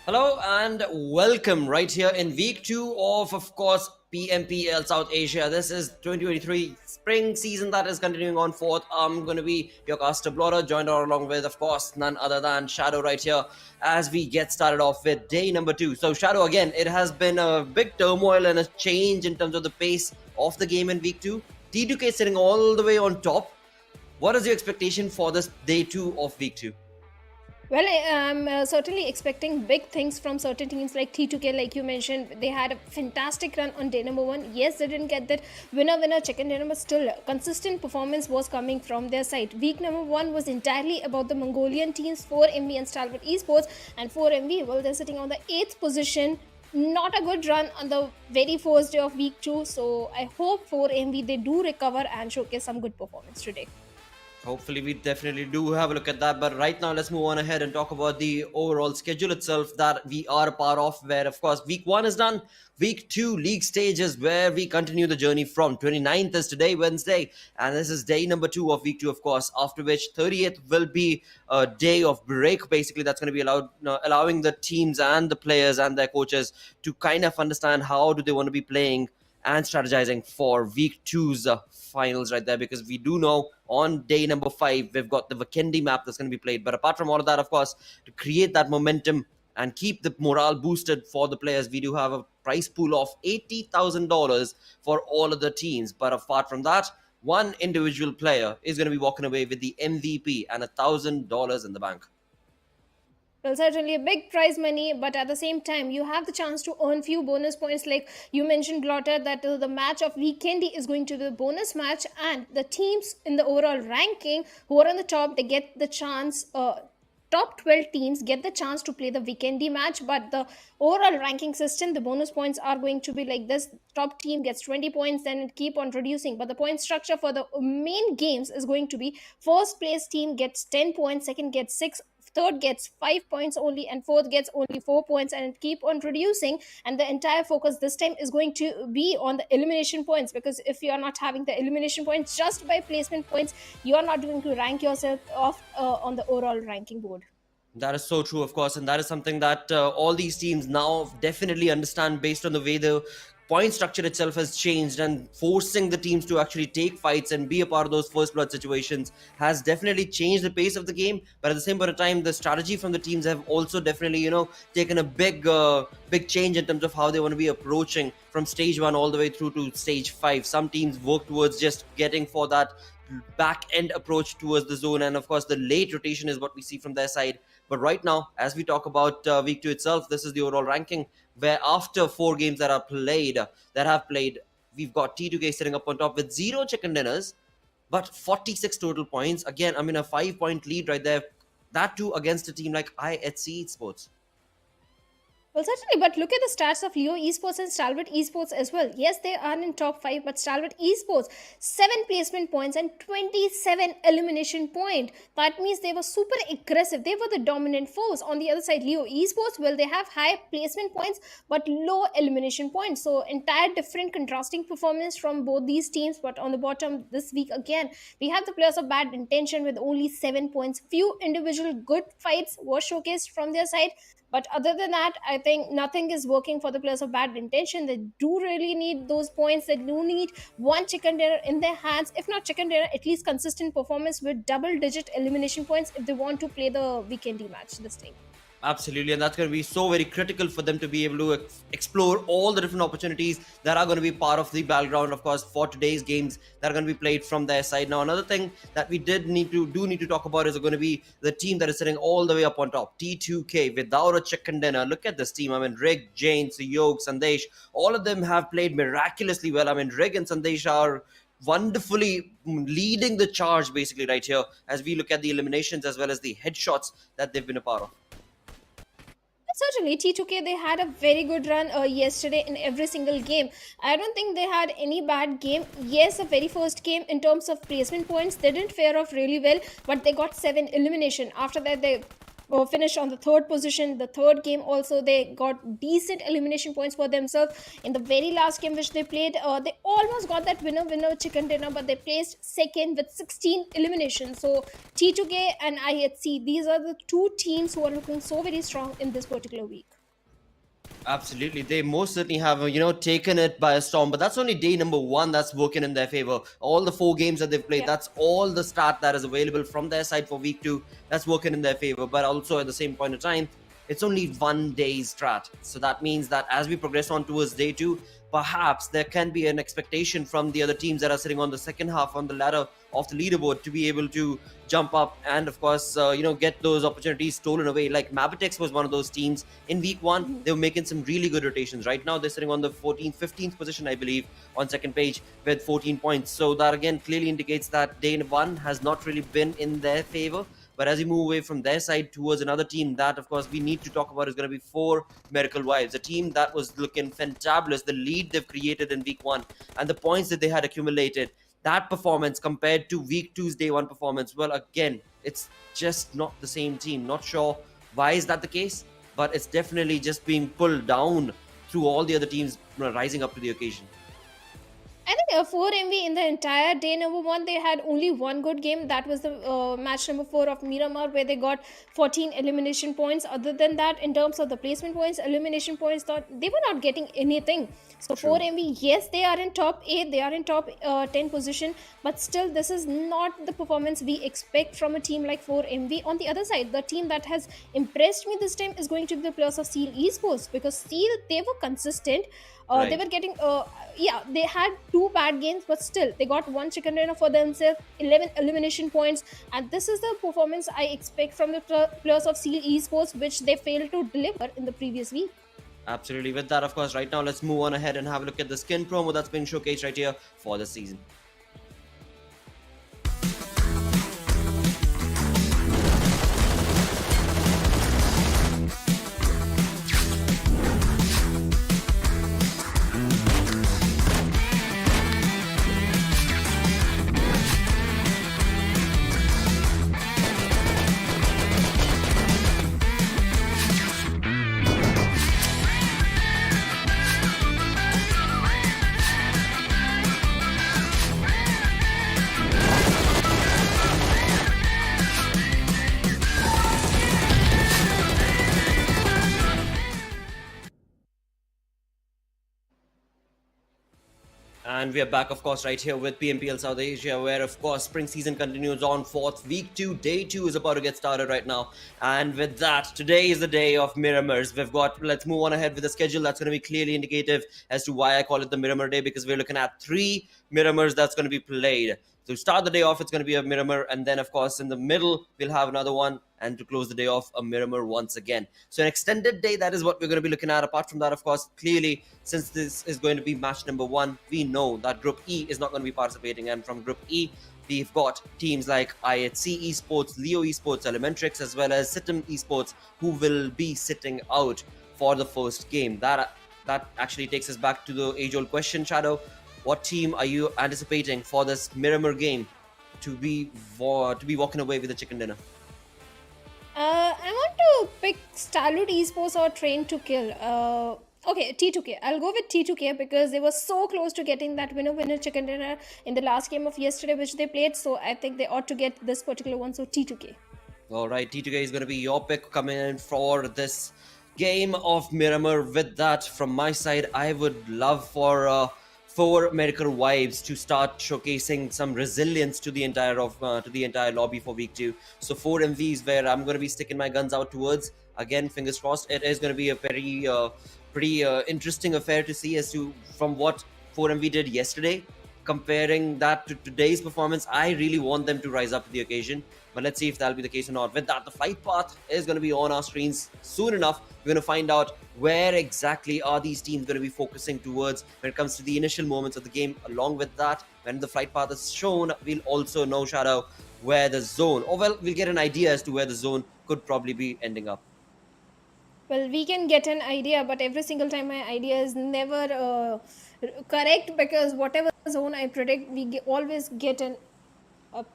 Hello and welcome right here in week two of course, PMPL South Asia. This is 2023 spring season that is continuing on forth. I'm going to be your caster Blotter, joined along with, of course, none other than Shadow right here as we get started off with day number two. So, Shadow, again, it has been a big turmoil and a change in terms of the pace of the game in week two. T2K sitting all the way on top. What is your expectation for this day two of week two? Well, I'm certainly expecting big things from certain teams like T2K, like you mentioned. They had a fantastic run on day number one. Yes, they didn't get that winner chicken dinner, but still, consistent performance was coming from their side. Week number one was entirely about the Mongolian teams, 4MV and Stalwart Esports, and 4MV, well, they're sitting on the 8th position. Not a good run on the very first day of week two, so I hope 4MV they do recover and showcase some good performance today. Hopefully, we definitely do have a look at that. But right now, let's move on ahead and talk about the overall schedule itself that we are a part of. Where, of course, week one is done. Week two, league stage is where we continue the journey from. 29th is today, Wednesday. And this is day number two of week two, of course. After which, 30th will be a day of break. Basically, that's going to be allowing the teams and the players and their coaches to kind of understand how do they want to be playing and strategizing for week two's finals right there, because we do know on day number 5 we've got the Vikendi map that's going to be played. But apart from all of that, of course, to create that momentum and keep the morale boosted for the players, we do have a prize pool of $80,000 for all of the teams. But apart from that, one individual player is going to be walking away with the MVP and $1,000 in the bank. Well, certainly a big prize money, but at the same time, you have the chance to earn few bonus points. Like you mentioned, Blotter, that the match of weekendy is going to be a bonus match, and the teams in the overall ranking who are on the top, they get the chance. Top 12 teams get the chance to play the weekendy match, but the overall ranking system, the bonus points are going to be like this: top team gets 20 points, then it keep on reducing. But the point structure for the main games is going to be: first place team gets 10 points, second gets 6, third gets 5 points only, and fourth gets only 4 points, and it keep on reducing. And the entire focus this time is going to be on the elimination points, because if you are not having the elimination points just by placement points, you are not going to rank yourself off on the overall ranking board. That is so true, of course, and that is something that all these teams now definitely understand based on the way the point structure itself has changed, and forcing the teams to actually take fights and be a part of those first blood situations has definitely changed the pace of the game. But at the same point of time, the strategy from the teams have also definitely, taken a big change in terms of how they want to be approaching from stage 1 all the way through to stage 5. Some teams work towards just getting for that back end approach towards the zone, and of course the late rotation is what we see from their side. But right now, as we talk about week two itself, this is the overall ranking, where after 4 games that have played, we've got T2K sitting up on top with 0 chicken dinners, but 46 total points. Again, I mean, a 5-point lead right there. That too against a team like A+C Esports. Well, certainly, but look at the stats of Leo Esports and Stalwart Esports as well. Yes, they are in top 5, but Stalwart Esports, 7 placement points and 27 elimination point. That means they were super aggressive. They were the dominant force. On the other side, Leo Esports, well, they have high placement points, but low elimination points. So, entire different contrasting performance from both these teams. But on the bottom this week, again, we have the players of bad intention with only 7 points. Few individual good fights were showcased from their side, but other than that, I think nothing is working for the players of bad intention. They do really need those points. They do need one chicken dinner in their hands. If not chicken dinner, at least consistent performance with double-digit elimination points if they want to play the weekendy match this time. Absolutely, and that's going to be so very critical for them to be able to explore all the different opportunities that are going to be part of the battleground, of course, for today's games that are going to be played from their side. Now, another thing that we need to talk about is going to be the team that is sitting all the way up on top, T2K, without a chicken dinner. Look at this team. I mean, Rig, Jane, Suyog, Sandesh, all of them have played miraculously well. I mean, Rig and Sandesh are wonderfully leading the charge basically right here as we look at the eliminations as well as the headshots that they've been a part of. Certainly, T2K, they had a very good run yesterday in every single game. I don't think they had any bad game. Yes, the very first game in terms of placement points, they didn't fare off really well, but they got 7 elimination. After that, they finished on the third position. The third game also they got decent elimination points for themselves. In the very last game which they played, they almost got that winner chicken dinner, but they placed second with 16 eliminations. So T2K and IHC, these are the two teams who are looking so very strong in this particular week. Absolutely, they most certainly have taken it by a storm. But that's only day number one that's working in their favor. All the 4 games that they've played, Yeah. that's all the start that is available from their side for week 2. That's working in their favor. But also at the same point of time, it's only 1 day's strat. So that means that as we progress on towards day 2, perhaps there can be an expectation from the other teams that are sitting on the second half on the ladder of the leaderboard to be able to jump up and of course get those opportunities stolen away. Like Mabitex was one of those teams in week 1. They were making some really good rotations. Right now they're sitting on the 14th 15th position, I believe, on second page with 14 points. So that again clearly indicates that day 1 has not really been in their favor. But as we move away from their side towards another team that, of course, we need to talk about is going to be 4 Miracle Wives, a team that was looking fantabulous. The lead they've created in week 1 and the points that they had accumulated, that performance compared to week 2's day 1 performance, well, again, it's just not the same team. Not sure why is that the case, but it's definitely just being pulled down through all the other teams rising up to the occasion. I think 4MV in the entire day number 1, they had only one good game. That was the match number 4 of Miramar, where they got 14 elimination points. Other than that, in terms of the placement points, elimination points, they were not getting anything. So True. 4MV, yes, they are in top 8, they are in top 10 position, but still this is not the performance we expect from a team like 4MV. On the other side, the team that has impressed me this time is going to be the players of Steel Esports, because Steel, they were consistent. They Right. were getting they had 2 bad games, but still they got one chicken dinner for themselves, 11 elimination points, and this is the performance I expect from the players of Steel Esports, which they failed to deliver in the previous week. Absolutely. With that, of course, right now let's move on ahead and have a look at the skin promo that's been showcased right here for the season. And we are back, of course, right here with PMPL South Asia, where, of course, spring season continues on. Fourth week 2, day 2 is about to get started right now. And with that, today is the day of Miramars. Let's move on ahead with the schedule. That's going to be clearly indicative as to why I call it the Miramar Day, because we're looking at 3 Miramars that's going to be played. To start the day off, it's going to be a Miramar, and then, of course, in the middle, we'll have another one, and to close the day off, a Miramar once again. So an extended day, that is what we're going to be looking at. Apart from that, of course, clearly, since this is going to be match number 1, we know that Group E is not going to be participating, and from Group E, we've got teams like IHC Esports, Leo Esports, Elementrix, as well as Situm Esports, who will be sitting out for the first game. That actually takes us back to the age-old question, Shadow. What team are you anticipating for this Miramar game to be walking away with the chicken dinner? I want to pick Stalwart Esports or Train to Kill. Okay, T2K. I'll go with T2K because they were so close to getting that winner chicken dinner in the last game of yesterday, which they played. So I think they ought to get this particular one. So T2K. All right, T2K is going to be your pick coming in for this game of Miramar. With that, from my side, I would love for 4 Miracle Wives to start showcasing some resilience to the entire lobby for week 2. So 4 MVs where I'm going to be sticking my guns out towards. Again, fingers crossed. It is going to be a very pretty interesting affair to see as to from what 4MV did yesterday. Comparing that to today's performance, I really want them to rise up to the occasion. But let's see if that'll be the case or not. With that, the flight path is going to be on our screens soon enough. We're going to find out where exactly are these teams going to be focusing towards when it comes to the initial moments of the game. Along with that, when the flight path is shown, we'll also know, Shadow, where the zone, or well, we'll get an idea as to where the zone could probably be ending up. Well, we can get an idea, but every single time my idea is never correct, because whatever zone I predict, we always get an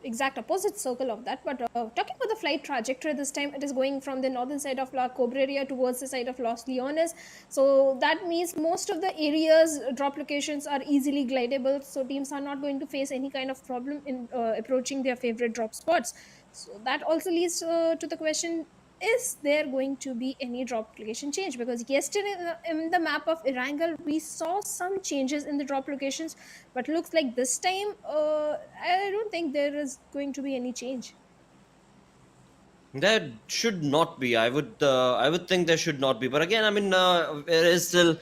exact opposite circle of that. But talking about the flight trajectory, this time it is going from the northern side of La Cobreria towards the side of Los Leones. So that means most of the areas, drop locations are easily glidable. So teams are not going to face any kind of problem in approaching their favorite drop spots. So that also leads to the question, is there going to be any drop location change? Because yesterday in the map of Erangel, we saw some changes in the drop locations, but looks like this time, I don't think there is going to be any change. There should not be. I would think there should not be. But again, I mean, it is still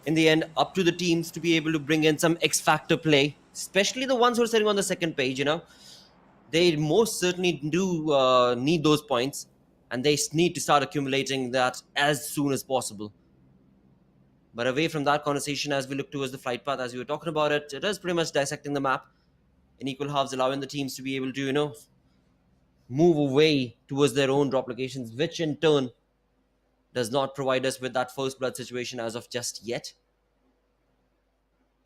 in the end up to the teams to be able to bring in some X factor play, especially the ones who are sitting on the second page. You know, they most certainly do need those points, and they need to start accumulating that as soon as possible. But away from that conversation, as we look towards the flight path, as we were talking about it, it is pretty much dissecting the map in equal halves, allowing the teams to be able to, you know, move away towards their own drop locations, which in turn does not provide us with that first blood situation as of just yet.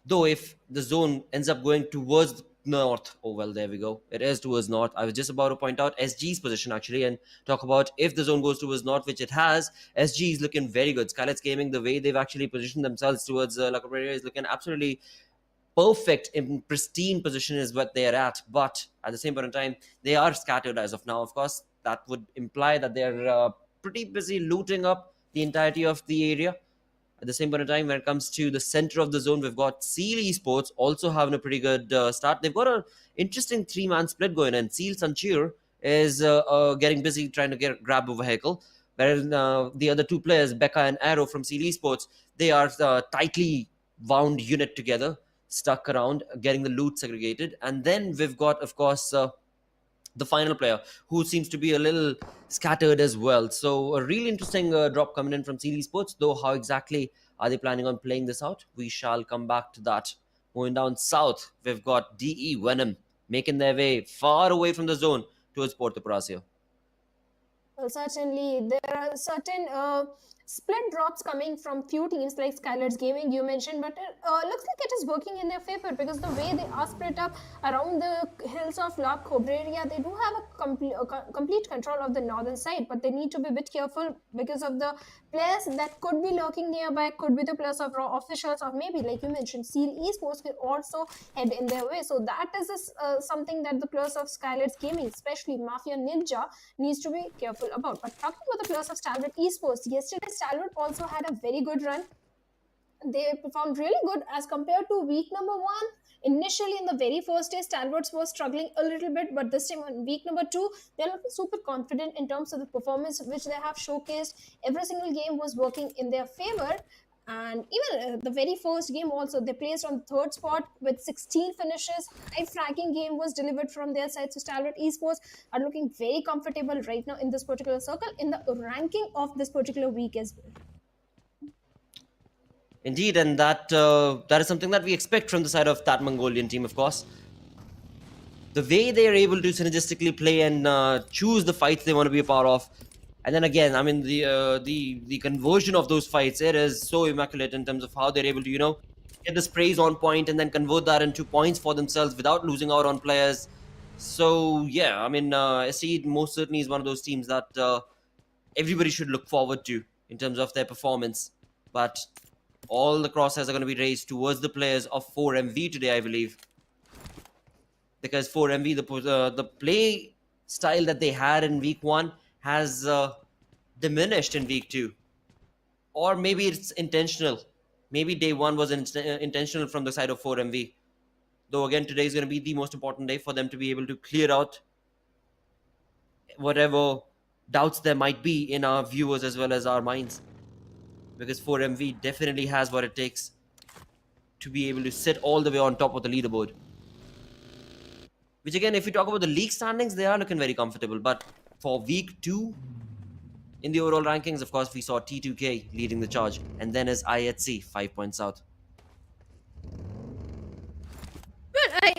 Though if the zone ends up going towards north, oh well, there we go, it is towards north. I was just about to point out SG's position actually and talk about if the zone goes towards north, which it has. SG is looking very good. SKYLIGHTZ Gaming, the way they've actually positioned themselves towards La Cabrera is looking absolutely perfect, in pristine position is what they are at. But at the same point in time, they are scattered as of now. Of course, that would imply that they're pretty busy looting up the entirety of the area. At the same point in time, when it comes to the center of the zone, we've got Seal Esports also having a pretty good start. They've got an interesting three-man split going on. Seal Sanchir is getting busy trying to grab a vehicle, whereas the other two players, Becca and Arrow from Seal Esports, they are tightly wound unit together, stuck around, getting the loot segregated. And then we've got, of course, the final player, who seems to be a little scattered as well. So a really interesting drop coming in from Seal Esports, though how exactly are they planning on playing this out? We shall come back to that. Moving down south, we've got DE Venom making their way far away from the zone towards Puerto Prasia. Well, certainly, there are certain split drops coming from few teams like SKYLIGHTZ Gaming, you mentioned, but it looks like it is working in their favor because the way they are split up around the hills of La Cobreria, they do have a complete control of the northern side, but they need to be a bit careful because of the players that could be lurking nearby, could be the players of raw officials, or maybe, like you mentioned, Seal Esports will also head in their way. So that is something that the players of SKYLIGHTZ Gaming, especially Mafia Ninja, needs to be careful about. But talking about the players of Stalwart Esports, yesterday Stalwart also had a very good run. They performed really good as compared to week number 1. Initially, in the very first day, Stalwarts was struggling a little bit, but this time on week number 2, they're looking super confident in terms of the performance which they have showcased. Every single game was working in their favor. And even the very first game also, they placed on the third spot with 16 finishes. High fragging game was delivered from their side. So Stalwart Esports are looking very comfortable right now in this particular circle, in the ranking of this particular week as well. Indeed, and that is something that we expect from the side of that Mongolian team, of course. The way they are able to synergistically play and choose the fights they want to be a part of. And then again, I mean, the conversion of those fights, it is so immaculate in terms of how they're able to, you know, get the sprays on point and then convert that into points for themselves without losing out on players. So, yeah, I mean, SE most certainly is one of those teams that everybody should look forward to in terms of their performance. But all the crosshairs are going to be raised towards the players of 4MV today, I believe. Because 4MV, the play style that they had in week 1 has diminished in week 2. Or maybe it's intentional. Maybe day 1 was intentional from the side of 4MV. Though again, today is going to be the most important day for them to be able to clear out whatever doubts there might be in our viewers as well as our minds. Because 4MV definitely has what it takes to be able to sit all the way on top of the leaderboard. Which again, if you talk about the league standings, they are looking very comfortable. But for week 2, in the overall rankings, of course, we saw T2K leading the charge. And then is IHC, 5 points out. Well,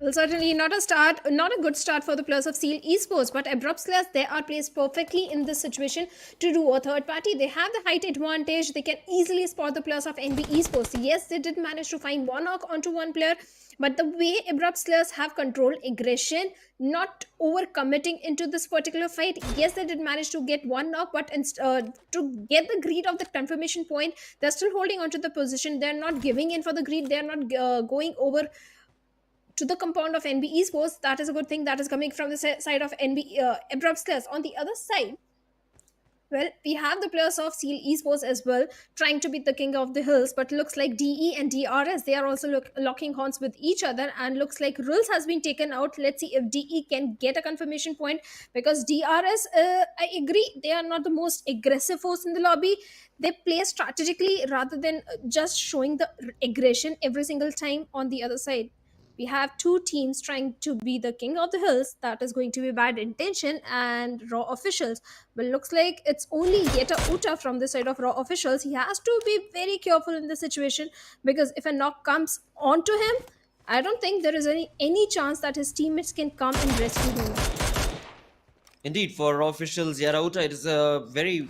Well, certainly not not a good start for the players of Seal Esports, but Abrupt Slayers, they are placed perfectly in this situation to do a third party. They have the height advantage. They can easily spot the players of NB Esports. Yes, they did manage to find one knock onto one player, but the way Abrupt Slayers have controlled aggression, not over committing into this particular fight. Yes, they did manage to get one knock, but to get the greed of the confirmation point, they're still holding onto the position. They're not giving in for the greed. They're not going over to the compound of NB Esports. That is a good thing that is coming from the side of NB Abrupt Slayers. On the other side, well, we have the players of Seal Esports as well, trying to be the king of the hills, but looks like DE and DRS, they are also locking horns with each other, and looks like rules has been taken out. Let's see if DE can get a confirmation point, because DRS, I agree, they are not the most aggressive force in the lobby. They play strategically rather than just showing the aggression every single time. On the other side, we have two teams trying to be the king of the hills. That is going to be Bad Intention and Raw Officials. But looks like it's only Yeta Uta from the side of Raw Officials. He has to be very careful in this situation, because if a knock comes onto him, I don't think there is any chance that his teammates can come and rescue him. Indeed, for officials Yarauta, it is a very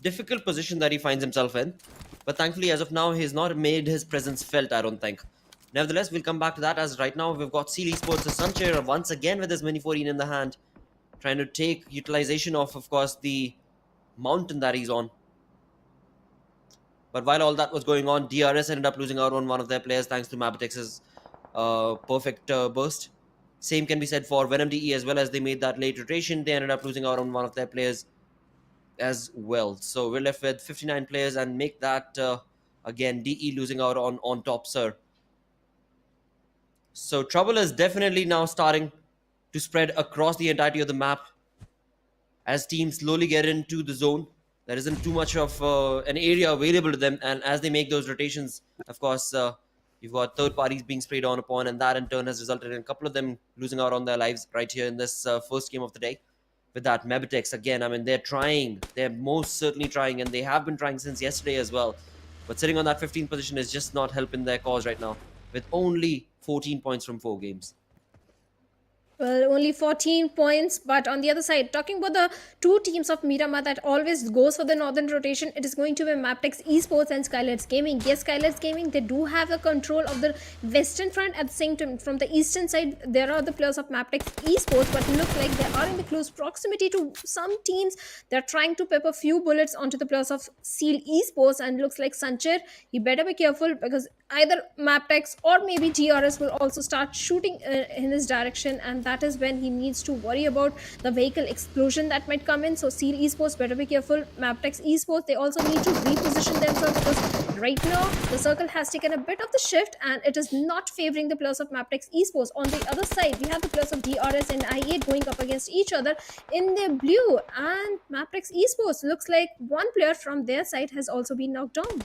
difficult position that he finds himself in. But thankfully, as of now, he's not made his presence felt, I don't think. Nevertheless, we'll come back to that, as right now we've got Seal Esports' Sancher once again with his Mini 14 in the hand, trying to take utilization of course, the mountain that he's on. But while all that was going on, DRS ended up losing out on one of their players thanks to Mabitex's perfect burst. Same can be said for Venom DE as well, as they made that late rotation. They ended up losing out on one of their players as well. So we're left with 59 players, and make that again DE losing out on top, sir. So trouble is definitely now starting to spread across the entirety of the map as teams slowly get into the zone. There isn't too much of an area available to them, and as they make those rotations, of course, you've got third parties being sprayed on upon, and that in turn has resulted in a couple of them losing out on their lives right here in this first game of the day. With that, Mabitex again, I mean, they're most certainly trying, and they have been trying since yesterday as well. But sitting on that 15th position is just not helping their cause right now, with only 14 points from 4 games. Well, only 14 points, but on the other side, talking about the two teams of Miramar that always goes for the northern rotation, it is going to be Maptex Esports and SKYLIGHTZ Gaming. Yes, SKYLIGHTZ Gaming, they do have the control of the western front. At the same time, from the eastern side, there are the players of Maptex Esports, but look like they are in the close proximity to some teams. They're trying to pepper few bullets onto the players of Seal Esports, and looks like Sancher, he better be careful, because either Maptex or maybe DRS will also start shooting in his direction, and that is when he needs to worry about the vehicle explosion that might come in. So Seal Esports better be careful. Maptex Esports, they also need to reposition themselves, because right now the circle has taken a bit of the shift and it is not favoring the players of Maptex Esports. On the other side, we have the players of DRS and I8 going up against each other in the blue, and Maptex Esports looks like one player from their side has also been knocked down.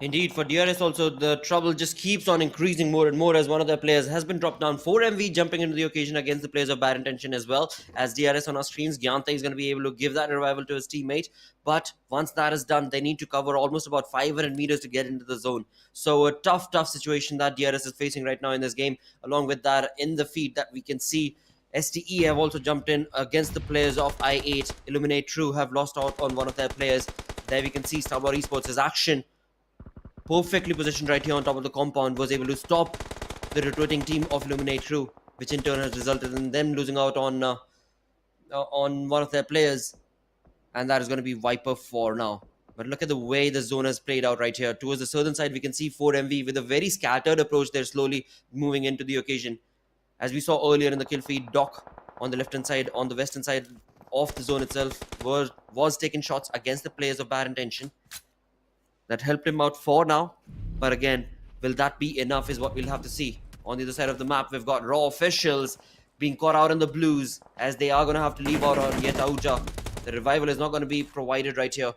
Indeed, for DRS also, the trouble just keeps on increasing more and more, as one of their players has been dropped down. 4MV jumping into the occasion against the players of Bad Intention as well. As DRS on our screens, Gyante is going to be able to give that revival to his teammate. But once that is done, they need to cover almost about 500 meters to get into the zone. So a tough situation that DRS is facing right now in this game. Along with that, in the feed that we can see, STE have also jumped in against the players of I8. Illuminate True have lost out on one of their players. There we can see Stalwart Esports' action. Perfectly positioned right here on top of the compound, was able to stop the rotating team of Illuminate True, which in turn has resulted in them losing out on one of their players, and that is going to be Viper 4 now. But look at the way the zone has played out right here. Towards the southern side, we can see 4MV with a very scattered approach. They're slowly moving into the occasion. As we saw earlier in the kill feed, Doc on the left-hand side, on the western side of the zone itself, was taking shots against the players of Bad Intention. That helped him out for now, but again, will that be enough is what we'll have to see. On the other side of the map, we've got Raw Officials being caught out in the blues, as they are going to have to leave out on Yetauja. The revival is not going to be provided right here.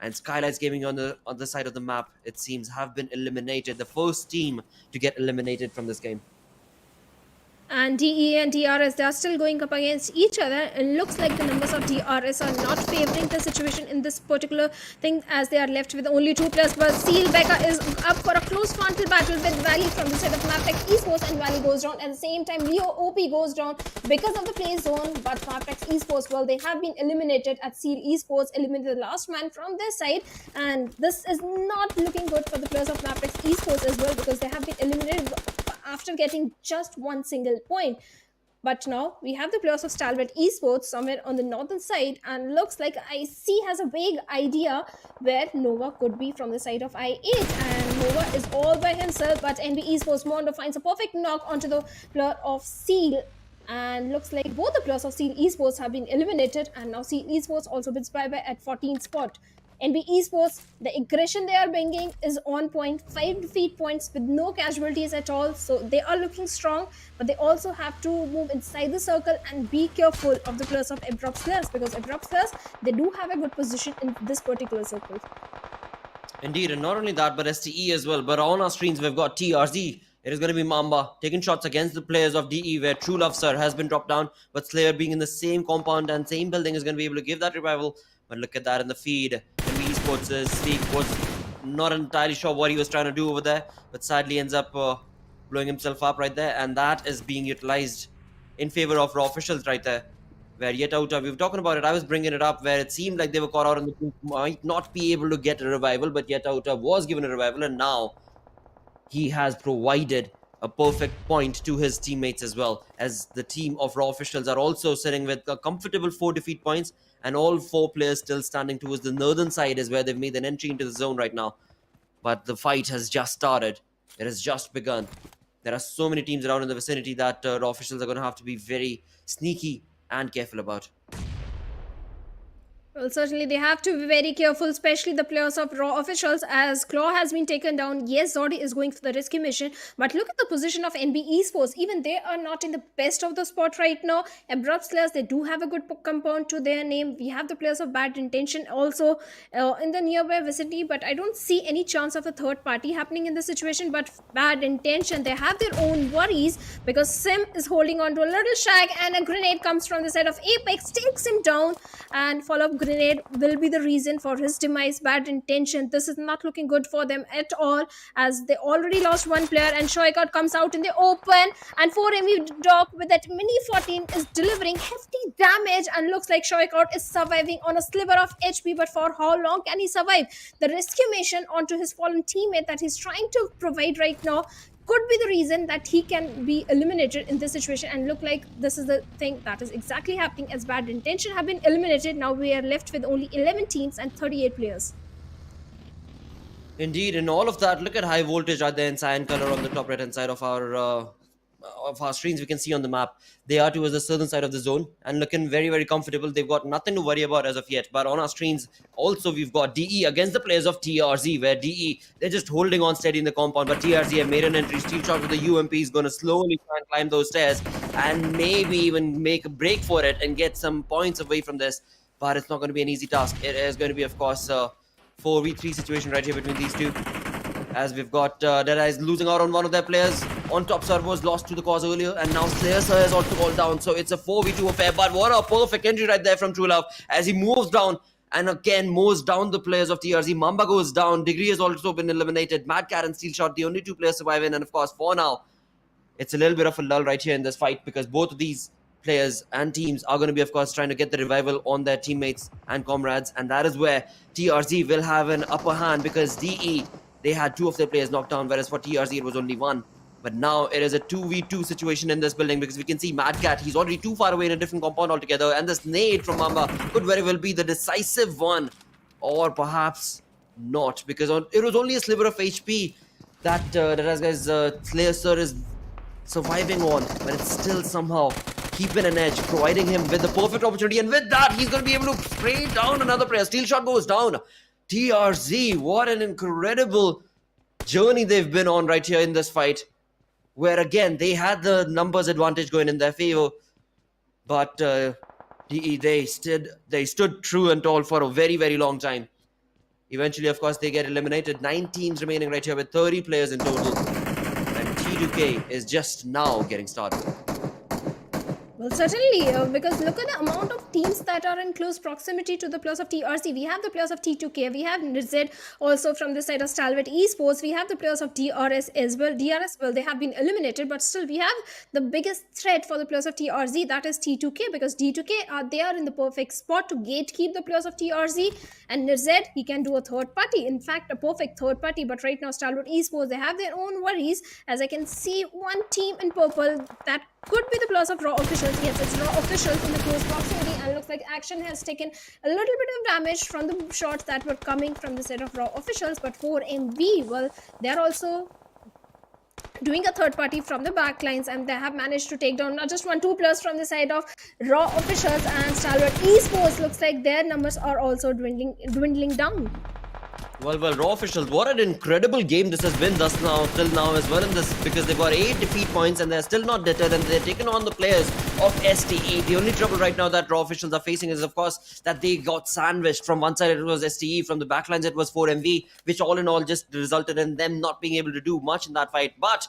And SKYLIGHTZ Gaming on the side of the map, it seems, have been eliminated. The first team to get eliminated from this game. And DE and DRS, they are still going up against each other. It looks like the numbers of DRS are not favoring the situation in this particular thing, as they are left with only 2 players. But Seal Becca is up for a close frontal battle with Valley from the side of Maptech Esports, and Valley goes down. At the same time, Leo OP goes down because of the play zone. But Maptech Esports, well, they have been eliminated at Seal Esports, eliminated the last man from their side. And this is not looking good for the players of Maptech Esports as well, because they have been eliminated after getting just one single point. But now we have the players of Stalwart Esports somewhere on the northern side, and looks like IC has a vague idea where Nova could be from the side of I8, and Nova is all by himself, but NB Esports Mondo finds a perfect knock onto the player of Seal, and looks like both the players of Seal Esports have been eliminated, and now Seal Esports also bids bye-bye at 14th spot. NB Esports, the aggression they are bringing is on point, 5 defeat points with no casualties at all, so they are looking strong, but they also have to move inside the circle and be careful of the players of Abrupt Slayers, because Abrupt Slayers, they do have a good position in this particular circle. Indeed, and not only that, but STE as well. But on our screens, we've got TRZ. It is going to be Mamba taking shots against the players of DE, where True Love Sir has been dropped down, but Slayer being in the same compound and same building is going to be able to give that revival. But look at that in the feed. NB Esports' Speak was not entirely sure what he was trying to do over there, but sadly ends up blowing himself up right there, and that is being utilized in favor of raw officials right there. Where Yetauta, we were talking about it, I was bringing it up, where it seemed like they were caught out and the might not be able to get a revival, but Yetauta was given a revival, and now he has provided a perfect point to his teammates as well, as the team of raw officials are also sitting with a comfortable 4 defeat points, and all 4 players still standing towards the northern side is where they've made an entry into the zone right now. But the fight has just started. It has just begun. There are so many teams around in the vicinity that raw officials are going to have to be very sneaky and careful about. Well, certainly they have to be very careful, especially the players of raw officials, as Claw has been taken down. Yes, Zordi is going for the rescue mission, but look at the position of NB Esports. Even they are not in the best of the spot right now. Abrupt Slayers, they do have a good compound to their name. We have the players of Bad Intention also in the nearby vicinity, but I don't see any chance of a third party happening in this situation. But Bad Intention, they have their own worries, because Sim is holding on to a little shag, and a grenade comes from the side of Apex, takes him down, and follow-up grenade will be the reason for his demise. Bad Intention, this is not looking good for them at all, as they already lost one player, and Shoycott comes out in the open, and 4ME Doc with that mini 14 is delivering hefty damage, and looks like Shoycott is surviving on a sliver of HP, but for how long can he survive? The rescue mission onto his fallen teammate that he's trying to provide right now could be the reason that he can be eliminated in this situation, and look like this is the thing that is exactly happening, as Bad Intention have been eliminated. Now we are left with only 11 teams and 38 players. Indeed, and all of that, look at high voltage right there in cyan color on the top right hand side of our screens. We can see on the map they are towards the southern side of the zone and looking very, very comfortable. They've got nothing to worry about as of yet. But on our screens also we've got DE against the players of TRZ, where DE, they're just holding on steady in the compound, but TRZ have made an entry. Steel shot with the UMP is going to slowly try and climb those stairs and maybe even make a break for it and get some points away from this, but it's not going to be an easy task. It is going to be, of course, 4v3 situation right here between these two, as we've got DEADEYES losing out on one of their players. On top, Servos lost to the cause earlier, and now Slayers has also gone down, so it's a 4v2 affair. But what a perfect entry right there from True Love, as he moves down and again mows down the players of TRZ. Mamba goes down, Degree has also been eliminated, Mad Cat and Steel Shot, the only 2 players surviving, and of course for now it's a little bit of a lull right here in this fight, because both of these players and teams are going to be, of course, trying to get the revival on their teammates and comrades, and that is where TRZ will have an upper hand, because DE, they had 2 of their players knocked down, whereas for TRZ it was only 1. But now it is a 2v2 situation in this building, because we can see Mad Cat, he's already too far away in a different compound altogether, and this nade from Mamba could very well be the decisive one, or perhaps not, because it was only a sliver of HP that Slayer Sir is surviving on, but it's still somehow keeping an edge, providing him with the perfect opportunity, and with that he's going to be able to spray down another player. Steel shot goes down. TRZ, what an incredible journey they've been on right here in this fight, where again they had the numbers advantage going in their favor, but DE, they stood true and tall for a very, very long time. Eventually, of course, they get eliminated. 9 teams remaining right here with 30 players in total, and T2K is just now getting started. Well, certainly, because look at the amount of teams that are in close proximity to the players of TRC. We have the players of T2K, we have NZ also from the side of Stalwart Esports, we have the players of DRS as well. DRS, well, they have been eliminated, but still we have the biggest threat for the players of TRZ, that is T2K, because T2K, they are in the perfect spot to gatekeep the players of TRZ, and NZ, he can do a third party, in fact, a perfect third party, but right now Stalwart Esports, they have their own worries, as I can see one team in purple that could be the plus of raw officials. Yes, it's raw officials in the close proximity, and looks like action has taken a little bit of damage from the shots that were coming from the set of raw officials. But 4MV, well, they're also doing a third party from the backlines, and they have managed to take down not just 1-2 players from the side of raw officials, and Stalwart Esports looks like their numbers are also dwindling down. Well, raw officials, what an incredible game this has been till now as well in this, because they've got 8 defeat points and they're still not deterred, and they're taking on the players of STE. The only trouble right now that raw officials are facing is, of course, that they got sandwiched. From one side it was STE, from the backlines it was 4MV, which all in all just resulted in them not being able to do much in that fight. But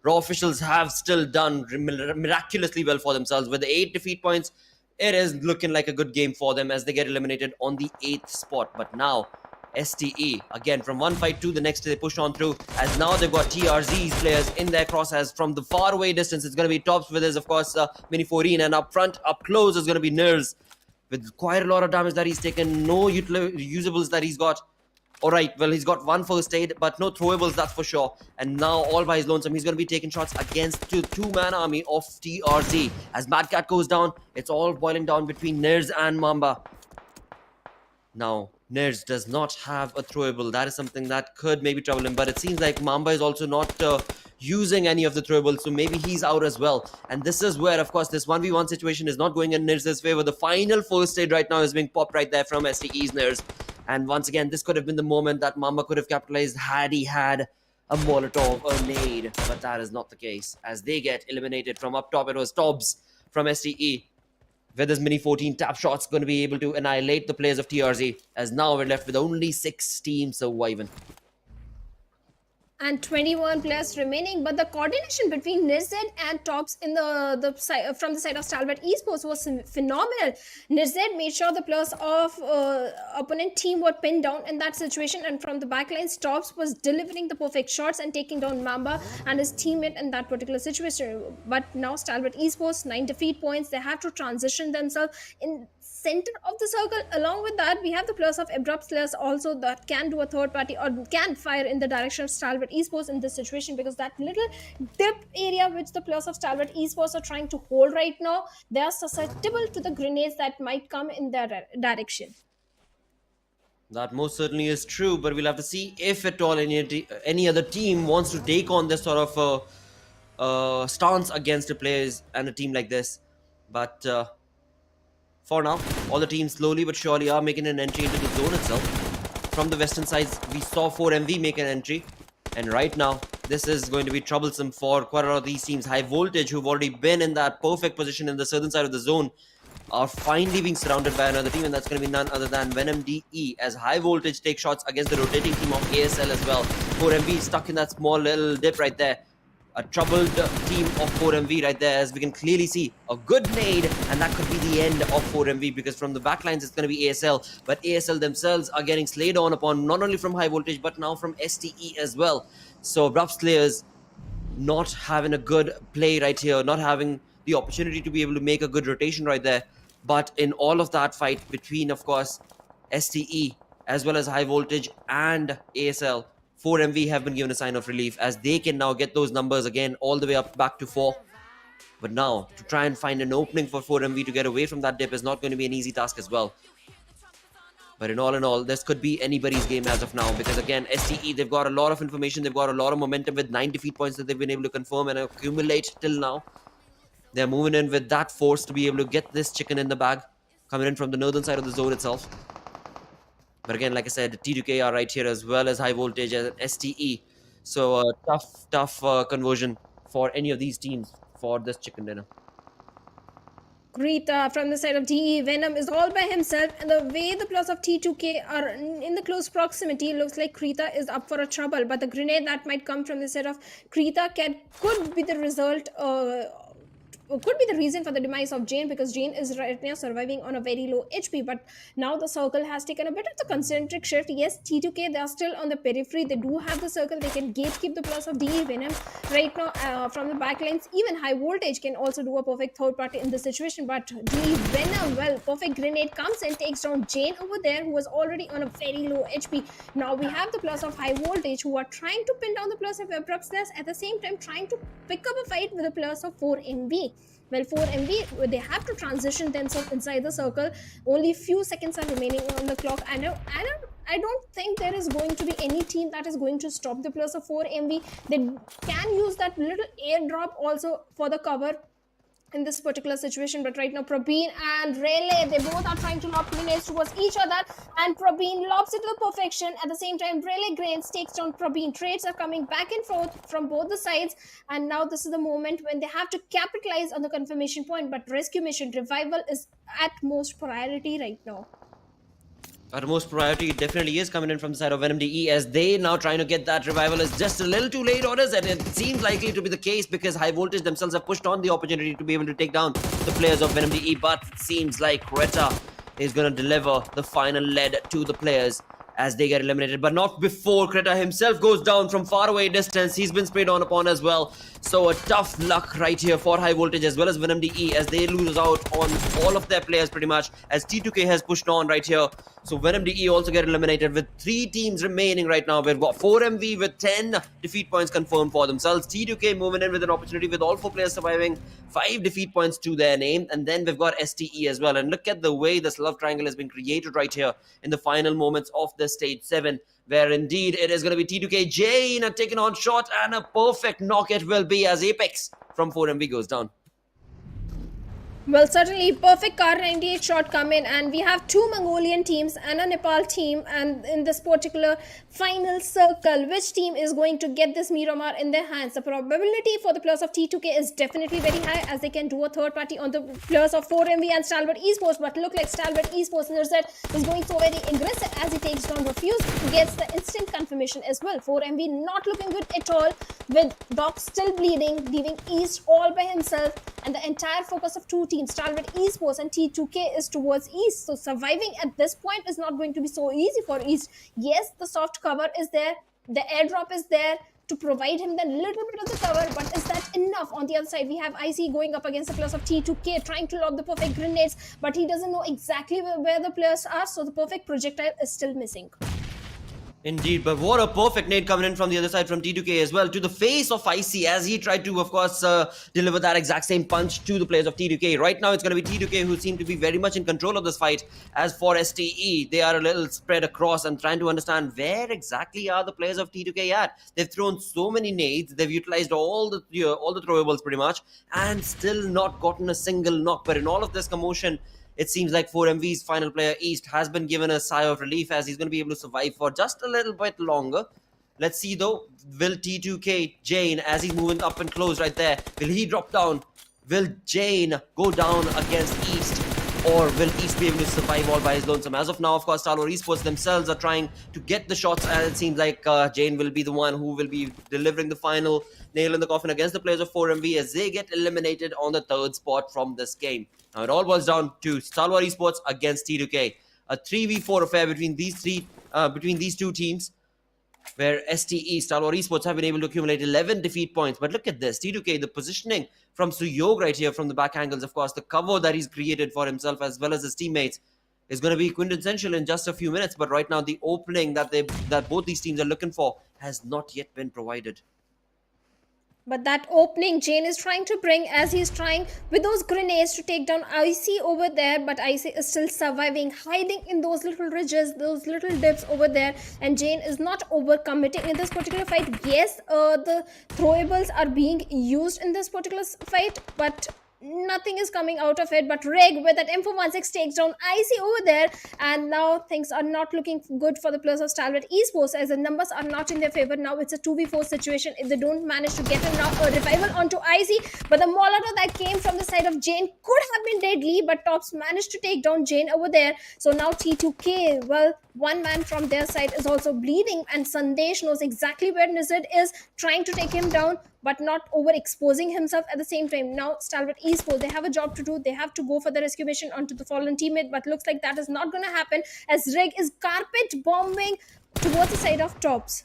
raw officials have still done miraculously well for themselves. With the 8 defeat points, it is looking like a good game for them as they get eliminated on the 8th spot. But now STE, again, from one fight to the next, they push on through, as now they've got TRZ's players in their crosshairs from the far away distance. It's going to be Tops with his, of course, Mini 14, and up front, up close, is going to be Ners with quite a lot of damage that he's taken. No usables that he's got. Alright, well, he's got 1 first aid, but no throwables, that's for sure. And now, all by his lonesome, he's going to be taking shots against the 2-man army of TRZ. As Mad Cat goes down, it's all boiling down between Ners and Mamba. Now, Ners does not have a throwable. That is something that could maybe trouble him, but it seems like Mamba is also not using any of the throwables, so maybe he's out as well. And this is where, of course, this 1v1 situation is not going in Ners' favor. The final first aid right now is being popped right there from STE's Ners. And once again, this could have been the moment that Mamba could have capitalized had he had a Molotov, a nade. But that is not the case, as they get eliminated from up top. It was Tobbs from STE. With his Mini 14 tap shots, going to be able to annihilate the players of TRZ, as now we're left with only 6 teams surviving. And 21 players remaining, but the coordination between Nirzed and Tops in from the side of Stalwart Esports was phenomenal. Nirzed made sure the players of opponent team were pinned down in that situation, and from the backlines, Tops was delivering the perfect shots and taking down Mamba and his teammate in that particular situation. But now Stalwart Esports, 9 defeat points, they have to transition themselves in center of the circle. Along with that, we have the players of Abrupt Slayers also that can do a third party or can fire in the direction of Stalwart Esports in this situation, because that little dip area which the players of Stalwart Esports are trying to hold right now, they are susceptible to the grenades that might come in their direction. That most certainly is true, but we'll have to see if at all any other team wants to take on this sort of stance against the players and a team like this. But for now, all the teams slowly but surely are making an entry into the zone itself. From the western sides, we saw 4MV make an entry. And right now, this is going to be troublesome for quite a lot of these teams. High Voltage, who've already been in that perfect position in the southern side of the zone, are finally being surrounded by another team, and that's going to be none other than Venom DE, as High Voltage take shots against the rotating team of ASL as well. 4MV stuck in that small little dip right there. A troubled team of 4MV right there, as we can clearly see a good nade, and that could be the end of 4MV, because from the backlines it's going to be ASL, but ASL themselves are getting slayed on upon, not only from High Voltage but now from STE as well. So Abrupt Slayers not having a good play right here, not having the opportunity to be able to make a good rotation right there. But in all of that fight between, of course, STE as well as High Voltage and ASL, 4MV have been given a sign of relief, as they can now get those numbers again all the way up back to 4. But now, to try and find an opening for 4MV to get away from that dip is not going to be an easy task as well. But in all, this could be anybody's game as of now, because again, STE, they've got a lot of information, they've got a lot of momentum with 9 defeat points that they've been able to confirm and accumulate till now. They're moving in with that force to be able to get this chicken in the bag, coming in from the northern side of the zone itself. But again, like I said, T2K are right here as well as High Voltage and STE. So tough conversion for any of these teams for this chicken dinner. Krita from the side of DE, Venom is all by himself, and the way the players of T2K are in the close proximity, looks like Krita is up for a trouble. But the grenade that might come from the side of Krita could be the result could be the reason for the demise of Jane, because Jane is right now surviving on a very low HP. But now the circle has taken a bit of the concentric shift. Yes, T2K, they are still on the periphery. They do have the circle. They can gatekeep the plus of DE Venom right now from the backlines. Even High Voltage can also do a perfect third party in this situation. But DE Venom, well, perfect grenade comes and takes down Jane over there, who was already on a very low HP. Now we have the plus of High Voltage, who are trying to pin down the plus of Abrupt Slayers, at the same time trying to pick up a fight with the plus of 4MV. Well, 4MV, they have to transition themselves inside the circle. Only few seconds are remaining on the clock. I don't think there is going to be any team that is going to stop the plus of 4MV. They can use that little airdrop also for the cover in this particular situation. But right now Probeen and Rayleigh, they both are trying to lob grenades towards each other, and Probeen lobs it to perfection. At the same time, Rayleigh grenades takes down Probeen. Trades are coming back and forth from both the sides, and now this is the moment when they have to capitalize on the confirmation point. But rescue mission revival is at most priority right now. Utmost priority definitely is coming in from the side of Venom DE, as they now trying to get that revival. Is just a little too late on us, and it seems likely to be the case because High Voltage themselves have pushed on the opportunity to be able to take down the players of Venom DE. But it seems like Greta is going to deliver the final lead to the players as they get eliminated, but not before Kreta himself goes down from far away distance. He's been sprayed on upon as well. So a tough luck right here for High Voltage as well as Venom DE, as they lose out on all of their players pretty much, as T2K has pushed on right here. So Venom DE also get eliminated with 3 teams remaining right now. We've got 4MV with 10 defeat points confirmed for themselves. T2K moving in with an opportunity with all 4 players surviving, 5 defeat points to their name. And then we've got STE as well. And look at the way this love triangle has been created right here in the final moments of the stage 7, where indeed it is going to be T2K Jane taking on shot, and a perfect knock it will be as Apex from 4MV goes down. Well, certainly perfect car 98 shot come in, and we have 2 Mongolian teams and a Nepal team. And in this particular final circle, which team is going to get this Miramar in their hands? The probability for the players of T2K is definitely very high, as they can do a third party on the players of 4MV and Stalwart Esports. But look like Stalwart Esports is going so very aggressive, as he takes down Refuse, gets the instant confirmation as well. 4MV not looking good at all, with Doc still bleeding, leaving East all by himself, and the entire focus of 2 teams, Stalwart Esports and T2K, is towards East. So surviving at this point is not going to be so easy for East. Yes, the soft cover is there, the airdrop is there to provide him the little bit of the cover, but is that enough? On the other side, we have IC going up against the players of T2K, trying to lob the perfect grenades, but he doesn't know exactly where the players are, so the perfect projectile is still missing. Indeed, but what a perfect nade coming in from the other side from T2K as well, to the face of IC, as he tried to, of course, deliver that exact same punch to the players of T2K. Right now, it's going to be T2K who seem to be very much in control of this fight. As for STE, they are a little spread across and trying to understand where exactly are the players of T2K at. They've thrown so many nades, they've utilized all the throwables pretty much, and still not gotten a single knock. But in all of this commotion, it seems like 4MV's final player East has been given a sigh of relief, as he's going to be able to survive for just a little bit longer. Let's see though, will T2K Jane, as he's moving up and close right there, will he drop down? Will Jane go down against East, or will East be able to survive all by his lonesome? As of now, of course, Stalwart Esports themselves are trying to get the shots, and it seems like Jane will be the one who will be delivering the final nail in the coffin against the players of 4MV, as they get eliminated on the 3rd spot from this game. Now it all boils down to Stalwart Esports against T2K. A 3v4 affair between these 2 teams, where STE, Stalwart Esports, have been able to accumulate 11 defeat points. But look at this, T2K, the positioning from Suyog right here from the back angles, of course, the cover that he's created for himself as well as his teammates is going to be quintessential in just a few minutes. But right now, the opening that both these teams are looking for has not yet been provided. But that opening Jane is trying to bring, as he's trying with those grenades to take down IC over there, but IC is still surviving, hiding in those little ridges, those little dips over there, and Jane is not overcommitting in this particular fight. Yes, the throwables are being used in this particular fight, but nothing is coming out of it. But Reg with that M416 takes down IC over there, and now things are not looking good for the players of Stalwart Esports, as the numbers are not in their favor. Now it's a 2v4 situation if they don't manage to get a revival onto IC. But the Molotov that came from the side of Jane could have been deadly, but Tops managed to take down Jane over there. So now T2K, well, one man from their side is also bleeding, and Sandesh knows exactly where Nizid is, trying to take him down. but not overexposing himself at the same time. Now, Stalwart Esports, they have a job to do. They have to go for the rescue mission onto the fallen teammate, but looks like that is not going to happen as Reg is carpet bombing towards the side of tops.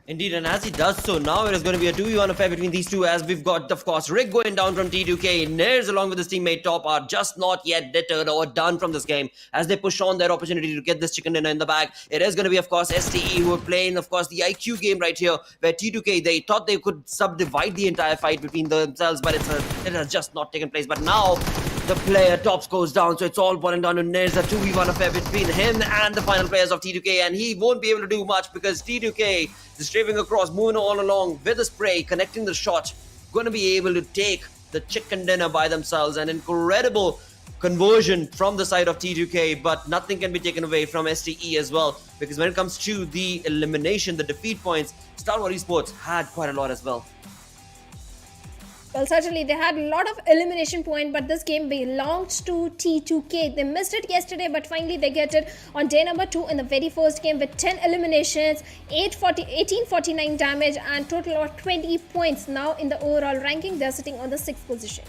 Indeed, and as he does so, now it is going to be a 2v1 affair between these two, as we've got, of course, Rick going down from T2K. Nares, along with his teammate Top, are just not yet deterred or done from this game as they push on their opportunity to get this chicken dinner in the bag. It is going to be, of course, STE who are playing, of course, the IQ game right here, where T2K, they thought they could subdivide the entire fight between themselves, but it has just not taken place. But now, the player Tops goes down, so it's all boiling down to Nares, a 2v1 affair between him and the final players of T2K, and he won't be able to do much because T2K is strafing across, moving all along with the spray, connecting the shot, going to be able to take the chicken dinner by themselves. An incredible conversion from the side of T2K, but nothing can be taken away from STE as well, because when it comes to the elimination, the defeat points, Stalwart Esports had quite a lot as well. Well, certainly they had a lot of elimination point, but this game belongs to T2K. They missed it yesterday, but finally they get it on day number 2 in the very first game with 10 eliminations, 1849 damage, and total of 20 points. Now in the overall ranking, they're sitting on the 6th position.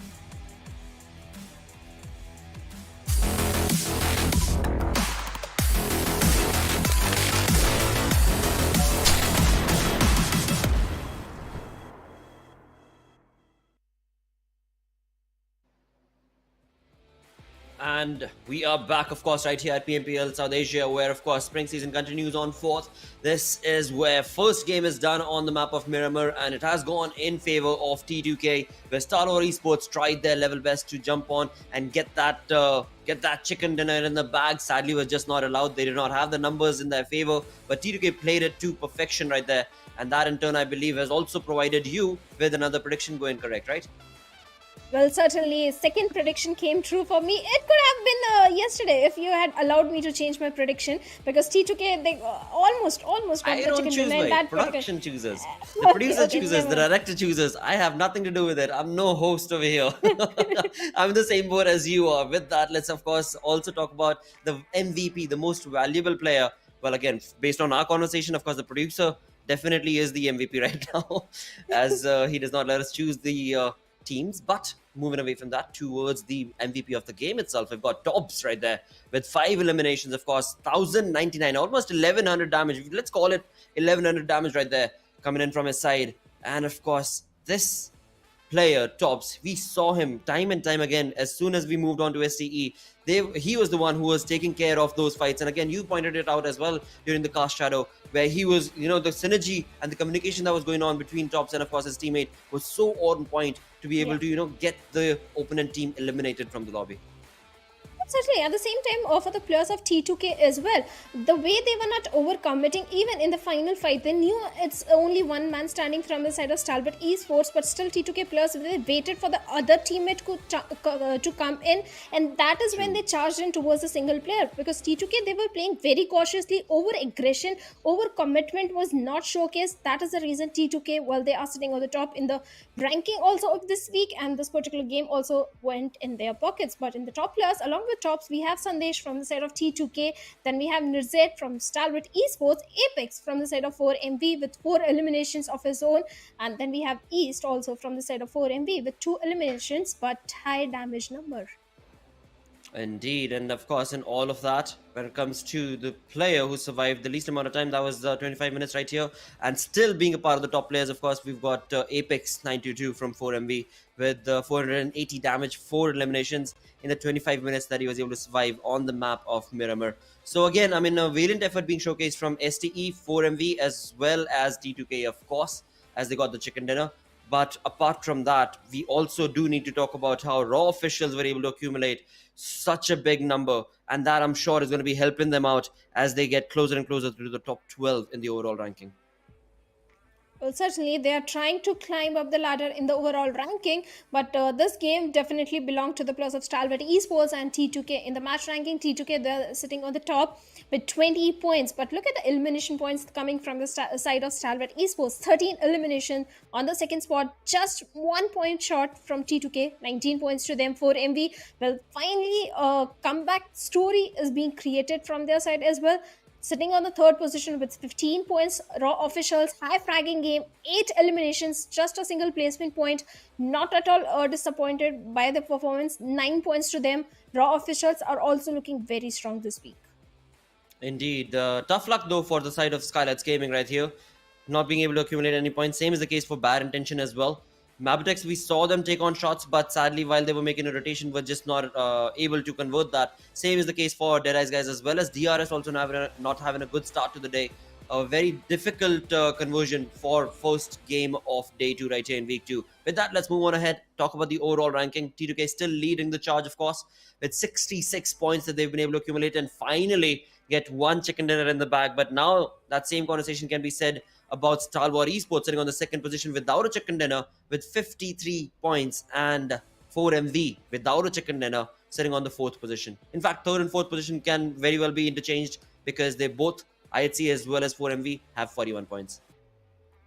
And we are back, of course, right here at PMPL South Asia, where, of course, spring season continues on 4th. This is where first game is done on the map of Miramar, and it has gone in favor of T2K, where Stalwart Esports tried their level best to jump on and get that chicken dinner in the bag. Sadly, was just not allowed. They did not have the numbers in their favor, but T2K played it to perfection right there, and that in turn, I believe, has also provided you with another prediction going correct, right? Well, certainly, second prediction came true for me. It could have been yesterday if you had allowed me to change my prediction, because T2K, they almost got the chicken dinner in that production chooses. The producer chooses, the director chooses. I have nothing to do with it. I'm no host over here. I'm in the same boat as you are. With that, let's, of course, also talk about the MVP, the most valuable player. Well, again, based on our conversation, of course, the producer definitely is the MVP right now, as he does not let us choose the teams. But moving away from that towards the MVP of the game itself, we've got Dobbs right there with 5 eliminations, of course, 1099, almost 1100 damage. Let's call it 1100 damage right there coming in from his side. And of course, this player Tops, we saw him time and time again. As soon as we moved on to STE, he was the one who was taking care of those fights. And again, you pointed it out as well during the cast shadow, where he was, the synergy and the communication that was going on between Tops and of course his teammate was so on point to be able to get the opponent team eliminated from the lobby. Certainly, at the same time, for the players of T2K as well, the way they were not overcommitting, even in the final fight, they knew it's only one man standing from the side of Stalwart Esports, but still T2K players, they waited for the other teammate to come in, and that is when they charged in towards the single player, because T2K, they were playing very cautiously. Over-aggression, over-commitment was not showcased. That is the reason T2K, well, they are sitting on the top in the ranking also of this week, and this particular game also went in their pockets. But in the top players, along with Tops, we have Sandesh from the side of T2K, then we have Nirzet from Stalwart Esports, Apex from the side of 4MV with 4 eliminations of his own, and then we have East also from the side of 4MV with 2 eliminations but high damage number. Indeed, and of course, in all of that, when it comes to the player who survived the least amount of time, that was 25 minutes right here, and still being a part of the top players, of course, we've got Apex 922 from 4MV with 480 damage, 4 eliminations in the 25 minutes that he was able to survive on the map of Miramar. So again, I mean, a valiant effort being showcased from STE, 4MV, as well as T2K, of course, as they got the chicken dinner. But apart from that, we also do need to talk about how Raw officials were able to accumulate such a big number, and that I'm sure is going to be helping them out as they get closer and closer to the top 12 in the overall ranking. Well, certainly they are trying to climb up the ladder in the overall ranking, but this game definitely belonged to the players of Stalwart Esports and T2K. In the match ranking, T2K, they're sitting on the top with 20 points, but look at the elimination points coming from the side of Stalwart Esports. 13 elimination on the second spot, just 1 point short from T2K, 19 points to them, 4MV. Well, finally, a comeback story is being created from their side as well. sitting on the third position with 15 points. Raw officials, high fragging game, 8 eliminations, just a single placement point. Not at all disappointed by the performance. 9 points to them. Raw officials are also looking very strong this week. Indeed. Tough luck though for the side of SKYLIGHTZ Gaming right here. Not being able to accumulate any points. Same is the case for Bad Intention as well. Mabutex, we saw them take on shots, but sadly, while they were making a rotation, were just not able to convert that. Same is the case for DEADEYES guys as well as DRS also not having a good start to the day. A very difficult conversion for first game of day 2 right here in week 2. With that, let's move on ahead, talk about the overall ranking. T2K still leading the charge, of course, with 66 points that they've been able to accumulate and finally get one chicken dinner in the bag. But now that same conversation can be said about Stalwart Esports sitting on the second position without a chicken dinner with 53 points and 4MV without a chicken dinner sitting on the fourth position. In fact, third and fourth position can very well be interchanged because they both, IHC as well as 4MV, have 41 points.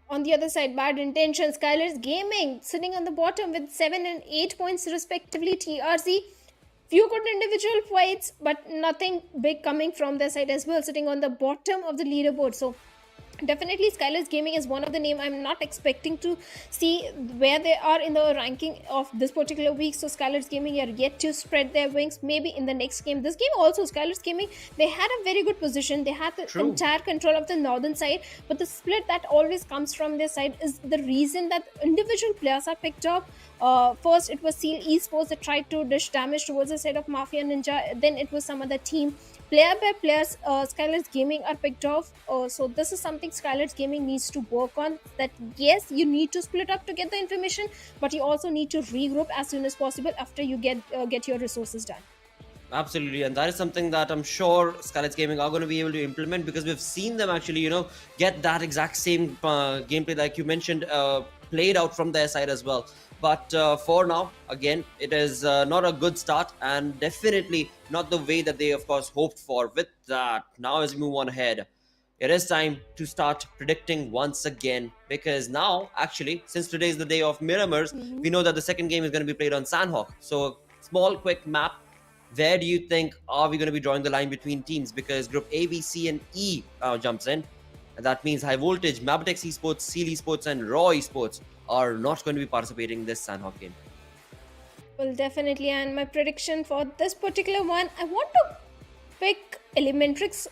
On the other side, Bad Intention, SKYLIGHTZ Gaming sitting on the bottom with 7 and 8 points respectively. TRZ, few good individual fights, but nothing big coming from their side as well, sitting on the bottom of the leaderboard. So definitely SKYLIGHTZ Gaming is one of the name I'm not expecting to see where they are in the ranking of this particular week. So SKYLIGHTZ Gaming are yet to spread their wings. Maybe in the next game. This game also, SKYLIGHTZ Gaming, they had a very good position. They had the entire control of the northern side, but the split that always comes from their side is the reason that individual players are picked up. First it was Seal Esports that tried to dish damage towards the side of Mafia Ninja. Then it was some other team. Player by players, SKYLIGHTZ Gaming are picked off. So this is something SKYLIGHTZ Gaming needs to work on. That yes, you need to split up to get the information, but you also need to regroup as soon as possible after you get your resources done. Absolutely, and that is something that I'm sure SKYLIGHTZ Gaming are going to be able to implement because we've seen them actually, get that exact same gameplay like you mentioned played out from their side as well. But for now, again, it is not a good start and definitely not the way that they, of course, hoped for. With that, now as we move on ahead, it is time to start predicting once again because now, actually, since today is the day of Miramars, we know that the second game is going to be played on Sanhok. So, small, quick map. Where do you think are we going to be drawing the line between teams? Because Group A, B, C, and E jumps in. And that means High Voltage, Mabutex Esports, Seal Esports, and Raw Esports are not going to be participating in this Sanhok game. Well, definitely. And my prediction for this particular one, I want to pick Elementrix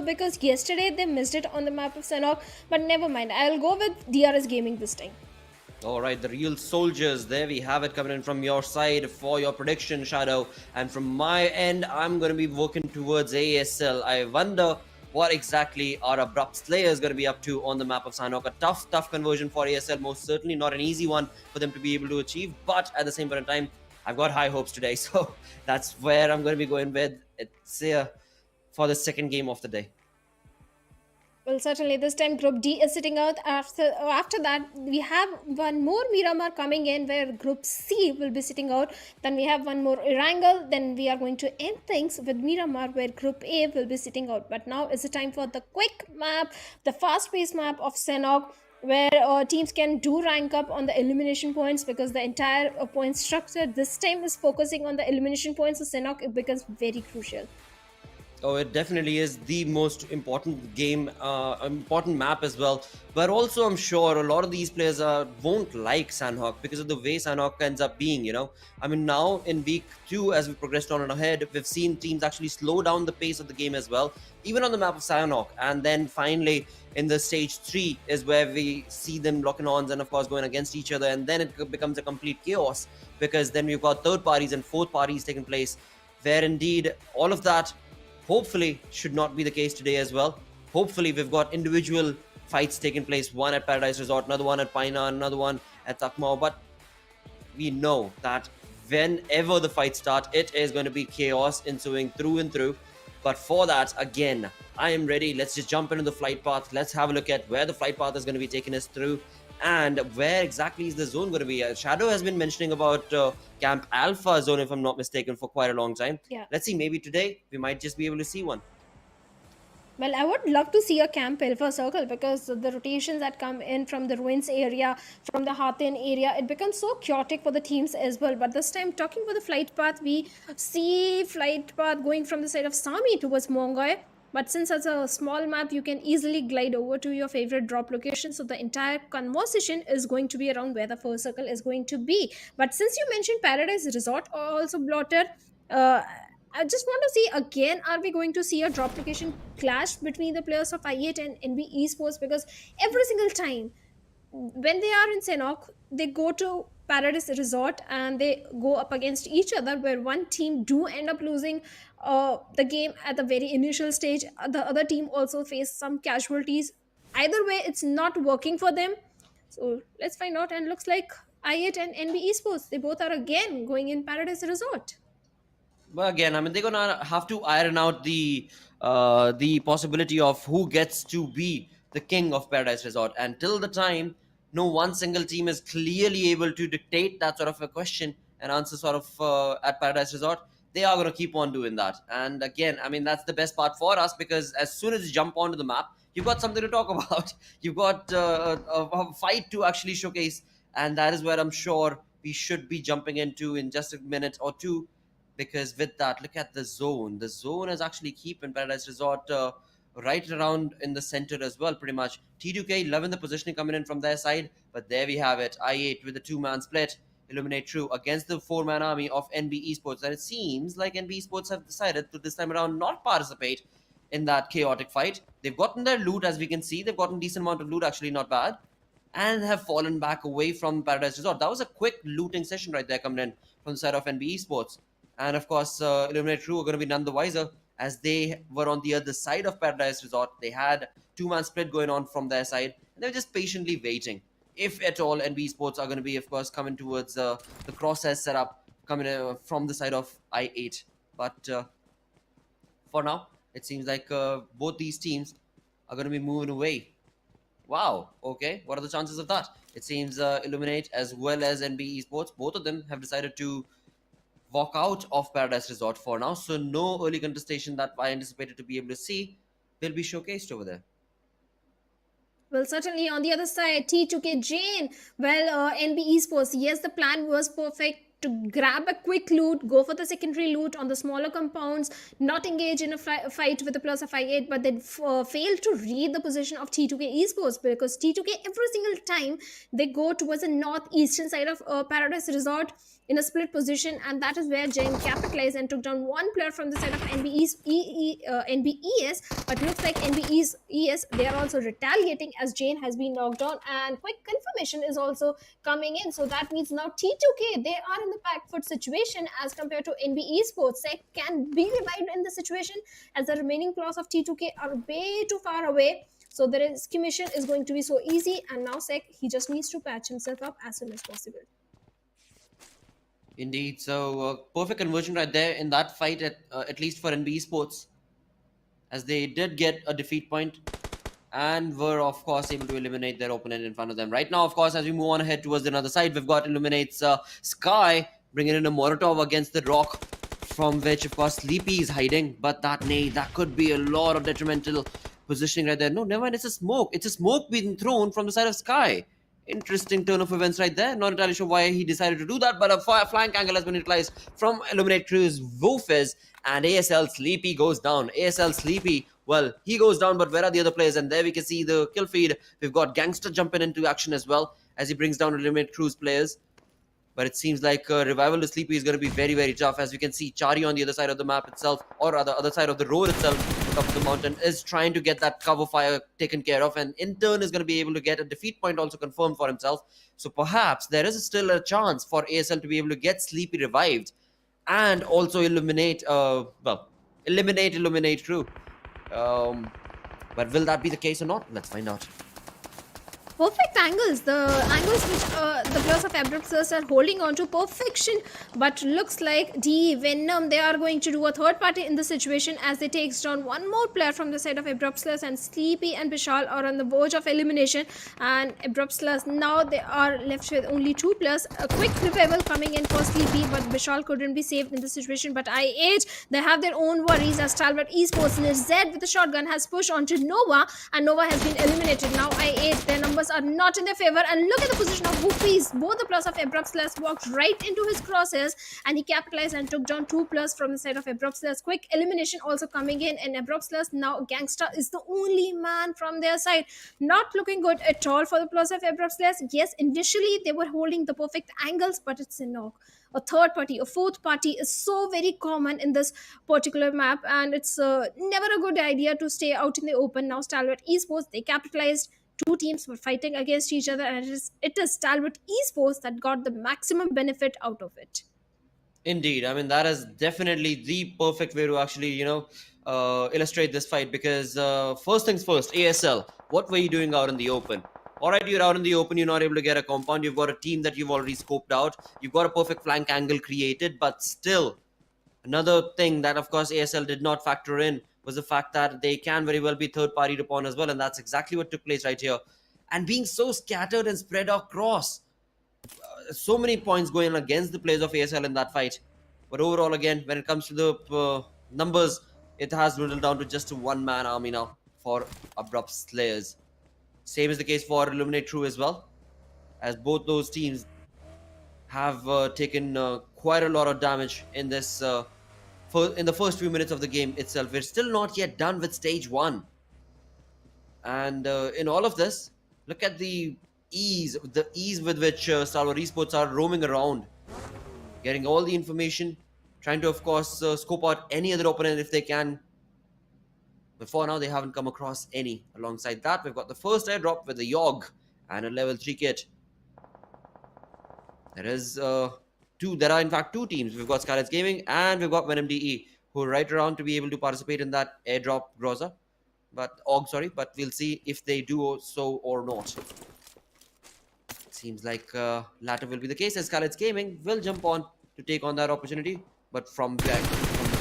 because yesterday they missed it on the map of Sanhok. But never mind. I'll go with DRS Gaming this time. Alright, the real soldiers. There we have it coming in from your side for your prediction, Shadow. And from my end, I'm going to be working towards ASL. I wonder what exactly are Abrupt Slayers going to be up to on the map of Sanhok. A tough conversion for ASL, most certainly not an easy one for them to be able to achieve, but at the same point in time, I've got high hopes today, so that's where I'm going to be going with. It's for the second game of the day. Well, certainly this time Group D is sitting out. After that, we have one more Miramar coming in where Group C will be sitting out. Then we have one more Erangel. Then we are going to end things with Miramar where Group A will be sitting out. But now is the time for the quick map, the fast-paced map of Sanhok, where teams can do rank up on the elimination points because the entire point structure this time is focusing on the elimination points. So Sanhok, it becomes very crucial. Oh, it definitely is the most important game, important map as well. But also, I'm sure a lot of these players won't like Sanhok because of the way Sanhok ends up being, I mean, now in week 2, as we progressed on and ahead, we've seen teams actually slow down the pace of the game as well, even on the map of Sanhok. And then finally, in the stage 3 is where we see them locking arms and, of course, going against each other. And then it becomes a complete chaos because then we've got third parties and fourth parties taking place, where indeed all of that hopefully should not be the case today as well. Hopefully we've got individual fights taking place, one at Paradise Resort, another one at Paina, another one at Takmao, but we know that whenever the fights start, it is going to be chaos ensuing through and through. But for that, again, I am ready. Let's just jump into the flight path. Let's have a look at where the flight path is going to be taking us through and where exactly is the zone going to be. Shadow has been mentioning about Camp Alpha zone, if I'm not mistaken, for quite a long time. Yeah. Let's see, maybe today we might just be able to see one. Well, I would love to see a Camp Alpha circle because the rotations that come in from the ruins area, from the Hathin area, it becomes so chaotic for the teams as well. But this time, talking about the flight path, we see flight path going from the side of Sami towards Mongoy. but since it's a small map, you can easily glide over to your favorite drop location. So the entire conversation is going to be around where the first circle is going to be. But since you mentioned Paradise Resort, also Blotter, uh, I just want to see again, are we going to see a drop location clash between the players of I8 and NB Esports? Because every single time when they are in Sanhok, they go to Paradise Resort and they go up against each other, where one team do end up losing the game at the very initial stage. The other team also face some casualties. Either way, it's not working for them. So let's find out. And looks like I8 and NB Esports, they both are again going in Paradise Resort. But again, I mean, they're gonna have to iron out the possibility of who gets to be the king of Paradise Resort. And till the time, no one single team is clearly able to dictate that sort of a question and answer sort of at Paradise Resort. They are gonna keep on doing that. And again, I mean, that's the best part for us, because as soon as you jump onto the map, you've got something to talk about. You've got a fight to actually showcase, and that is where I'm sure we should be jumping into in just a minute or two, because with that, look at the zone. The zone is actually keeping Paradise Resort right around in the center as well, pretty much. T2K loving the positioning coming in from their side, but there we have it. I8 with the two-man split, eliminate True against the four-man army of NB Esports, and it seems like NB Esports have decided to this time around not participate in that chaotic fight. They've gotten their loot, as we can see. They've gotten decent amount of loot, actually not bad, and have fallen back away from Paradise Resort. That was a quick looting session right there coming in from the side of NB Esports. And of course, Eliminate True are going to be none the wiser, as they were on the other side of Paradise Resort. They had two-man split going on from their side, and they were just patiently waiting. If at all, NB Sports are going to be, of course, coming towards the crosshair setup coming from the side of I8. But for now, it seems like both these teams are going to be moving away. Wow, okay. What are the chances of that? It seems Illuminate as well as NB Esports, both of them have decided to walk out of Paradise Resort for now. So no early contestation that I anticipated to be able to see will be showcased over there. Well, certainly on the other side, T2K Jane, well, NB Esports, yes, the plan was perfect to grab a quick loot, go for the secondary loot on the smaller compounds, not engage in a fight with the plus of I8, but then failed to read the position of T2K Esports, because T2K every single time they go towards the northeastern side of Paradise Resort in a split position, and that is where Jane capitalized and took down one player from the side of NBES. But looks like NBES, they are also retaliating, as Jane has been knocked down, and quick confirmation is also coming in. So that means now T2K, they are in the back foot situation as compared to NB Esports. Sek can be revived in the situation, as the remaining claws of T2K are way too far away. So the rescue mission is going to be so easy, and now Sek, he just needs to patch himself up as soon as possible. Indeed. So perfect conversion right there in that fight, at least for NB Esports, as they did get a defeat point and were, of course, able to eliminate their opponent in front of them. Right now, of course, as we move on ahead towards the other side, we've got Illuminate's Sky bringing in a Molotov against the rock, from which, of course, Sleepy is hiding. But that could be a lot of detrimental positioning right there. No, never mind. It's a smoke. It's a smoke being thrown from the side of Sky. Interesting turn of events right there. Not entirely sure why he decided to do that, but a flank angle has been utilized from Illuminate Crew's Wolfes, and ASL Sleepy goes down. ASL Sleepy, well, he goes down, but where are the other players? And there we can see the kill feed. We've got Gangster jumping into action as well, as he brings down Illuminate Crew's players. But it seems like revival to Sleepy is going to be very, very tough. As we can see, Chari on the other side of the map itself, or rather other side of the road itself, top of the mountain, is trying to get that cover fire taken care of, and in turn is going to be able to get a defeat point also confirmed for himself. So perhaps there is still a chance for ASL to be able to get Sleepy revived and also eliminate Crew. But will that be the case or not? Let's find out. Perfect angles, the angles which the players of Abrupt Slayers are holding on to perfection, but looks like Venom, they are going to do a third party in the situation, as they takes down one more player from the side of Abrupt Slayers, and Sleepy and Vishal are on the verge of elimination, and Abrupt Slayers now they are left with only two players. A quick revival coming in for Sleepy, but Vishal couldn't be saved in the situation. But I8, they have their own worries, as Stalwart Esports Z with the shotgun has pushed onto Nova, and Nova has been eliminated. Now I8, their numbers Plus are not in their favor. And look at the position of Whoopies. Both the Plus of Abrupt Slayers walked right into his crosses, and he capitalized and took down 2 Plus from the side of Abrupt Slayers. Quick elimination also coming in, and Abrupt Slayers now Gangsta is the only man from their side. Not looking good at all for the Plus of Abrupt Slayers. Yes, initially they were holding the perfect angles, but it's a knock. A third party, a fourth party is so very common in this particular map, and it's never a good idea to stay out in the open. Now Stalwart Esports, they capitalized. Two teams were fighting against each other, and it is Stalwart Esports that got the maximum benefit out of it. Indeed, I mean that is definitely the perfect way to actually, illustrate this fight, because first things first, ASL, what were you doing out in the open? All right, you're out in the open, you're not able to get a compound, you've got a team that you've already scoped out, you've got a perfect flank angle created, but still, another thing that of course ASL did not factor in was the fact that they can very well be third party upon as well, and that's exactly what took place right here. And being so scattered and spread across, so many points going against the players of ASL in that fight. But overall, again, when it comes to the numbers, it has dwindled down to just a one-man army now for Abrupt Slayers. Same is the case for Illuminate True as well, as both those teams have taken quite a lot of damage in this in the first few minutes of the game itself. We're still not yet done with stage 1. And in all of this, look at the ease with which Stalwart Esports are roaming around, getting all the information, trying to, of course, scope out any other opponent if they can. Before now, they haven't come across any. Alongside that, we've got the first airdrop with the Yogg and a level 3 kit. There are in fact two teams. We've got SKYLIGHTZ Gaming and we've got Venom DE, who are right around to be able to participate in that airdrop Groza. But we'll see if they do so or not. Seems like latter will be the case, as SKYLIGHTZ Gaming will jump on to take on that opportunity. But from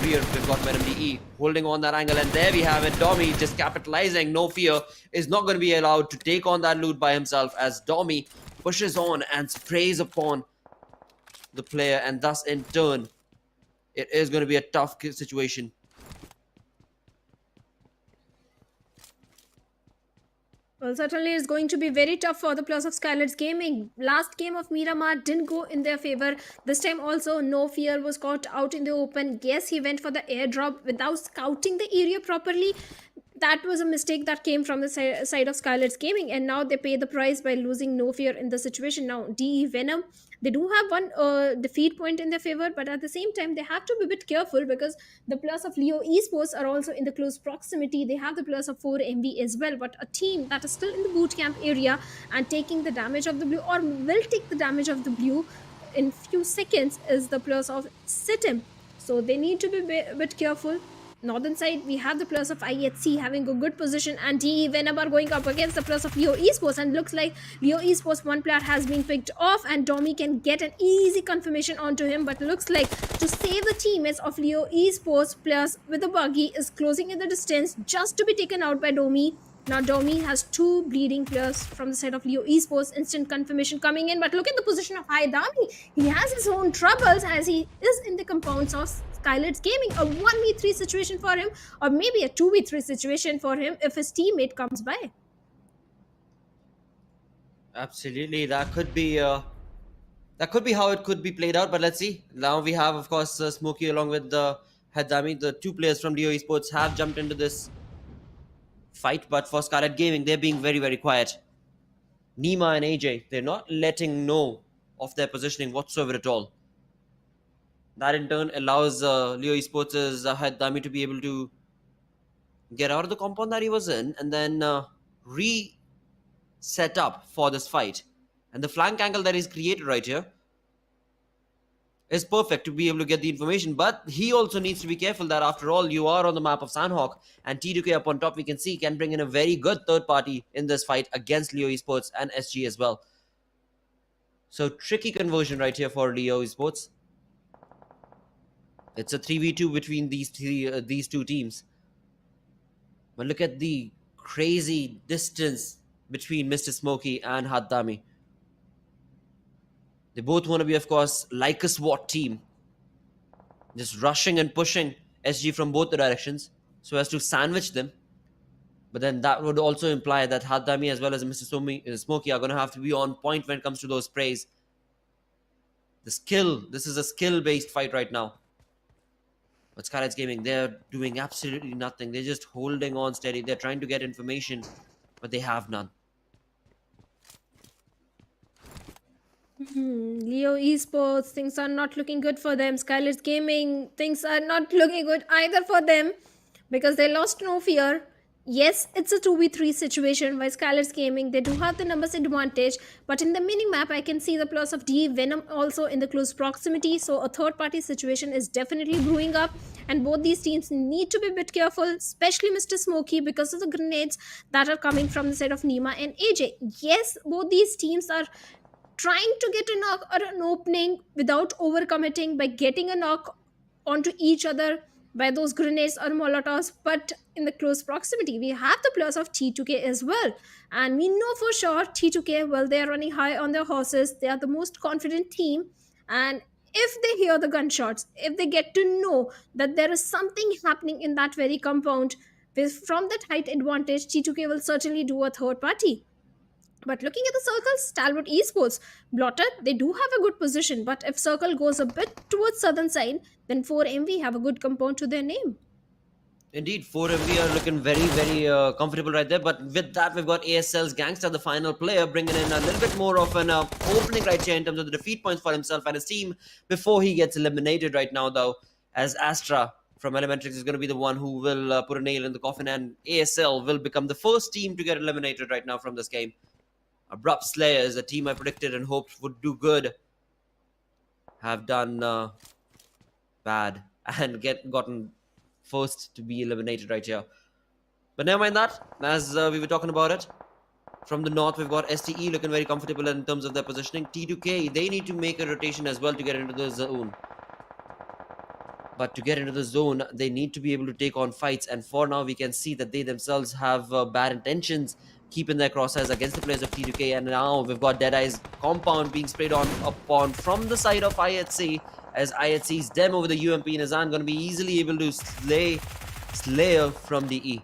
rear, we've got Venom DE holding on that angle, and there we have it. Domi just capitalizing. No Fear is not going to be allowed to take on that loot by himself, as Domi pushes on and sprays upon the player, and thus in turn it is going to be a tough situation. Well, certainly it's going to be very tough for the Plus of SKYLIGHTZ Gaming. Last game of Miramar didn't go in their favor. This time also, No Fear was caught out in the open. Yes, he went for the airdrop without scouting the area properly. That was a mistake that came from the side of SKYLIGHTZ Gaming, and now they pay the price by losing No Fear in the situation. Now, DE Venom, they do have one defeat point in their favor, but at the same time, they have to be a bit careful, because the Plus of Leo Esports are also in the close proximity. They have the Plus of 4MV as well, but a team that is still in the boot camp area and taking the damage of the blue, or will take the damage of the blue in few seconds, is the Plus of Sitim. So they need to be a bit careful. Northern side, we have the Plus of IHC having a good position, and DE Venom are going up against the Plus of Leo Esports, and looks like Leo Esports one player has been picked off, and Domi can get an easy confirmation onto him, but looks like to save the teammates of Leo Esports, Plus with the buggy is closing in the distance just to be taken out by Domi. Now Domi has 2 bleeding players from the side of Leo Esports. Instant confirmation coming in, but look at the position of HIGHVOLTAGE. He has his own troubles, as he is in the compounds of SKYLIGHTZ Gaming. A 1v3 situation for him, or maybe a 2v3 situation for him if his teammate comes by. Absolutely, that could be how it could be played out. But let's see. Now we have, of course, Smokey along with the Hadami. The 2 players from Leo Esports have jumped into this fight, but for SKYLIGHTZ Gaming, they're being very, very quiet. Nima and AJ, they're not letting know of their positioning whatsoever at all. That in turn allows Leo Esports' Hadami to be able to get out of the compound that he was in, and then reset up for this fight. And the flank angle that is created right here is perfect to be able to get the information, but he also needs to be careful that after all, you are on the map of Sanhok, and T2K up on top, we can see, can bring in a very good third party in this fight against Leo Esports and SG as well. So tricky conversion right here for Leo Esports. It's a 3v2 between these two teams. But look at the crazy distance between Mr. Smokey and Hadami. They both want to be, of course, like a SWAT team, just rushing and pushing SG from both the directions so as to sandwich them. But then that would also imply that Haddami as well as Mr. Smokey are going to have to be on point when it comes to those sprays. The skill, this is a skill-based fight right now. But SKYLIGHTZ Gaming, they're doing absolutely nothing. They're just holding on steady. They're trying to get information, but they have none. Leo Esports, things are not looking good for them. SKYLIGHTZ Gaming, things are not looking good either for them because they lost No Fear. Yes, it's a 2v3 situation by SKYLIGHTZ Gaming. They do have the numbers advantage, but in the mini-map, I can see the plus of D, Venom also in the close proximity. So a third-party situation is definitely brewing up, and both these teams need to be a bit careful, especially Mr. Smokey, because of the grenades that are coming from the side of Nima and AJ. Yes, both these teams are trying to get a knock or an opening without overcommitting by getting a knock onto each other by those grenades or molotovs, but in the close proximity we have the plus of T2K as well, and we know for sure T2K, well, they are running high on their horses. They are the most confident team, and if they hear the gunshots, if they get to know that there is something happening in that very compound, from that height advantage, T2K will certainly do a third party. But looking at the circles, Stalwart Esports, Blotter, they do have a good position. But if circle goes a bit towards southern side, then 4MV have a good compound to their name. Indeed, 4MV are looking very, very comfortable right there. But with that, we've got ASL's Gangster, the final player, bringing in a little bit more of an opening right here in terms of the defeat points for himself and his team before he gets eliminated right now, though, as Astra from Elementrix is going to be the one who will put a nail in the coffin, and ASL will become the first team to get eliminated right now from this game. Abrupt Slayers, a team I predicted and hoped would do good, have done bad and gotten first to be eliminated right here. But never mind that, as we were talking about it. From the north, we've got STE looking very comfortable in terms of their positioning. T2K, they need to make a rotation as well to get into the zone. But to get into the zone, they need to be able to take on fights. And for now, we can see that they themselves have bad intentions, keeping their crosshairs against the players of T2K. And now we've got Deadeye's compound being sprayed upon from the side of IHC, as IHC's Dem over the UMP in his hand going to be easily able to slay Slayer from DE.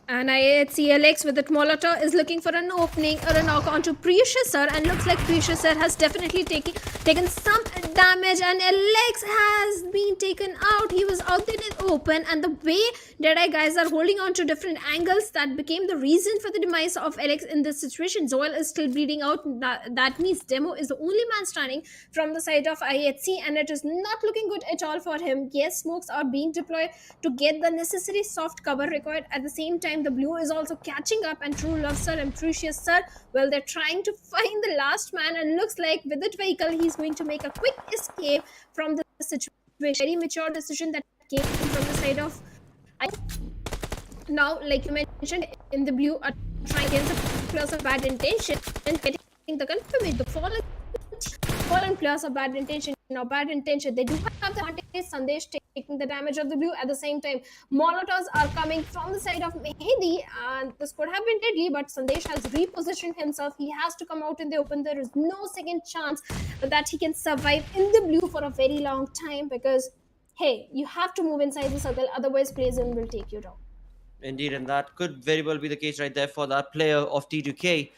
And IHCLX with that Molotov is looking for an opening or a knock onto Precious Sir, and looks like Precious Sir has definitely taken some damage, and LX has been taken out. He was out there in open, and the way Deadeye guys are holding on to different angles, that became the reason for the demise of LX in this situation. Zoel is still bleeding out. That means Demo is the only man standing from the side of IHC, and it is not looking good at all for him. Yes, smokes are being deployed to get the necessary soft cover required. At the same time, the blue is also catching up, and True Love Sir and Precious Sir, well, they're trying to find the last man, and looks like with that vehicle he's going to make a quick escape from the situation. Very mature decision that came from the side of now, like you mentioned, in the blue are trying against the plus of bad intention and getting the confirmation. The fallen players of bad intention. Now, bad intention, they do have the advantage. Sandesh taking the damage of the blue. At the same time, Molotovs are coming from the side of Mehdi, and this could have been deadly, but Sandesh has repositioned himself. He has to come out in the open. There is no second chance that he can survive in the blue for a very long time, because, hey, you have to move inside the circle, otherwise Prison will take you down. Indeed, and that could very well be the case right there for that player of T2K.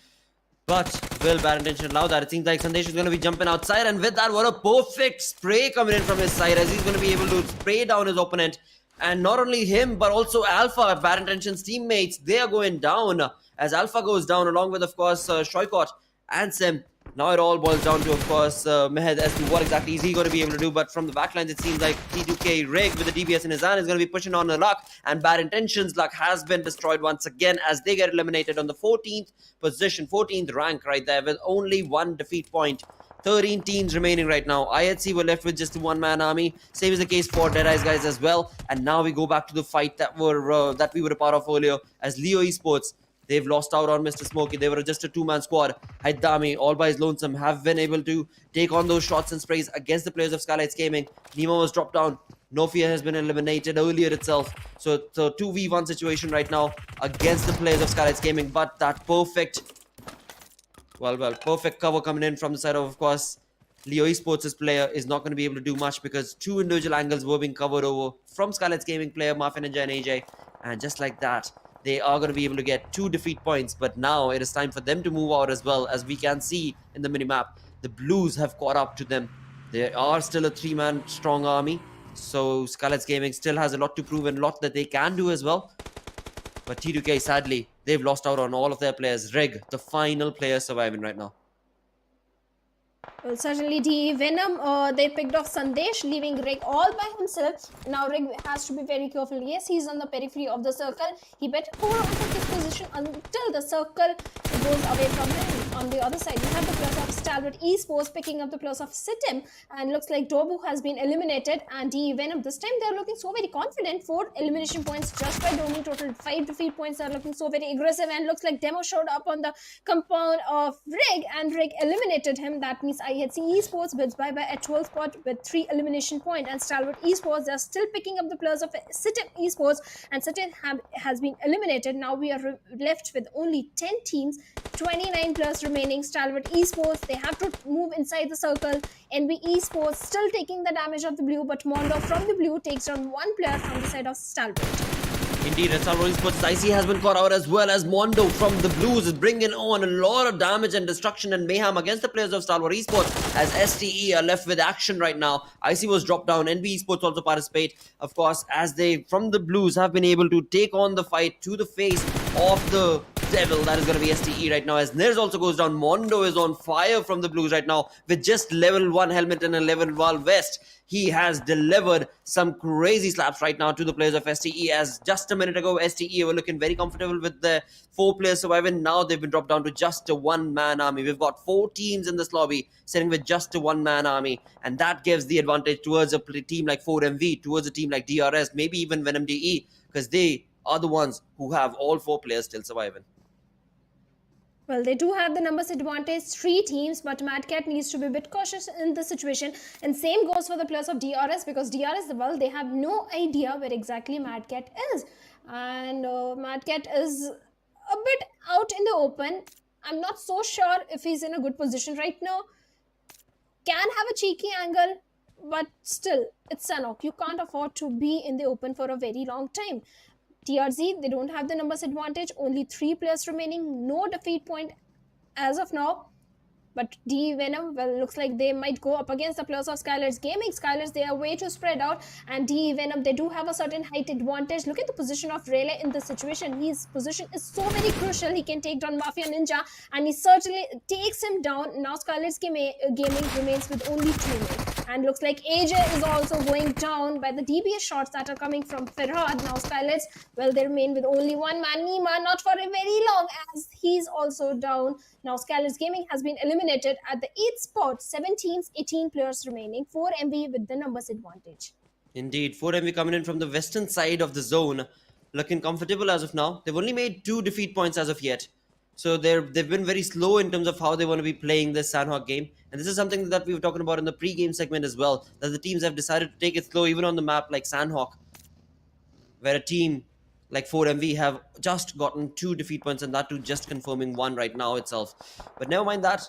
But will bad intention allow that? It seems like Sandesh is going to be jumping outside, and with that, what a perfect spray coming in from his side, as he's going to be able to spray down his opponent. And not only him, but also Alpha, bad intention's teammates, they are going down, as Alpha goes down along with, of course, Shoykot and Sim. Now it all boils down to, of course, Mehed as to what exactly is he going to be able to do. But from the backlines, it seems like T2K Rig with the DBS in his hand is going to be pushing on the luck. And Bad Intentions' luck has been destroyed once again, as they get eliminated on the 14th position, 14th rank right there, with only one defeat point. 13 teams remaining right now. IHC were left with just a one-man army. Same is the case for Deadeye's guys as well. And now we go back to the fight that we were a part of earlier, as Leo Esports, they've lost out on Mr. Smokey. They were just a two-man squad. Haidami, all by his lonesome, have been able to take on those shots and sprays against the players of SKYLIGHTZ Gaming. Nemo was dropped down. Nofia has been eliminated earlier itself. So 2v1 situation right now against the players of SKYLIGHTZ Gaming. But that perfect cover coming in from the side of course, Leo Esports' player is not going to be able to do much because two individual angles were being covered over from SKYLIGHTZ Gaming player Mafia Ninja and AJ. And just like that, they are going to be able to get 2 defeat points. But now it is time for them to move out as well. As we can see in the minimap, the Blues have caught up to them. They are still a 3-man strong army. So SKYLIGHTZ Gaming still has a lot to prove and a lot that they can do as well. But T2K, sadly, they've lost out on all of their players. Reg, the final player surviving right now. Well, certainly the Venom, they picked off Sandesh, leaving Rig all by himself. Now Rig has to be very careful. Yes, he's on the periphery of the circle. He better hold on to his position until the circle goes away from him. On the other side, you have the plus of Stalwart Esports picking up the plus of Sitim, and looks like Dobu has been eliminated, and the Venom, this time they're looking so very confident. 4 elimination points just by Domi, total 5 defeat points. Are looking so very aggressive, and looks like Demo showed up on the compound of Rig, and Rig eliminated him. That means IHC Esports bids bye-bye at 12th spot with 3 elimination points, and Stalwart Esports, they're still picking up the plus of Sitim Esports, and Sitim has been eliminated. Now we are left with only 10 teams, 29 plus remaining. Stalwart Esports, they have to move inside the circle. NB Esports still taking the damage of the blue, but Mondo from the blue takes down 1 player from the side of Stalwart. Indeed, Stalwart Esports IC has been caught out as well as Mondo from the Blues is bringing on a lot of damage and destruction and mayhem against the players of Stalwart Esports as STE are left with action right now. IC was dropped down. NB Esports also participate, of course, as they from the Blues have been able to take on the fight to the face of the devil. That is going to be STE right now as Nirs also goes down. Mondo is on fire from the Blues right now with just level 1 helmet and a level 1 vest. He has delivered some crazy slaps right now to the players of STE as just a minute ago STE were looking very comfortable with the 4 players surviving. Now they've been dropped down to just a 1-man army. We've got 4 teams in this lobby sitting with just a 1-man army, and that gives the advantage towards a team like 4MV, towards a team like DRS, maybe even Venom DE, because they are the ones who have all 4 players still surviving. Well, they do have the numbers advantage, 3 teams, but Mad Cat needs to be a bit cautious in this situation. And same goes for the players of DRS, because DRS, well, they have no idea where exactly Mad Cat is. And Mad Cat is a bit out in the open. I'm not so sure if he's in a good position right now. Can have a cheeky angle, but still, it's Sanhok. You can't afford to be in the open for a very long time. TRZ, they don't have the numbers advantage, only 3 players remaining, no defeat point as of now. But D Venom, well, looks like they might go up against the players of SKYLIGHTZ Gaming. SKYLIGHTZ, they are way too spread out, and D Venom, they do have a certain height advantage. Look at the position of Rayleigh in this situation. His position is so very crucial. He can take down Mafia Ninja, and he certainly takes him down. Now SKYLIGHTZ Gaming remains with only 2 men. And looks like AJ is also going down by the DBS shots that are coming from Ferhat. Now SKYLIGHTZ, well, they remain with only 1 man. Nima, not for a very long, as he's also down. Now SKYLIGHTZ Gaming has been eliminated at the 8th spot. 7 teams, 18 players remaining. 4MB with the numbers advantage. Indeed, 4MB coming in from the western side of the zone, looking comfortable as of now. They've only made 2 defeat points as of yet. So they've been very slow in terms of how they want to be playing this Sanhok game. And this is something that we were talking about in the pre-game segment as well, that the teams have decided to take it slow even on the map like Sanhok, where a team like 4MV have just gotten 2 defeat points, and that too just confirming 1 right now itself. But never mind that.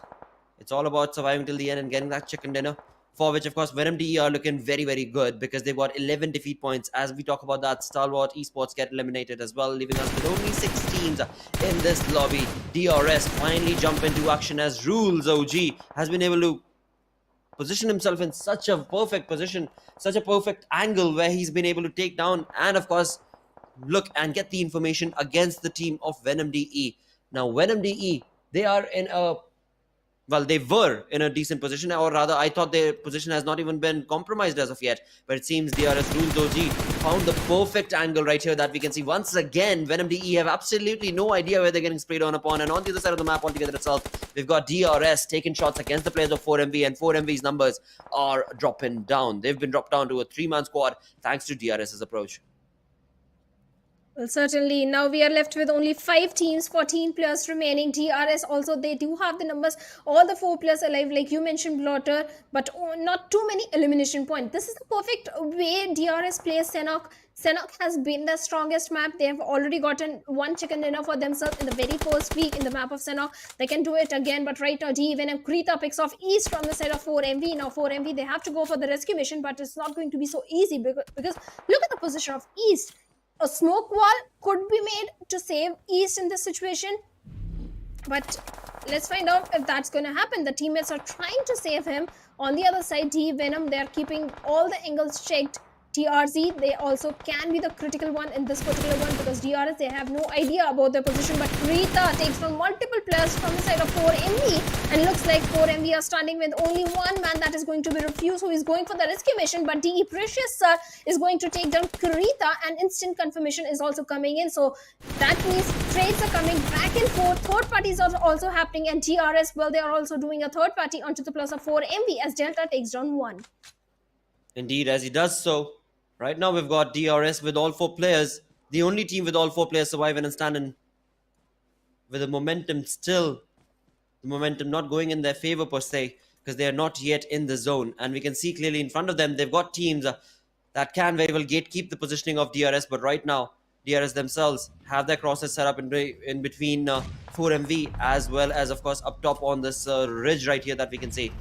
It's all about surviving till the end and getting that chicken dinner, for which, of course, Venom DE are looking very, very good because they've got 11 defeat points. As we talk about that, Stalwart Esports get eliminated as well, leaving us with only 6 teams in this lobby. DRS finally jump into action as Rules OG has been able to position himself in such a perfect position, such a perfect angle where he's been able to take down and, of course, look and get the information against the team of Venom DE. Now, Venom DE, they are in a... well, they were in a decent position, or rather, I thought their position has not even been compromised as of yet. But it seems DRS Rules OG found the perfect angle right here that we can see. Once again, Venom DE have absolutely no idea where they're getting sprayed on upon. And on the other side of the map altogether itself, we've got DRS taking shots against the players of 4MV, and 4MV's numbers are dropping down. They've been dropped down to a 3-man squad thanks to DRS's approach. Well, certainly. Now we are left with only 5 teams, 14 players remaining. DRS also, they do have the numbers, all the 4 players alive, like you mentioned, Blotter, but not too many elimination points. This is the perfect way DRS plays Sanhok. Sanhok has been the strongest map. They have already gotten one chicken dinner for themselves in the very first week in the map of Sanhok. They can do it again, but right now, Venom Krita picks off East from the side of 4MV. Now 4MV, they have to go for the rescue mission, but it's not going to be so easy because look at the position of East. A smoke wall could be made to save East in this situation, but let's find out if that's going to happen. The teammates are trying to save him. On the other side, Venom, they're keeping all the angles checked. TRZ, they also can be the critical one in this particular one because DRS, they have no idea about their position, but Krita takes from multiple players from the side of 4MV, and looks like 4MV are standing with only one man that is going to be refused, who is going for the rescue mission, but DE Precious Sir is going to take down Krita, and instant confirmation is also coming in, so that means trades are coming back and forth. Third parties are also happening, and DRS, well, they are also doing a third party onto the plus of 4MV as Delta takes down one. Indeed, as he does so, right now we've got DRS with all 4 players, the only team with all 4 players surviving and standing with the momentum not going in their favor per se, because they are not yet in the zone. And we can see clearly in front of them, they've got teams that can very well gatekeep the positioning of DRS, but right now, DRS themselves have their crosses set up in between 4MV, as well as, of course, up top on this ridge right here that we can see.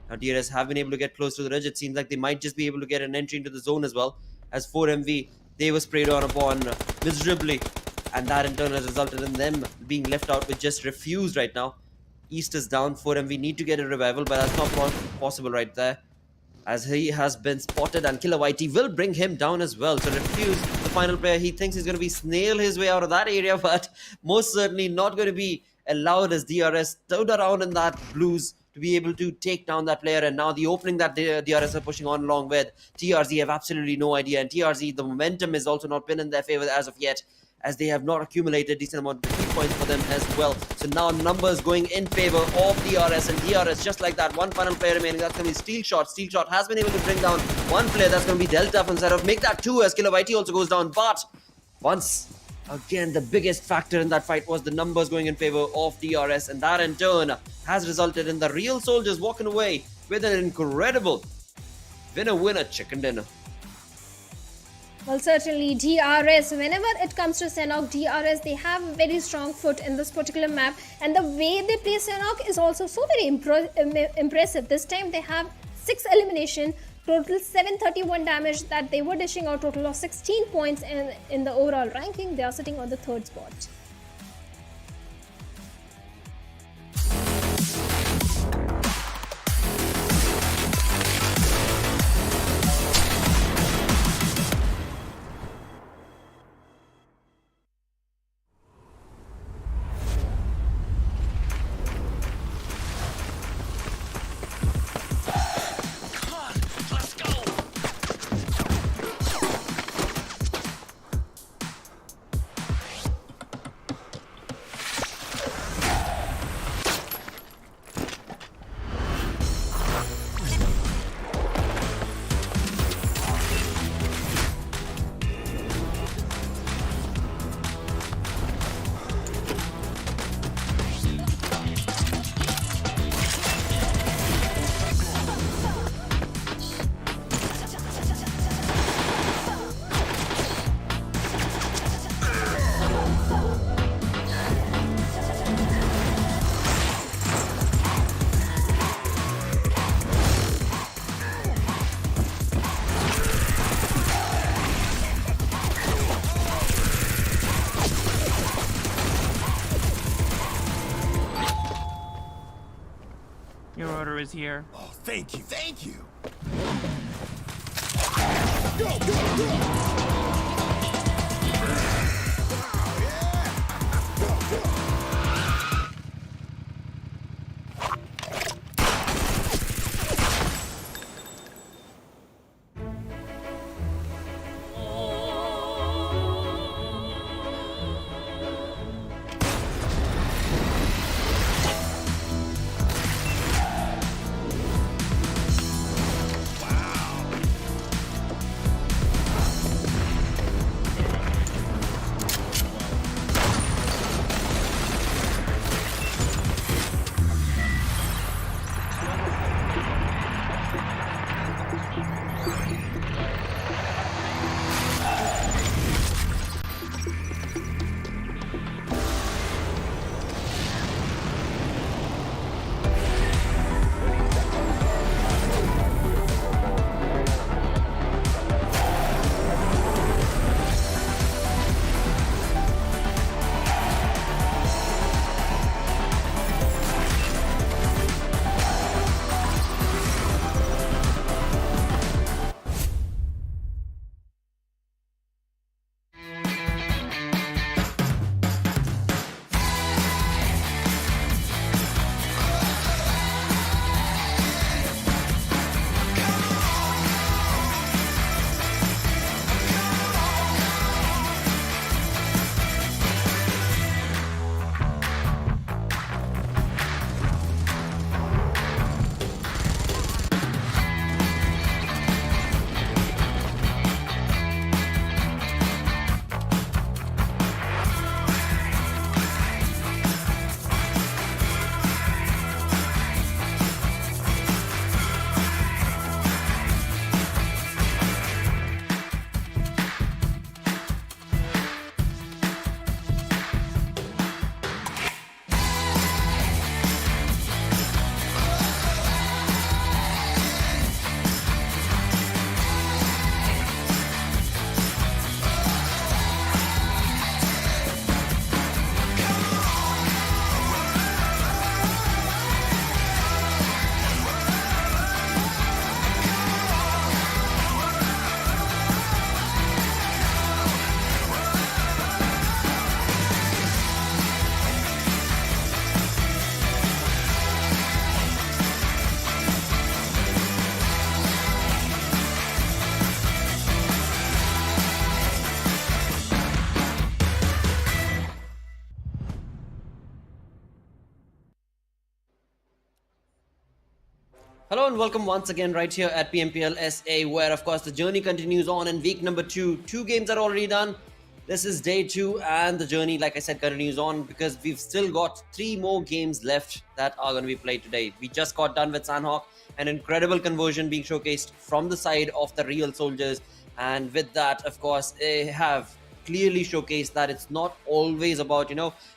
Now, DRS have been able to get close to the ridge. It seems like they might just be able to get an entry into the zone as well. As 4MV, they were sprayed on upon miserably, and that in turn has resulted in them being left out with just refused right now. East is down. 4MV need to get a revival, but that's not possible right there, as he has been spotted, and KILLIGHVOLTAGE will bring him down as well. So refuse, the final player, he thinks he's going to be snail his way out of that area, but most certainly not going to be allowed, as DRS stood around in that blues to be able to take down that player. And now the opening that DRS are pushing on along with TRZ have absolutely no idea, and TRZ, the momentum has also not been in their favor as of yet, as they have not accumulated decent amount of key points for them as well. So now numbers going in favor of DRS, and DRS, just like that, one final player remaining, that's going to be Steel Shot. Steel Shot has been able to bring down one player, that's going to be Delta from Sanhok, make that 2 as KILLIGHVOLTAGE also goes down. But once again, the biggest factor in that fight was the numbers going in favor of DRS, and that in turn has resulted in the real soldiers walking away with an incredible winner chicken dinner. Well, certainly DRS, whenever it comes to Sanhok, DRS, they have a very strong foot in this particular map, and the way they play Sanhok is also so very impressive. This time they have 6 elimination, total 731 damage that they were dishing out, total of 16 points, and in the overall ranking they are sitting on the 3rd spot. Your order is here. Oh, thank you, thank you. Hello and welcome once again right here at PMPL SA, where of course the journey continues on in week number 2. 2 games are already done. This is day 2 and the journey, like I said, continues on because we've still got 3 more games left that are going to be played today. We just got done with Sanhok, an incredible conversion being showcased from the side of the real soldiers, and with that, of course, they have clearly showcased that it's not always about,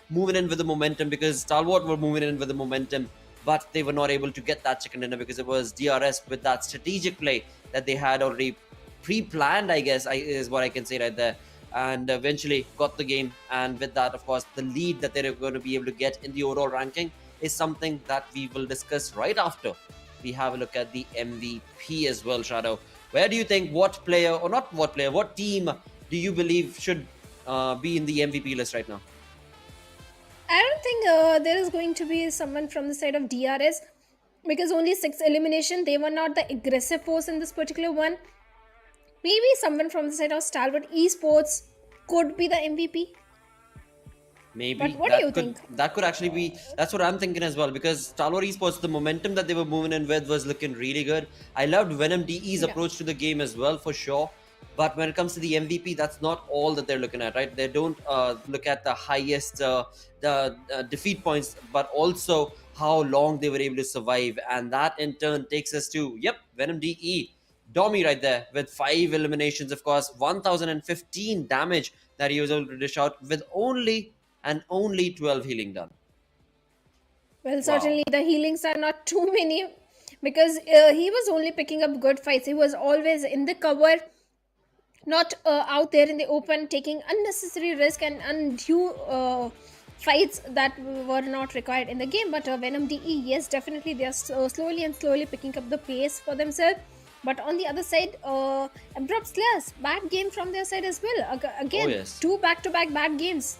moving in with the momentum, because Stalwart were moving in with the momentum, but they were not able to get that chicken dinner because it was DRS with that strategic play that they had already pre-planned, I guess, is what I can say right there, and eventually got the game. And with that, of course, the lead that they're going to be able to get in the overall ranking is something that we will discuss right after we have a look at the MVP as well. Shadow, where do you think, what team do you believe should be in the MVP list right now? I don't think there is going to be someone from the side of DRS because only 6 elimination. They were not the aggressive force in this particular one. Maybe someone from the side of Stalwart Esports could be the MVP. Maybe. But what do you think? That could actually be. That's what I'm thinking as well, because Stalwart Esports, the momentum that they were moving in with was looking really good. I loved Venom DE's approach to the game as well, for sure. But when it comes to the MVP, that's not all that they're looking at, right? They don't look at the highest defeat points, but also how long they were able to survive. And that in turn takes us to, Venom DE. Domi right there with 5 eliminations, of course, 1015 damage that he was able to dish out with only 12 healing done. Well, certainly the healings are not too many because he was only picking up good fights. He was always in the cover, not out there in the open, taking unnecessary risk and undue fights that were not required in the game. But Venom DE, yes, definitely they are slowly picking up the pace for themselves. But on the other side, Abrupt Slayers, bad game from their side as well. Again, 2 back-to-back bad games.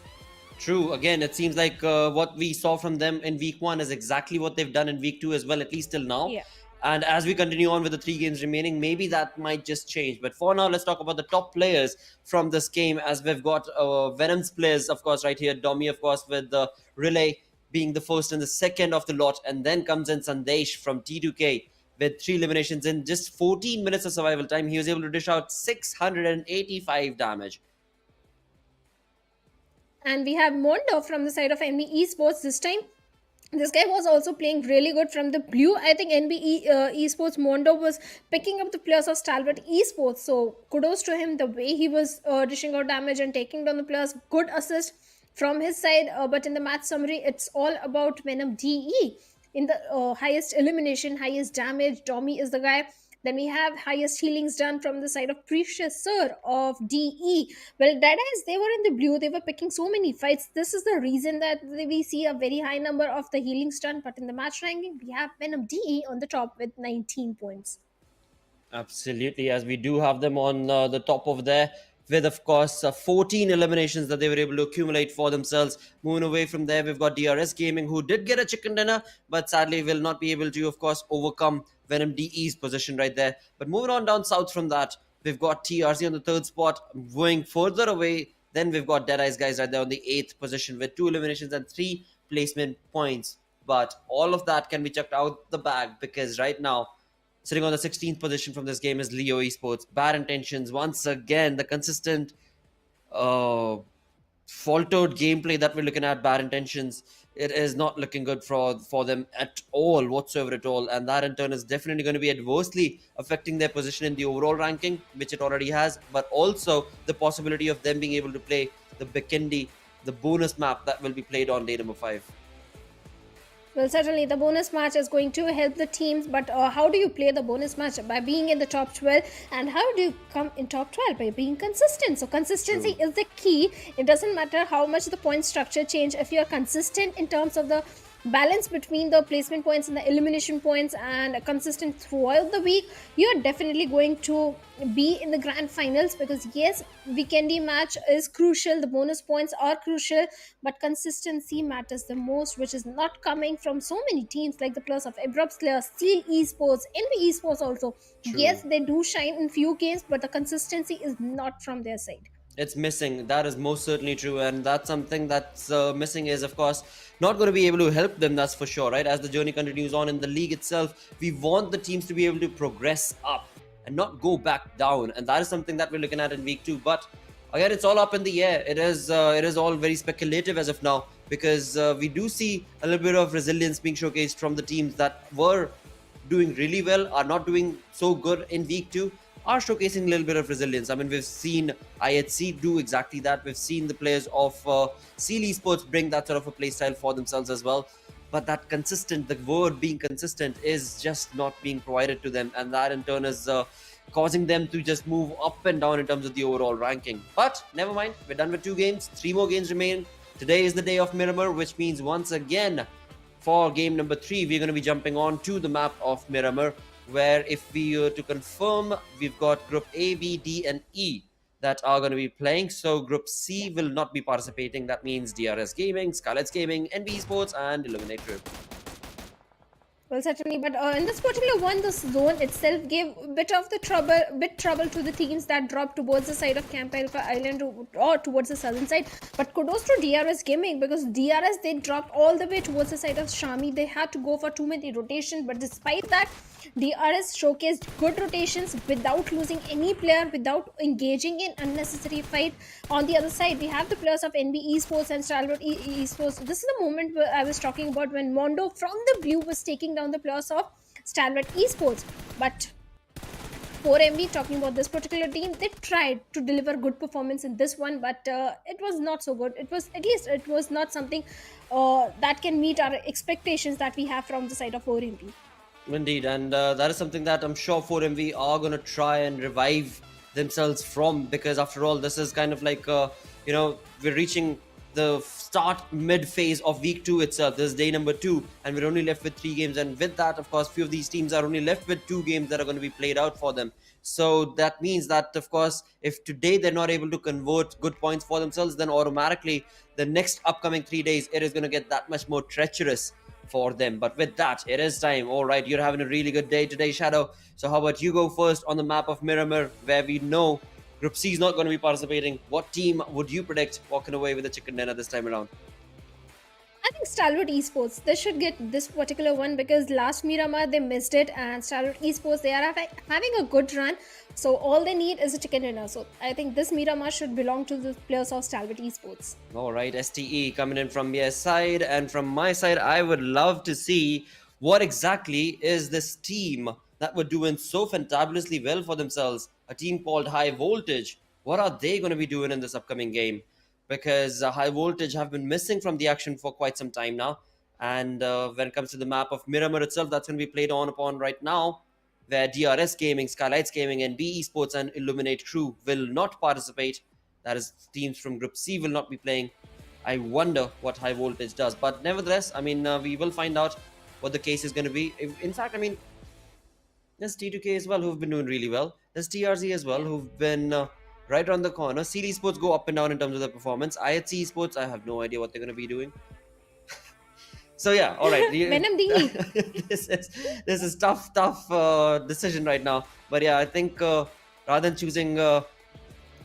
True. Again, it seems like what we saw from them in week 1 is exactly what they've done in week 2 as well, at least till now. Yeah. And as we continue on with the 3 games remaining, maybe that might just change. But for now, let's talk about the top players from this game, as we've got Venom's players, of course, right here. Domi, of course, with the relay being the first and the second of the lot. And then comes in Sandesh from T2K with 3 eliminations in just 14 minutes of survival time. He was able to dish out 685 damage. And we have Mondo from the side of NB Esports this time. This guy was also playing really good from the blue. I think NB Esports Mondo was picking up the players of Stalwart Esports. So kudos to him, the way he was dishing out damage and taking down the players. Good assist from his side. But in the match summary, it's all about Venom DE. In the highest elimination, highest damage, Domi is the guy. Then we have highest healings done from the side of Precious Sir of DE. Well, DEADEYES, they were in the blue. They were picking so many fights. This is the reason that we see a very high number of the healings done. But in the match ranking, we have Venom DE on the top with 19 points. Absolutely, as we do have them on the top of there, with, of course, 14 eliminations that they were able to accumulate for themselves. Moving away from there, we've got DRS Gaming, who did get a chicken dinner, but sadly will not be able to, of course, overcome Venom DE's position right there. But moving on down south from that, we've got TRZ on the 3rd spot. Going further away, then we've got DEADEYES guys right there on the 8th position with 2 eliminations and 3 placement points. But all of that can be chucked out the bag, because right now, sitting on the 16th position from this game is Leo Esports. Bad intentions. Once again, the consistent faltered gameplay that we're looking at, bad intentions, it is not looking good for them at all, whatsoever at all. And that in turn is definitely going to be adversely affecting their position in the overall ranking, which it already has, but also the possibility of them being able to play the B+C+D, the bonus map that will be played on day number 5. Well, certainly the bonus match is going to help the teams, but how do you play the bonus match? By being in the top 12. And how do you come in top 12? By being consistent. So consistency is the key. It doesn't matter how much the point structure change. If you're consistent in terms of the balance between the placement points and the elimination points and consistent throughout the week, you're definitely going to be in the grand finals, because yes, weekendy match is crucial, the bonus points are crucial, but consistency matters the most, which is not coming from so many teams like the players of Abrupt Slayers, Steel Esports, NB Esports also. True. Yes, they do shine in few games, but the consistency is not from their side. It's missing. That is most certainly true, and that's something that's missing is, of course, not going to be able to help them. That's for sure, right? As the journey continues on in the league itself, we want the teams to be able to progress up and not go back down, and that is something that we're looking at in week 2. But again, it's all up in the air. It is all very speculative as of now, because we do see a little bit of resilience being showcased from the teams that were doing really well, are not doing so good in week 2, are showcasing a little bit of resilience. I mean, we've seen IHC do exactly that. We've seen the players of Stalwart Esports bring that sort of a playstyle for themselves as well. But that consistent, the word being consistent, is just not being provided to them, and that in turn is causing them to just move up and down in terms of the overall ranking. But never mind, we're done with 2 games. 3 more games remain. Today is the day of Miramar, which means once again, for game number 3, we're going to be jumping on to the map of Miramar, where if we were to confirm, we've got Group A, B, D, and E that are going to be playing. So Group C will not be participating. That means DRS Gaming, SKYLIGHTZ Gaming, NB Esports, and Illuminate Group. Well, certainly, but in this particular one, the zone itself gave a bit trouble to the teams that dropped towards the side of Camp Alpha Island or towards the southern side. But kudos to DRS Gaming, because DRS, they dropped all the way towards the side of Shami. They had to go for too many rotations, but despite that, DRS showcased good rotations without losing any player, without engaging in unnecessary fight. On the other side, we have the players of NB Esports and Stalwart Esports. This is the moment where I was talking about, when Mondo from the blue was taking down the players of Stalwart Esports. But 4MB, talking about this particular team, they tried to deliver good performance in this one, but it was not so good. It was not something that can meet our expectations that we have from the side of 4MB. Indeed, and that is something that I'm sure 4MV are going to try and revive themselves from, because after all, this is kind of like, we're reaching the start mid phase of week 2 itself. This is day number 2, and we're only left with 3 games. And with that, of course, few of these teams are only left with 2 games that are going to be played out for them. So that means that, of course, if today they're not able to convert good points for themselves, then automatically the next upcoming 3 days, it is going to get that much more treacherous for them. But with that, it is time. All right, you're having a really good day today, Shadow. So how about you go first on the map of Miramar, where we know Group C is not going to be participating. What team would you predict walking away with the chicken dinner this time around? I think Stalwart Esports, they should get this particular one, because last Miramar they missed it, and Stalwart Esports, they are having a good run. So all they need is a chicken dinner. So I think this Miramar should belong to the players of Stalwart Esports. All right, STE coming in from your side, and from my side, I would love to see what exactly is this team that were doing so fantabulously well for themselves, a team called High Voltage. What are they going to be doing in this upcoming game? Because High Voltage have been missing from the action for quite some time now. And when it comes to the map of Miramar itself, that's going to be played on upon right now, where DRS Gaming, SKYLIGHTZ Gaming, and B Esports and Illuminate Crew will not participate. That is, teams from Group C will not be playing. I wonder what High Voltage does. But nevertheless, I mean, we will find out what the case is going to be. In fact, I mean, there's T2K as well, who've been doing really well. There's TRZ as well, who've been right around the corner. CD Esports go up and down in terms of their performance. IHC Esports, I have no idea what they're going to be doing. So yeah, all right. Venom DE. this is tough decision right now. But yeah, I think rather than choosing a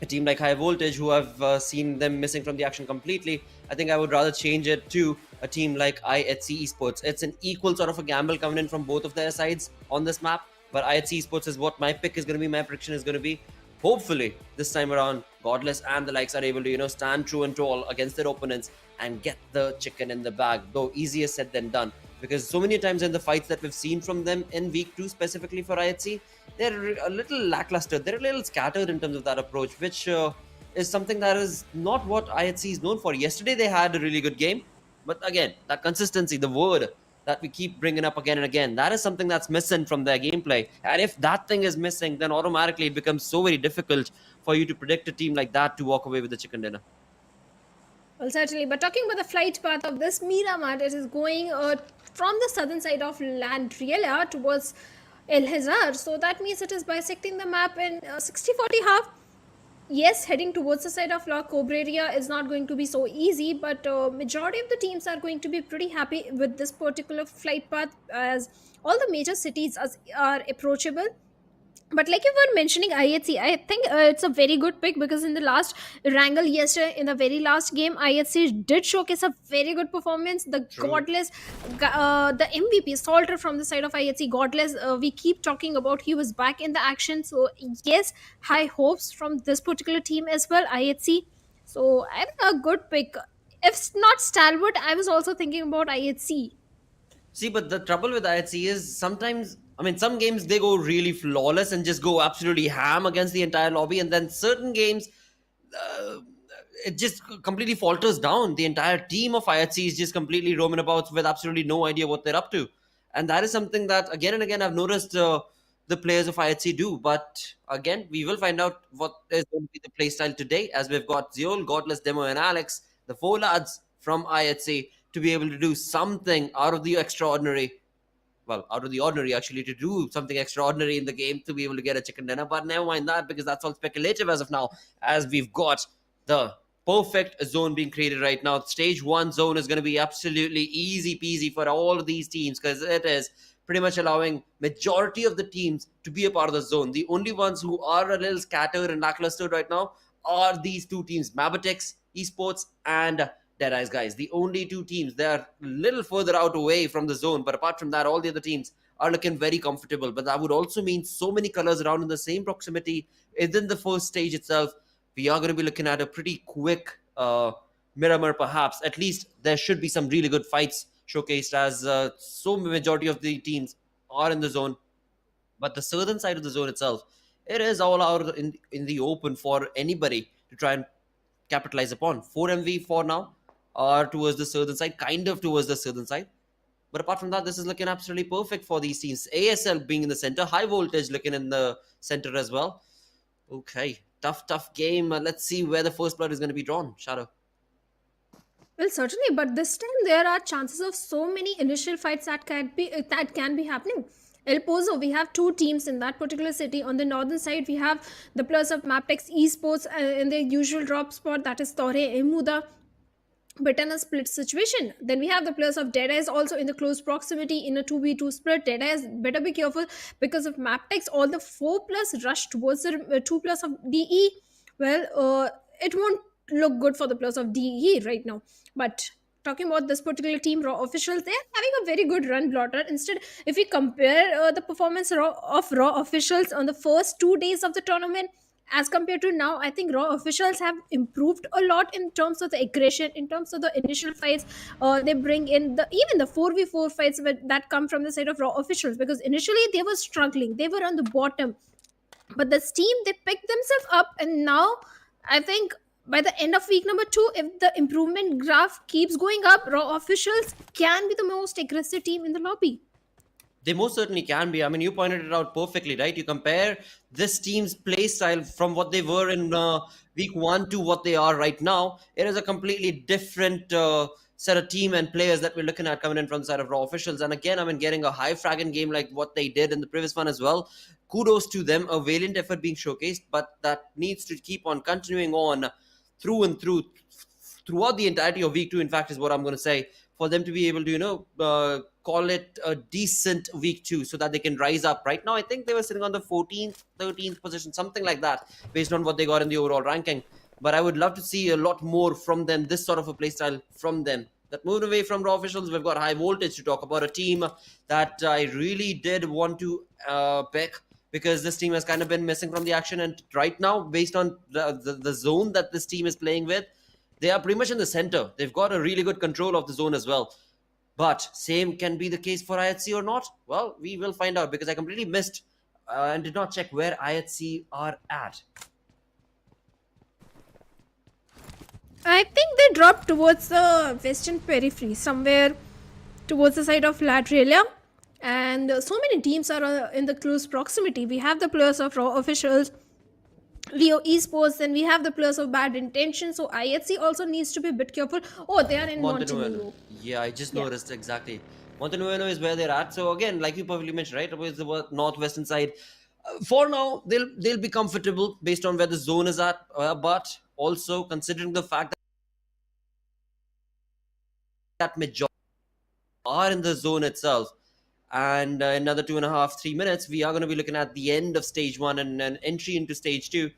team like High Voltage, who I've seen them missing from the action completely, I think I would rather change it to a team like IHC Esports. It's an equal sort of a gamble coming in from both of their sides on this map. But IHC Esports is what my pick is going to be, my prediction is going to be. Hopefully, this time around, Godless and the likes are able to, stand true and tall against their opponents and get the chicken in the bag. Though easier said than done. Because so many times in the fights that we've seen from them in week 2, specifically for IHC, they're a little lackluster. They're a little scattered in terms of that approach, which is something that is not what IHC is known for. Yesterday, they had a really good game. But again, that consistency, the word that we keep bringing up again and again, that is something that's missing from their gameplay. And if that thing is missing, then automatically it becomes so very difficult for you to predict a team like that to walk away with the chicken dinner. Well, certainly. But talking about the flight path of this Miramar, it is going from the southern side of Landriela towards El Hazar. So that means it is bisecting the map in 60-40 half. Yes, heading towards the side of La Cobreria is not going to be so easy, but majority of the teams are going to be pretty happy with this particular flight path, as all the major cities are approachable. But like you were mentioning IHC, I think it's a very good pick because in the last Erangel yesterday, in the very last game, IHC did showcase a very good performance. The True. godless, the MVP Salter from the side of IHC, godless. We keep talking about he was back in the action. So yes, high hopes from this particular team as well. IHC. So I think a good pick. If not Stalwart, I was also thinking about IHC. See, but the trouble with IHC is sometimes, I mean, some games they go really flawless and just go absolutely ham against the entire lobby, and then certain games, uh, it just completely falters down. The entire team of IHC is just completely roaming about with absolutely no idea what they're up to. And that is something that again and again I've noticed the players of IHC do. But again, we will find out what is going to be the playstyle today, as we've got Zeol, Godless, Demo, and Alex, the four lads from IHC, to be able to do something out of the extraordinary. Well, out of the ordinary, actually, to do something extraordinary in the game to be able to get a chicken dinner. But never mind that, because that's all speculative as of now, as we've got the perfect zone being created right now. Stage 1 zone is going to be absolutely easy peasy for all of these teams, because it is pretty much allowing majority of the teams to be a part of the zone. The only ones who are a little scattered and lackluster right now are these two teams, Mabitex Esports and DEADEYES, guys. The only two teams, they are a little further out away from the zone, but apart from that, all the other teams are looking very comfortable. But that would also mean so many colors around in the same proximity within the first stage itself. We are going to be looking at a pretty quick Miramar, perhaps. At least there should be some really good fights showcased, as so majority of the teams are in the zone. But the southern side of the zone itself, it is all out in the open for anybody to try and capitalize upon. 4MV for now are towards the southern side, kind of towards the southern side. But apart from that, this is looking absolutely perfect for these teams. ASL being in the center, high voltage looking in the center as well. Okay, tough game. Let's see where the first blood is going to be drawn. Shadow. Well, certainly, but this time there are chances of so many initial fights that can be happening. El Pozo, we have two teams in that particular city. On the northern side, we have the players of Maptex Esports in their usual drop spot, that is Torre Emuda, but in a split situation. Then we have the players of DEADEYES also in the close proximity in a 2v2 split. DEADEYES better be careful because of Maptex. All the 4 plus rush towards the 2 plus of DE. Well, it won't look good for the players of DE right now. But talking about this particular team, Raw officials, they're having a very good run, Blotter. Instead, if we compare the performance of Raw officials on the first 2 days of the tournament as compared to now, I think Raw officials have improved a lot in terms of the aggression, in terms of the initial fights. They bring in the even the 4v4 fights that come from the side of Raw officials, because initially they were struggling, they were on the bottom, but the team, they picked themselves up, and now I think by the end of week number 2, if the improvement graph keeps going up, Raw officials can be the most aggressive team in the lobby. They most certainly can be. I mean, you pointed it out perfectly, right? You compare this team's play style from what they were in week 1 to what they are right now. It is a completely different set of team and players that we're looking at coming in from the side of Raw officials. And again, I mean, getting a high fragging game like what they did in the previous one as well. Kudos to them, a valiant effort being showcased, but that needs to keep on continuing on through and throughout the entirety of week 2, in fact, is what I'm going to say, for them to be able to, call it a decent week 2 so that they can rise up. Right now, I think they were sitting on the 14th, 13th position, something like that, based on what they got in the overall ranking. But I would love to see a lot more from them, this sort of a playstyle from them. That moved away from Raw officials, we've got High Voltage to talk about, a team that I really did want to pick, because this team has kind of been missing from the action. And right now, based on the zone that this team is playing with, they are pretty much in the center. They've got a really good control of the zone as well. But same can be the case for IHC or not? Well, we will find out, because I completely missed and did not check where IHC are at. I think they dropped towards the western periphery, somewhere towards the side of Latrelia. And so many teams are in the close proximity. We have the players of Raw officials, Leo Esports, and we have the players of Bad Intention. So IHC also needs to be a bit careful. Oh, they are in Montenegro. Yeah, I just Yeah. noticed exactly. Montenegro is where they're at. So again, like you perfectly mentioned, right, towards the northwestern side. For now, they'll be comfortable based on where the zone is at. But also considering the fact that majority are in the zone itself, And another 2.5, 3 minutes, we are going to be looking at the end of stage 1 and an entry into stage 2.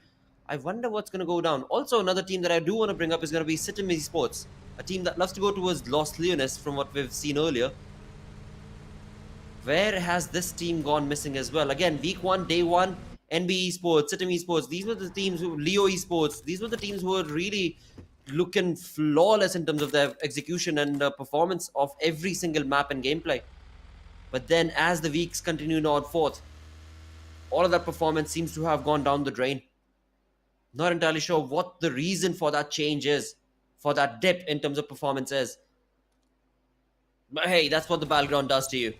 I wonder what's going to go down. Also, another team that I do want to bring up is going to be Sitim Esports, a team that loves to go towards Los Leones from what we've seen earlier. Where has this team gone missing as well? Again, week 1, day 1, NB Esports, Sitim Esports, these were the teams Leo Esports, these were the teams who were really looking flawless in terms of their execution and performance of every single map and gameplay. But then as the weeks continue on forth, all of that performance seems to have gone down the drain. Not entirely sure what the reason for that change is, for that dip in terms of performance is. But hey, that's what the battleground does to you.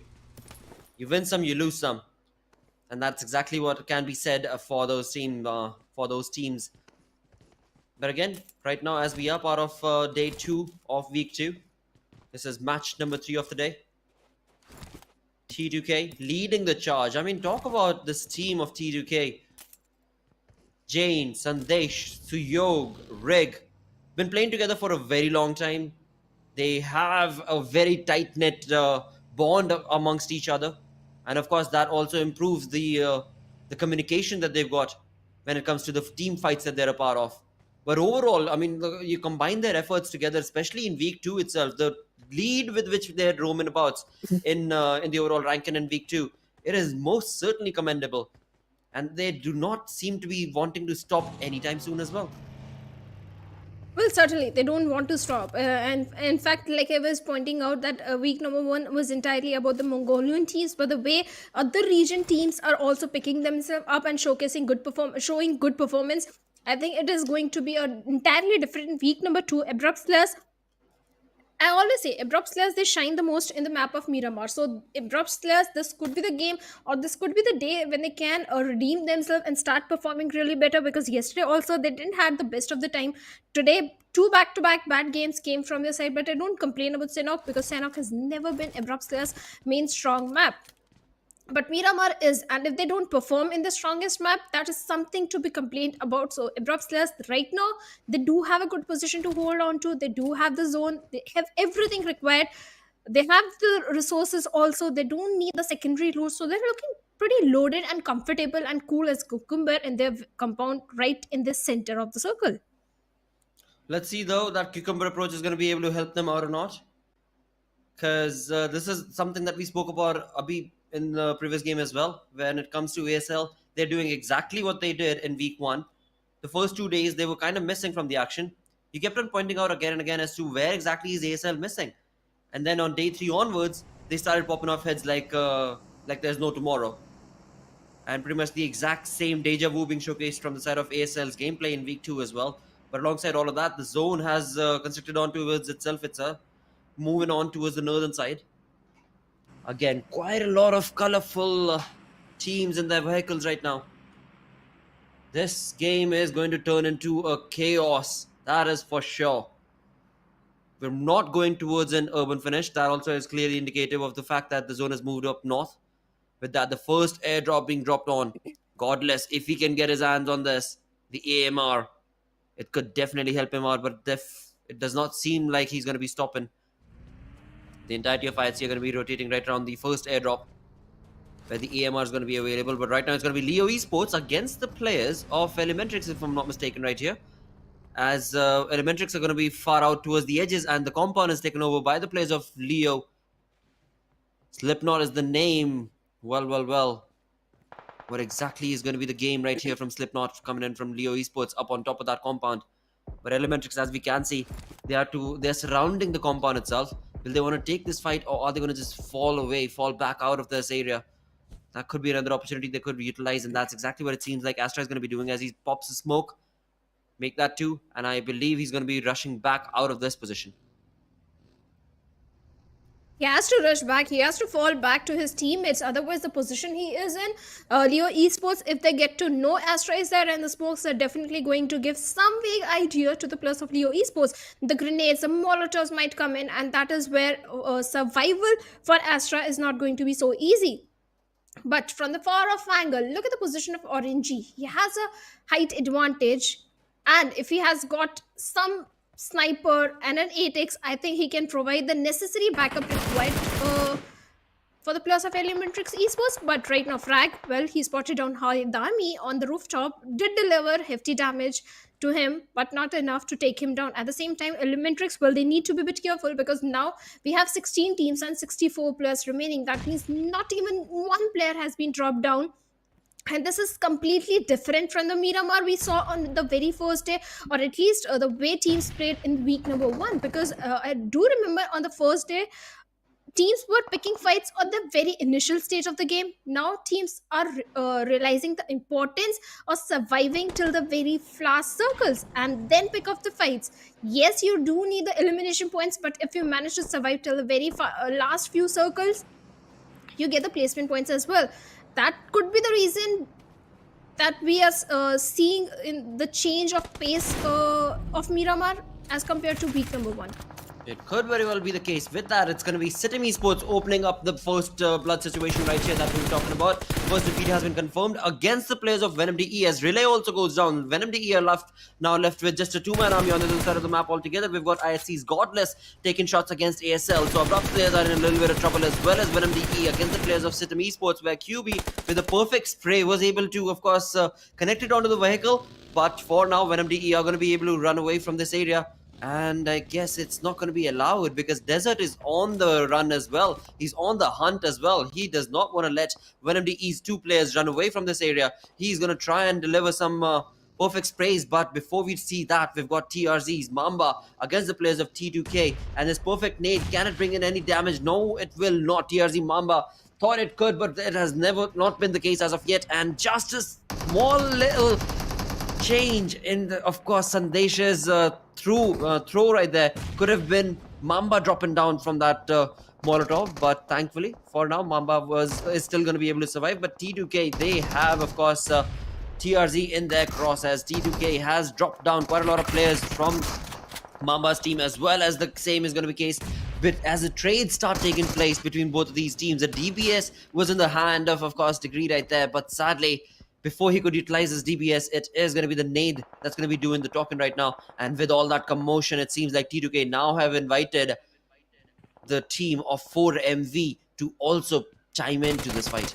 You win some, you lose some. And that's exactly what can be said for those teams. But again, right now, as we are part of day 2 of week 2, this is match number 3 of the day. T2K leading the charge. I mean, talk about this team of T2K. Jane, Sandesh, Suyog, Rig. Been playing together for a very long time. They have a very tight-knit bond amongst each other. And of course, that also improves the communication that they've got when it comes to the team fights that they're a part of. But overall, I mean, you combine their efforts together, especially in week 2 itself, the lead with which they're roaming about in the overall ranking in week 2, it is most certainly commendable. And they do not seem to be wanting to stop anytime soon as well. Well, certainly, they don't want to stop. And in fact, like I was pointing out, that week number 1 was entirely about the Mongolian teams, but the way other region teams are also picking themselves up and showcasing showing good performance, I think it is going to be an entirely different week number 2. Abrupt Slayers, I always say Abrupt Slayers, they shine the most in the map of Miramar. So Abrupt Slayers, this could be the game, or this could be the day when they can redeem themselves and start performing really better, because yesterday also they didn't have the best of the time. Today, 2 back-to-back bad games came from their side, but I don't complain about Sanhok, because Sanhok has never been Abrupt Slayers' main strong map. But Miramar is, and if they don't perform in the strongest map, that is something to be complained about. So Abrupt Slayers right now, they do have a good position to hold on to. They do have the zone, they have everything required. They have the resources also. They don't need the secondary loot, so they're looking pretty loaded and comfortable and cool as cucumber in their compound right in the center of the circle. Let's see though that cucumber approach is going to be able to help them out or not, because this is something that we spoke about Abhi in the previous game as well. When it comes to ASL, they're doing exactly what they did in week 1. The first 2 days they were kind of missing from the action. You kept on pointing out again and again as to where exactly is ASL missing, and then on day 3 onwards they started popping off heads like there's no tomorrow. And pretty much the exact same deja vu being showcased from the side of ASL's gameplay in week 2 as well. But alongside all of that, the zone has constructed on towards itself. It's moving on towards the northern side. Again, quite a lot of colorful teams in their vehicles right now. This game is going to turn into a chaos, that is for sure. We're not going towards an urban finish. That also is clearly indicative of the fact that the zone has moved up north. With that, the first airdrop being dropped on. Godless, if he can get his hands on this, the AMR, it could definitely help him out, but it does not seem like he's going to be stopping. The entirety of IHC are going to be rotating right around the first airdrop, where the AMR is going to be available. But right now it's going to be Leo Esports against the players of Elementrix, if I'm not mistaken, right here. As Elementrix are going to be far out towards the edges, and the compound is taken over by the players of Leo. Slipknot is the name. Well. What exactly is going to be the game right here from Slipknot coming in from Leo Esports up on top of that compound? But Elementrix, as we can see, they're surrounding the compound itself. Will they want to take this fight, or are they going to just fall back out of this area? That could be another opportunity they could utilize, and that's exactly what it seems like Astra is going to be doing as he pops the smoke. Make that 2, and I believe he's going to be rushing back out of this position. He has to rush back. He has to fall back to his teammates. Otherwise, the position he is in, Leo Esports, if they get to know Astra is there and the smokes, are definitely going to give some vague idea to the players of Leo Esports. The grenades, the molotovs might come in, and that is where survival for Astra is not going to be so easy. But from the far off angle, look at the position of Orangey. He has a height advantage, and if he has got some sniper and an 8x, I think he can provide the necessary backup required for the players of Elementrix Esports. But right now, Frag, well, he spotted down Dami on the rooftop, did deliver hefty damage to him, but not enough to take him down. At the same time, Elementrix, well, they need to be a bit careful because now we have 16 teams and 64 players remaining. That means not even one player has been dropped down. And this is completely different from the Miramar we saw on the very first day, or at least the way teams played in week number 1. Because I do remember on the first day, teams were picking fights on the very initial stage of the game. Now teams are realizing the importance of surviving till the very last circles and then pick up the fights. Yes, you do need the elimination points, but if you manage to survive till the very last few circles, you get the placement points as well. That could be the reason that we are seeing in the change of pace of Miramar as compared to week number 1. It could very well be the case. With that, it's going to be Sitim Esports opening up the first blood situation right here that we were talking about. First defeat has been confirmed against the players of Venom DE as Relay also goes down. Venom DE are now left with just a 2-man army on the other side of the map altogether. We've got ISC's Godless taking shots against ASL. So Abrupt Slayers are in a little bit of trouble as well as Venom DE against the players of Sitim Esports, where QB with a perfect spray was able to, of course, connect it onto the vehicle. But for now, Venom DE are going to be able to run away from this area. And I guess it's not going to be allowed because Desert is on the run as well. He's on the hunt as well. He does not want to let Venom DE's 2 players run away from this area. He's going to try and deliver some perfect sprays. But before we see that, we've got TRZ's Mamba against the players of T2K. And his perfect nade, can it bring in any damage? No, it will not. TRZ Mamba thought it could, but it has not been the case as of yet. And just a small little change in the, of course, Sandesh's throw right there could have been Mamba dropping down from that Molotov, but thankfully for now Mamba is still going to be able to survive. But T2K, they have, of course, TRZ in their cross, as T2K has dropped down quite a lot of players from Mamba's team, as well as the same is going to be the case. But as the trades start taking place between both of these teams, the DBS was in the hand of course, Degree right there, but sadly, before he could utilize his DBS, it is going to be the nade that's going to be doing the talking right now. And with all that commotion, it seems like T2K now have invited the team of 4MV to also chime into this fight.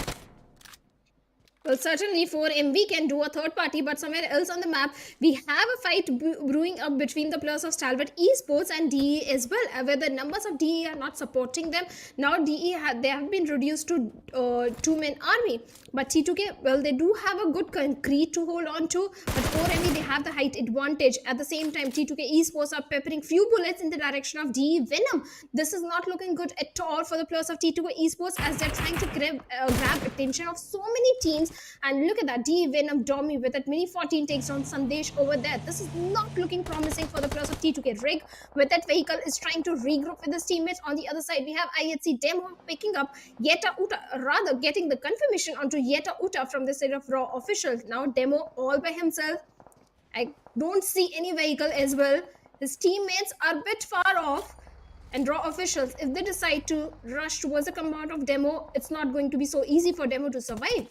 Well, certainly 4MV can do a third party, but somewhere else on the map, we have a fight brewing up between the players of Stalwart Esports and DE as well, where the numbers of DE are not supporting them. Now DE they have been reduced to 2-man army. But T2K, well, they do have a good concrete to hold on to, but 4MV, they have the height advantage. At the same time, T2K Esports are peppering few bullets in the direction of DE Venom. This is not looking good at all for the players of T2K Esports, as they're trying to grab attention of so many teams. And look at that, DE Venom Domi with that mini 14 takes on Sandesh over there. This is not looking promising for the players of T2K. Rig with that vehicle is trying to regroup with his teammates. On the other side, we have IHC Demo picking up Yeta Uta, rather getting the confirmation onto Yeta Uta from the side of Raw officials. Now Demo all by himself. I don't see any vehicle as well. His teammates are a bit far off. And Raw officials, if they decide to rush towards the command of Demo, it's not going to be so easy for Demo to survive.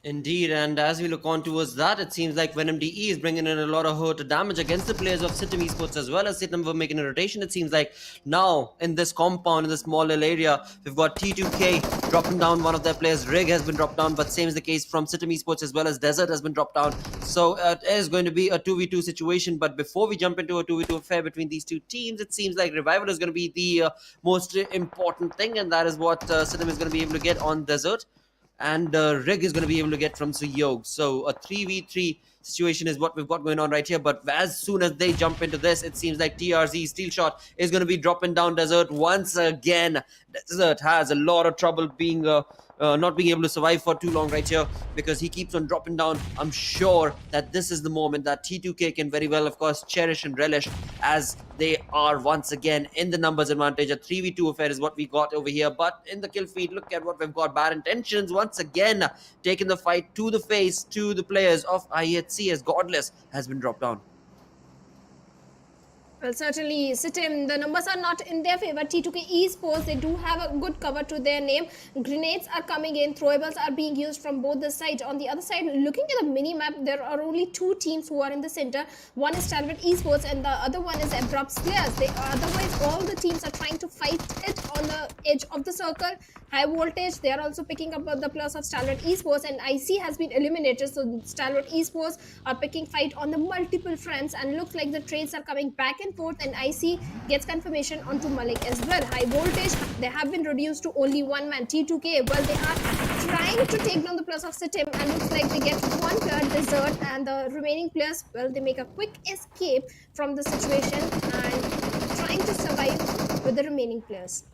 Indeed, and as we look on towards that, it seems like Venom DE is bringing in a lot of hurt damage against the players of Sitim Esports, as well as Sitim were making a rotation. It seems like now in this compound, in this small little area, we've got T2K dropping down one of their players. Rig has been dropped down, but same is the case from Sitim Esports, as well as Desert has been dropped down. So it is going to be a 2v2 situation. But before we jump into a 2v2 affair between these two teams, it seems like Revival is going to be the most important thing, and that is what Sitim is going to be able to get on Desert. And Rig is going to be able to get from Suyog. So a 3v3 situation is what we've got going on right here. But as soon as they jump into this, it seems like TRZ Steel Shot is going to be dropping down Desert once again. Desert has a lot of trouble being not being able to survive for too long right here, because he keeps on dropping down. I'm sure that this is the moment that T2K can very well, of course, cherish and relish, as they are once again in the numbers advantage. A 3v2 affair is what we got over here. But in the kill feed, look at what we've got. Bad Intentions once again taking the fight to the face to the players of IHC, as Godless has been dropped down. Well, certainly, Sitim, the numbers are not in their favor. T2K Esports, they do have a good cover to their name. Grenades are coming in. Throwables are being used from both the sides. On the other side, looking at the mini-map, there are only two teams who are in the center. One is Stalwart Esports and the other one is Abrupt Slayers. Otherwise, all the teams are trying to fight it on the edge of the circle. High Voltage, they are also picking up the plus of Stalwart Esports, and IC has been eliminated. So Stalwart Esports are picking fight on the multiple fronts, and looks like the trades are coming back and forth, and IC gets confirmation onto Malik as well. High Voltage, they have been reduced to only one man, T2K. Well, they are trying to take down the plus of Sitim, and looks like they get one player desert, and the remaining players, well, they make a quick escape from the situation and trying to survive with the remaining players.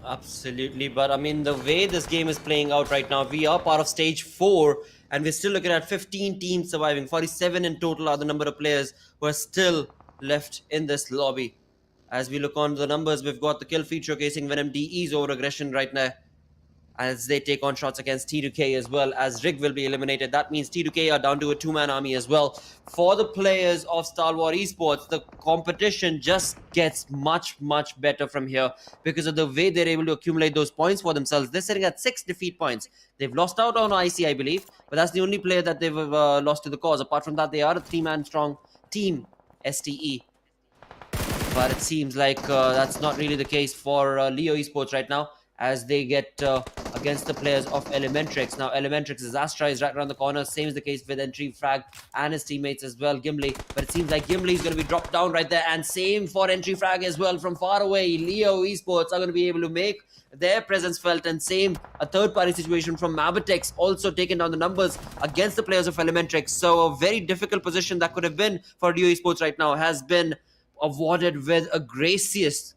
Absolutely, but I mean, the way this game is playing out right now, we are part of stage 4, and we're still looking at 15 teams surviving. 47 in total are the number of players who are still left in this lobby. As we look on the numbers, we've got the kill feed showcasing Venom DE's over aggression right now, as they take on shots against T2K, as well as Rig will be eliminated. That means T2K are down to a 2-man army as well. For the players of Stalwart Esports, the competition just gets much better from here because of the way they're able to accumulate those points for themselves. They're sitting at 6 defeat points. They've lost out on IC, I believe, but that's the only player that they've lost to the cause. Apart from that, they are a 3-man strong team, STE. But it seems like that's not really the case for Leo Esports right now, as they get against the players of Elementrix. Now, Elementrix's Astra is right around the corner. Same is the case with Entry Frag and his teammates as well, Gimli. But it seems like Gimli is going to be dropped down right there. And same for Entry Frag as well from far away. Leo Esports are going to be able to make their presence felt. And same, a third-party situation from Mabitex also taking down the numbers against the players of Elementrix. So a very difficult position that could have been for Leo Esports right now has been awarded with a gracious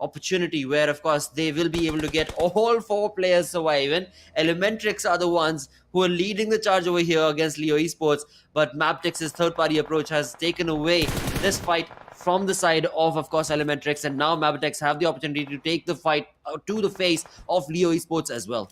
opportunity where, of course, they will be able to get all 4 players surviving. Elementrix are the ones who are leading the charge over here against Leo Esports, but Mabtex's third-party approach has taken away this fight from the side of course, Elementrix, and now Mabitex have the opportunity to take the fight to the face of Leo Esports as well.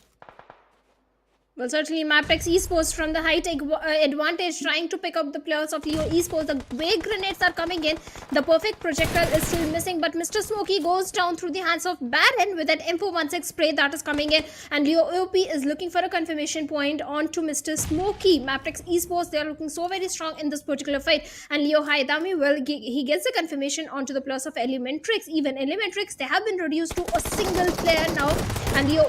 Well, certainly Maptex Esports from the height advantage trying to pick up the players of Leo Esports. The way grenades are coming in, the perfect projectile is still missing, but Mr. Smokey goes down through the hands of Baron with that M416 spray that is coming in, and Leo OP is looking for a confirmation point onto Mr. Smokey. Maptex Esports, they are looking so very strong in this particular fight, and Leo Haidami, well, he gets the confirmation onto the players of Elementrix. Even Elementrix, they have been reduced to a single player now, and Leo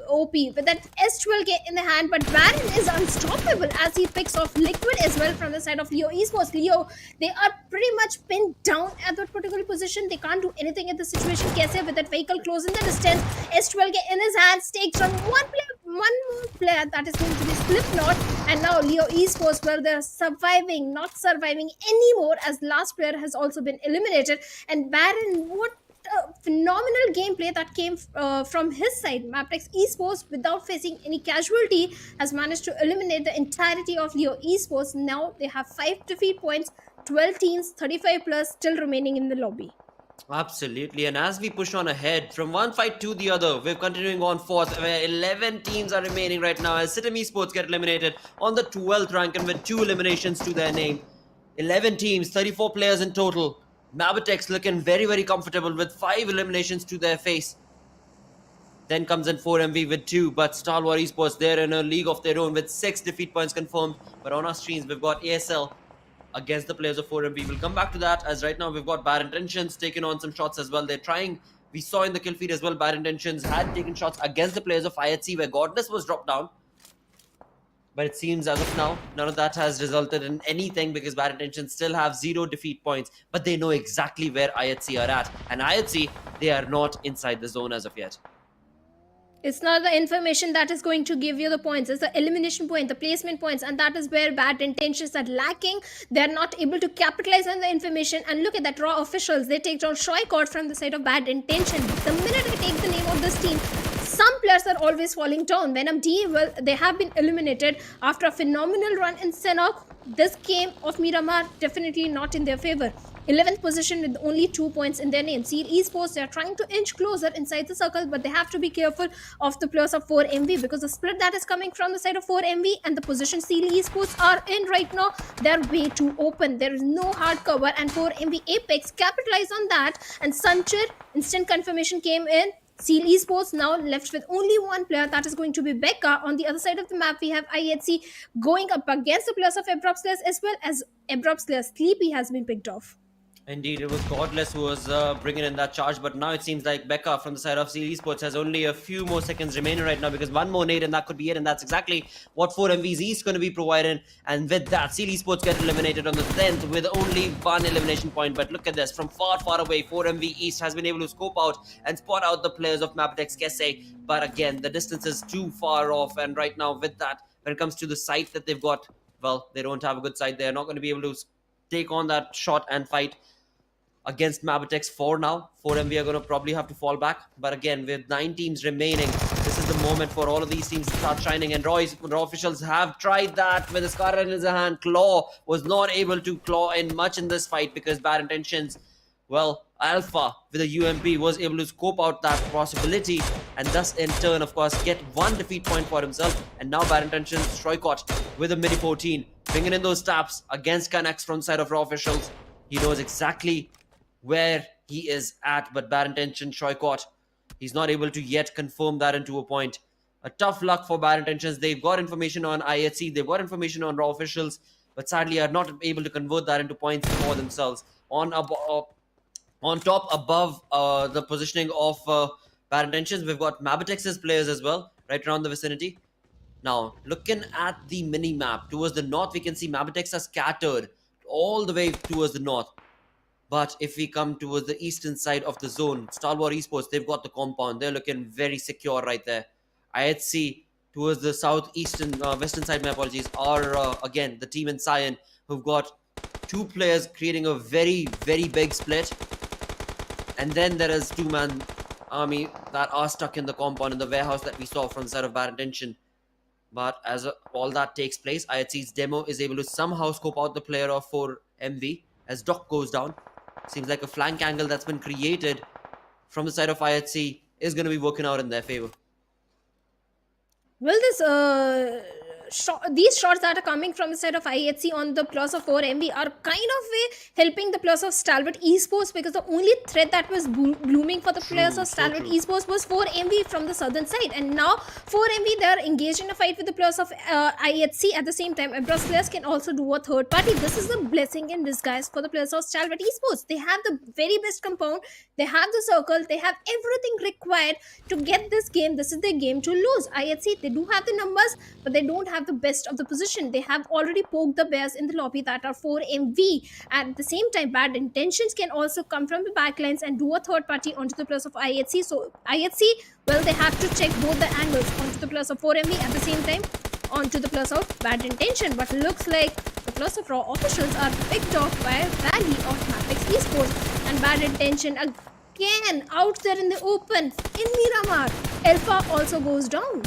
OP with that S12K in the hand, but Baron is unstoppable as he picks off Liquid as well from the side of Leo Esports. Leo, they are pretty much pinned down at that particular position. They can't do anything in the situation. Kese with that vehicle close in the distance, S12K in his hands, takes on one more player that is going to be Slipknot, and now Leo Esports, well, they're surviving, not surviving anymore, as last player has also been eliminated. And Baron, what phenomenal gameplay that came from his side. Maptex Esports, without facing any casualty, has managed to eliminate the entirety of Leo Esports. Now they have 5 defeat points, 12 teams, 35 plus still remaining in the lobby. Absolutely, and as we push on ahead from one fight to the other, we're continuing on fourth, where 11 teams are remaining right now as Sitim Esports get eliminated on the 12th rank and with 2 eliminations to their name. 11 teams, 34 players in total. Mabitex looking very comfortable with 5 eliminations to their face. Then comes in 4MV with 2, but Stalwart Esports, they're in a league of their own with 6 defeat points confirmed. But on our screens, we've got ASL against the players of 4MV. We'll come back to that, as right now we've got Bad Intentions taking on some shots as well. They're trying, we saw in the kill feed as well, Bad Intentions had taken shots against the players of IHC, where Godless was dropped down. But it seems as of now, none of that has resulted in anything, because Bad Intentions still have 0 defeat points, but they know exactly where IHC are at. And IHC, they are not inside the zone as of yet. It's not the information that is going to give you the points. It's the elimination point, the placement points, and that is where Bad Intentions are lacking. They're not able to capitalize on the information. And look at that, raw officials. They take down Shoykot from the side of Bad Intention. The minute I take the name of this team, some players are always falling down. Venom D, well, they have been eliminated after a phenomenal run in Sanhok. This game of Miramar definitely not in their favor. 11th position with only 2 points in their name. Seal Esports, they are trying to inch closer inside the circle, but they have to be careful of the players of 4MV, because the split that is coming from the side of 4MV and the position Seal Esports are in right now, they're way too open. There is no hard cover, and 4MV Apex capitalize on that, and Sanchir, instant confirmation came in. Seal Esports now left with only 1 player, that is going to be Becca. On the other side of the map, we have IHC going up against the players of Abrupt Slayers, as well as Abrupt Slayers. Sleepy has been picked off. Indeed, it was Godless who was bringing in that charge, but now it seems like Becca from the side of Seal Esports has only a few more seconds remaining right now, because one more nade and that could be it, and that's exactly what 4MV's East going to be providing. And with that, Seal Esports get eliminated on the 10th with only one elimination point. But look at this, from far, far away, 4MV East has been able to scope out and spot out the players of Maptex Kese, but again, the distance is too far off, and right now with that, when it comes to the site that they've got, well, they don't have a good site. They're not going to be able to take on that shot and fight against Mabitex for now. 4MV are going to probably have to fall back. But again, with 9 teams remaining, this is the moment for all of these teams to start shining. And Raw officials have tried that with a Scar in his hand. Claw was not able to claw in much in this fight because Bad Intentions, well, Alpha with a UMP was able to scope out that possibility and thus in turn, of course, get one defeat point for himself. And now Bad Intentions, Stroikot with a mini 14, bringing in those taps against Connects from the side of Raw officials. He knows exactly where he is at, but Bad Intention, Stroikot, he's not able to yet confirm that into a point. A tough luck for Bad Intentions. They've got information on IHC, they've got information on Raw officials, but sadly are not able to convert that into points for themselves. On top, above the positioning of Bad Intentions, we've got Mabitex's players as well, right around the vicinity. Now, looking at the mini-map, towards the north, we can see Mabitex are scattered all the way towards the north. But if we come towards the eastern side of the zone, Stalwart Esports, they've got the compound. They're looking very secure right there. IHC towards the southeastern, western side, my apologies, are again the team in Cyan, who've got 2 players creating a very, very big split. And then there is 2-man army that are stuck in the compound in the warehouse that we saw from the side of Bad Intention. But as all that takes place, IHC's demo is able to somehow scope out the player of 4MV as Doc goes down. Seems like a flank angle that's been created from the side of IHC is going to be working out in their favor. Well, these shots that are coming from the side of IHC on the plus of 4MV are kind of helping the plus of Stalwart Esports, because the only threat that was blooming for the players of Stalwart Esports was 4MV from the southern side. And now 4MV, they are engaged in a fight with the plus of IHC. At the same time, Abrupt Slayers can also do a third party. This is a blessing in disguise for the players of Stalwart Esports. They have the very best compound, they have the circle, they have everything required to get this game. This is their game to lose. IHC, they do have the numbers, but they don't have the best of the position. They have already poked the bears in the lobby that are 4MV. At the same time, Bad Intentions can also come from the backlines and do a third party onto the plus of IHC. So IHC, well, they have to check both the angles onto the plus of 4MV, at the same time onto the plus of Bad Intention. But looks like the plus of Raw officials are picked off by Valley of Maptex Esports, and Bad Intention again out there in the open in Miramar. Alpha also goes down.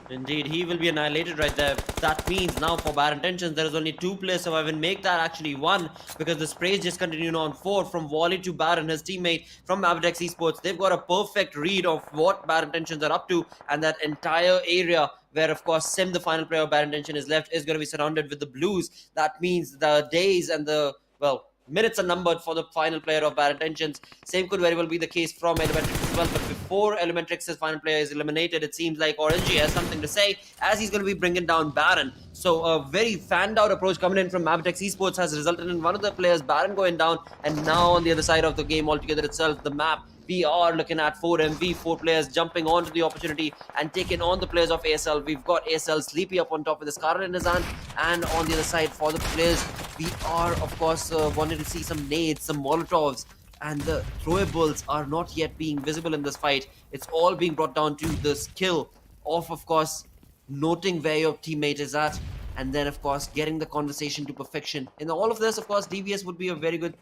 Indeed, he will be annihilated right there. That means now for Bad Intentions, there is only 2 players surviving. Make that actually 1, because the sprays just continue on 4 from Wally to Bad and his teammate from Maptex Esports. They've got a perfect read of what Bad Intentions are up to, and that entire area where, of course, Sim, the final player of Bad Intention, is left, is going to be surrounded with the blues. That means the days and the, well, minutes are numbered for the final player of Bad Intentions. Same could very well be the case from Elementrix as well. But before Elementrix's final player is eliminated, it seems like Erangel has something to say, as he's going to be bringing down Baron. So a very fanned out approach coming in from Maptex Esports has resulted in one of the players, Baron, going down. And now on the other side of the game altogether itself, the map, we are looking at 4MV, 4 players jumping onto the opportunity and taking on the players of ASL. We've got ASL Sleepy up on top with the Scarlet in his hand, and on the other side for the players, we are, of course, wanting to see some nades, some Molotovs, and the throwables are not yet being visible in this fight. It's all being brought down to the skill of course, noting where your teammate is at, and then, of course, getting the conversation to perfection. In all of this, of course, DVS would be a very good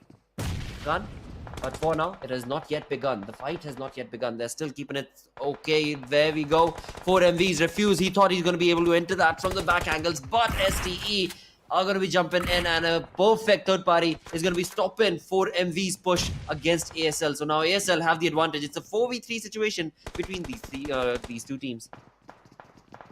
gun. But for now, it has not yet begun. The fight has not yet begun. They're still keeping it okay. There we go. 4MV's refuse. He thought he's going to be able to enter that from the back angles. But STE are going to be jumping in. And a perfect third party is going to be stopping 4MV's push against ASL. So now ASL have the advantage. It's a 4v3 situation between these 2 teams.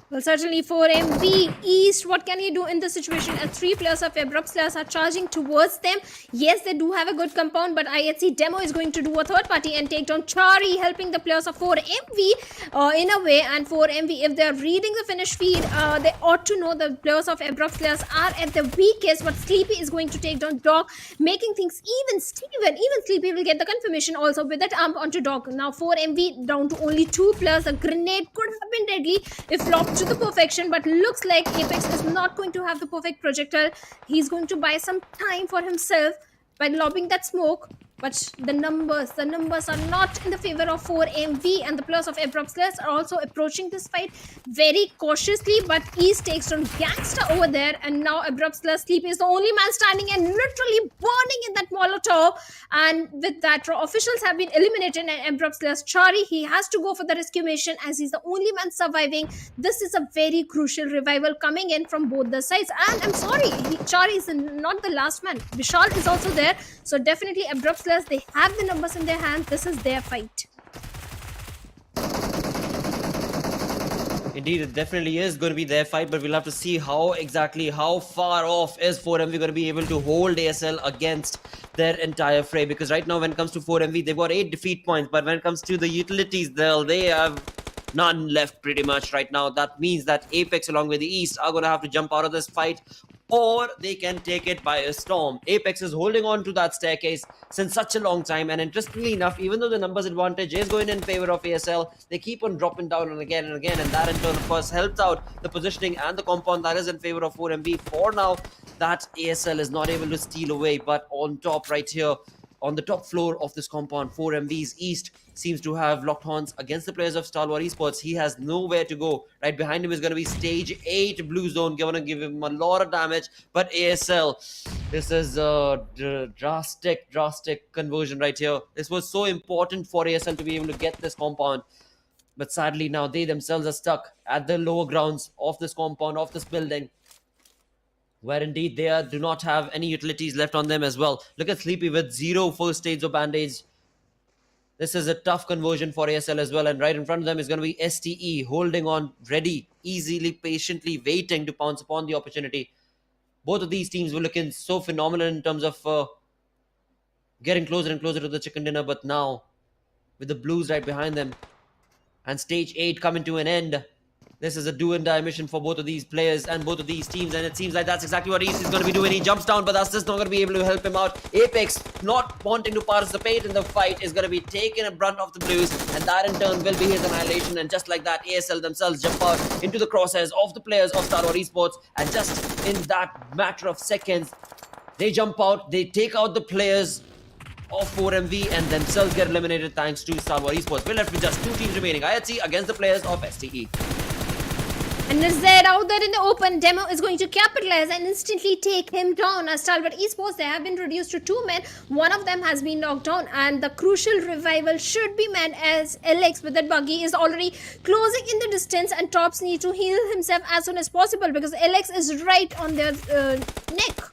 Well, certainly for MV East, what can he do in this situation as 3 players of Abrupt Slayers are charging towards them? Yes, they do have a good compound, but IHC Demo is going to do a third party and take down Chari, helping the players of 4MV in a way. And 4MV, if they're reading the finish feed, they ought to know the players of Abrupt Slayers are at the weakest, but Sleepy is going to take down Dog, making things even. Even Sleepy will get the confirmation also with that amp onto Dog. Now 4MV down to only 2 players. The grenade could have been deadly if locked to the perfection, but looks like Apex is not going to have the perfect projectile. He's going to buy some time for himself by lobbing that smoke, but the numbers are not in the favor of 4MV, and the players of Abrupt Slayers are also approaching this fight very cautiously, but East takes on Gangsta over there, and now Abrupt Slayers Sleepy is the only man standing and literally burning in that Molotov, and with that, officials have been eliminated, and Abrupt Slayers Chari, he has to go for the rescue mission as he's the only man surviving. This is a very crucial revival coming in from both the sides, and I'm sorry, Chari is not the last man. Vishal is also there, so definitely Abrupt Slayers, they have the numbers in their hands. This is their fight. Indeed, it definitely is going to be their fight, but we'll have to see how far off is 4MV going to be able to hold ASL against their entire fray. Because right now, when it comes to 4MV, they've got 8 defeat points, but when it comes to the utilities, they have none left pretty much right now. That means that Apex along with the East are going to have to jump out of this fight, or they can take it by a storm. Apex is holding on to that staircase since such a long time, and interestingly enough, even though the numbers advantage is going in favor of ASL, they keep on dropping down and again, and that in turn, of course, helps out the positioning and the compound that is in favor of 4MV. For now, that ASL is not able to steal away, but on top right here, on the top floor of this compound, 4MV's East seems to have locked horns against the players of Stalwart Esports. He has nowhere to go. Right behind him is going to be stage 8 blue zone, going to give him a lot of damage. But ASL, this is a drastic conversion right here. This was so important for ASL to be able to get this compound. But sadly now they themselves are stuck at the lower grounds of this compound, of this building, where indeed they do not have any utilities left on them as well. Look at Sleepy with 0 first aids or bandage. This is a tough conversion for ASL as well, and right in front of them is going to be STE, holding on, ready, easily, patiently waiting to pounce upon the opportunity. Both of these teams were looking so phenomenal in terms of getting closer and closer to the chicken dinner, but now, with the Blues right behind them, and stage 8 coming to an end, this is a do-and-die mission for both of these players and both of these teams, and it seems like that's exactly what East is going to be doing. He jumps down, but that's just not going to be able to help him out. Apex, not wanting to participate in the fight, is going to be taking a brunt of the Blues, and that in turn will be his annihilation. And just like that, ASL themselves jump out into the crosshairs of the players of Stalwart Esports, and just in that matter of seconds, they jump out, they take out the players of 4MV and themselves get eliminated thanks to Stalwart Esports. We're left with just 2 teams remaining, IHC against the players of STE. And NERZ out there in the open, Demo is going to capitalize and instantly take him down. As Stalwart Esports, they have been reduced to 2 men. One of them has been knocked down, and the crucial revival should be met as LX with that buggy is already closing in the distance, and Tops need to heal himself as soon as possible because LX is right on their neck.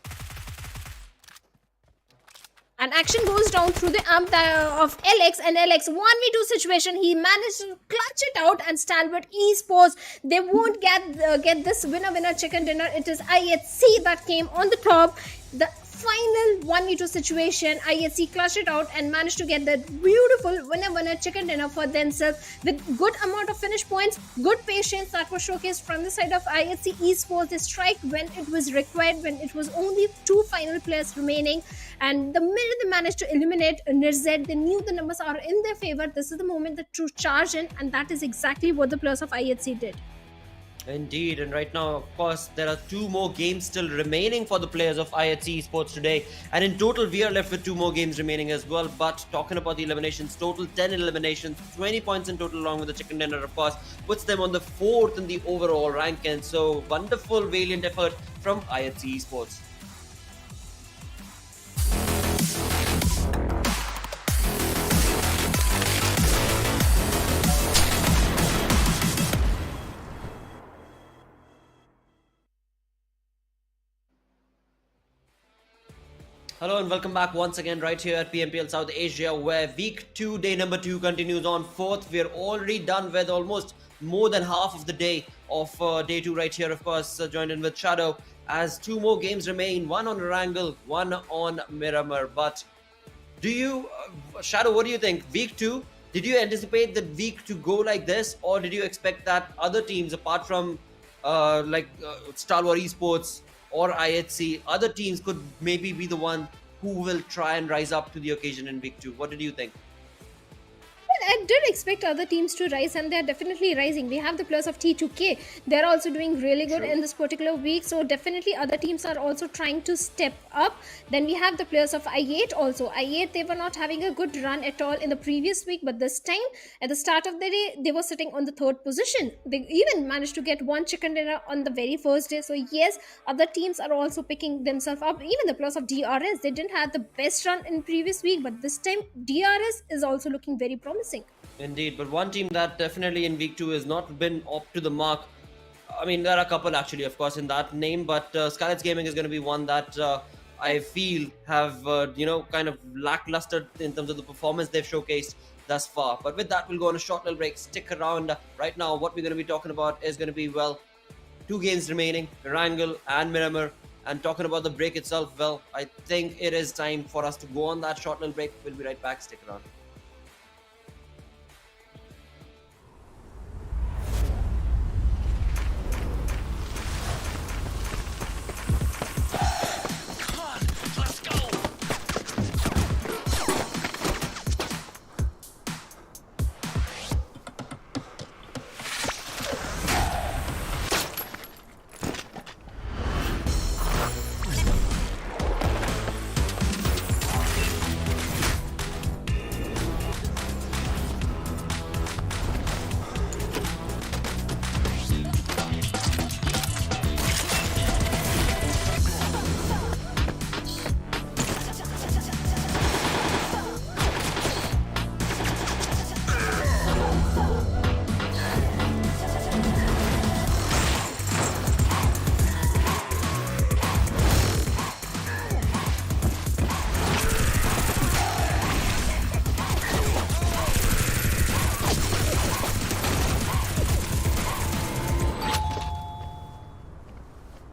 And action goes down through the amp of LX, and LX 1v2 situation. He managed to clutch it out, and Stalwart Esports, they won't get this winner chicken dinner. It is IHC that came on the top. The final 1v2 situation, IHC clutched it out and managed to get that beautiful winner chicken dinner for themselves with good amount of finish points, good patience that was showcased from the side of IHC Esports. They strike when it was required, when it was only 2 final players remaining, and the minute they managed to eliminate NERZ, they knew the numbers are in their favor. This is the moment that to charge in, and that is exactly what the players of IHC did. Indeed, and right now, of course, there are 2 more games still remaining for the players of IHC Esports today, and in total we are left with 2 more games remaining as well. But talking about the eliminations, total 10 eliminations, 20 points in total along with the chicken dinner, of course, puts them on the 4th in the overall ranking. So wonderful, valiant effort from IHC Esports. Hello and welcome back once again right here at PMPL South Asia, where week 2, day number 2 continues on 4th. We're already done with almost more than half of the day of day 2 right here, of course, joined in with Shadow, as 2 more games remain, one on Erangel, one on Miramar. But do you, Shadow, what do you think? Week 2, did you anticipate the week to go like this, or did you expect that other teams apart from Stalwart Esports or IHC, other teams could maybe be the one who will try and rise up to the occasion in week 2? What did you think? I did expect other teams to rise, and they're definitely rising. We have the plus of T2K. They're also doing really good in this particular week. So definitely other teams are also trying to step up. Then we have the players of I8 also. I8, they were not having a good run at all in the previous week, but this time at the start of the day, they were sitting on the 3rd position. They even managed to get one chicken dinner on the very first day. So yes, other teams are also picking themselves up. Even the plus of DRS, they didn't have the best run in previous week, but this time DRS is also looking very promising. Indeed, but one team that definitely in week 2 has not been up to the mark. I mean, there are a couple actually, of course, in that name, but SKYLIGHTZ Gaming is going to be one that I feel have, kind of lackluster in terms of the performance they've showcased thus far. But with that, we'll go on a short little break. Stick around. Right now, what we're going to be talking about is going to be, well, 2 games remaining, Erangel and Miramar. And talking about the break itself, well, I think it is time for us to go on that short little break. We'll be right back. Stick around.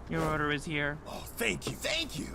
Your order is here. Oh, thank you. Thank you.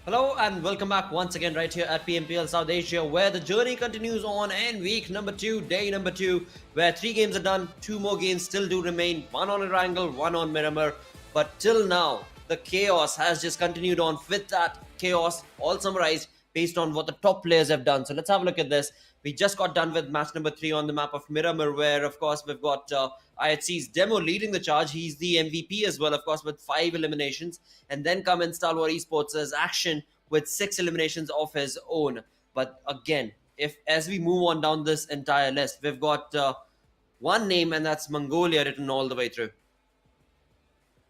Hello and welcome back once again right here at PMPL South Asia, where the journey continues on in week number 2, day number 2, where 3 games are done, 2 more games still do remain, one on Erangel, one on Miramar. But till now, the chaos has just continued on. With that chaos all summarized based on what the top players have done. So let's have a look at this. We just got done with match number 3 on the map of Miramar, where of course we've got IHC's Demo leading the charge. He's the MVP as well, of course, with 5 eliminations. And then come in Stalwart Esports as Action with 6 eliminations of his own. But again, if as we move on down this entire list, we've got one name, and that's Mongolia written all the way through.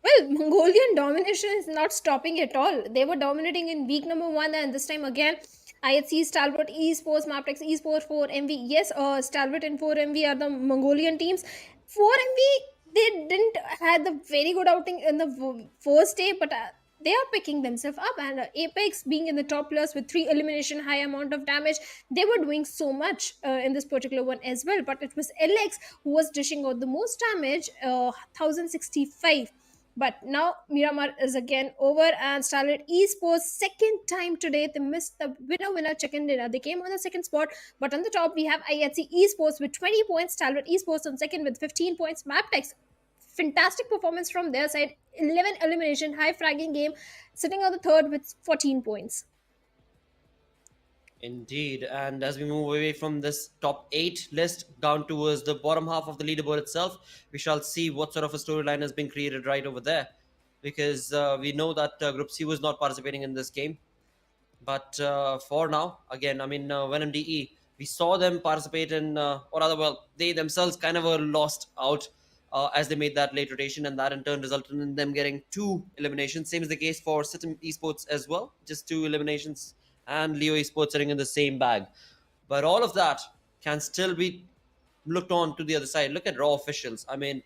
Well, Mongolian domination is not stopping at all. They were dominating in week number 1, and this time again, IHC, Stalwart Esports, Maptex Esports, 4MV. Yes, Stalwart and 4MV are the Mongolian teams. 4MV, they didn't had the very good outing in the first day, but they are picking themselves up. And Apex being in the top players with 3 elimination, high amount of damage, they were doing so much in this particular one as well. But it was LX who was dishing out the most damage, 1065. But now Miramar is again over, and Stalwart Esports second time today they missed the winner chicken dinner. They came on the second spot, but on the top we have IHC Esports with 20 points, Stalwart Esports on second with 15 points. Maptex, fantastic performance from their side, 11 elimination, high fragging game, sitting on the third with 14 points. Indeed, and as we move away from this top 8 list down towards the bottom half of the leaderboard itself, we shall see what sort of a storyline has been created right over there. Because we know that Group C was not participating in this game. But for now, again, I mean, Venom DE, we saw them participate in, or rather, well, they themselves kind of were lost out as they made that late rotation, and that in turn resulted in them getting 2 eliminations. Same is the case for Sitim Esports as well, just 2 eliminations, and Leo Esports sitting in the same bag. But all of that can still be looked on to the other side. Look at Raw officials. I mean,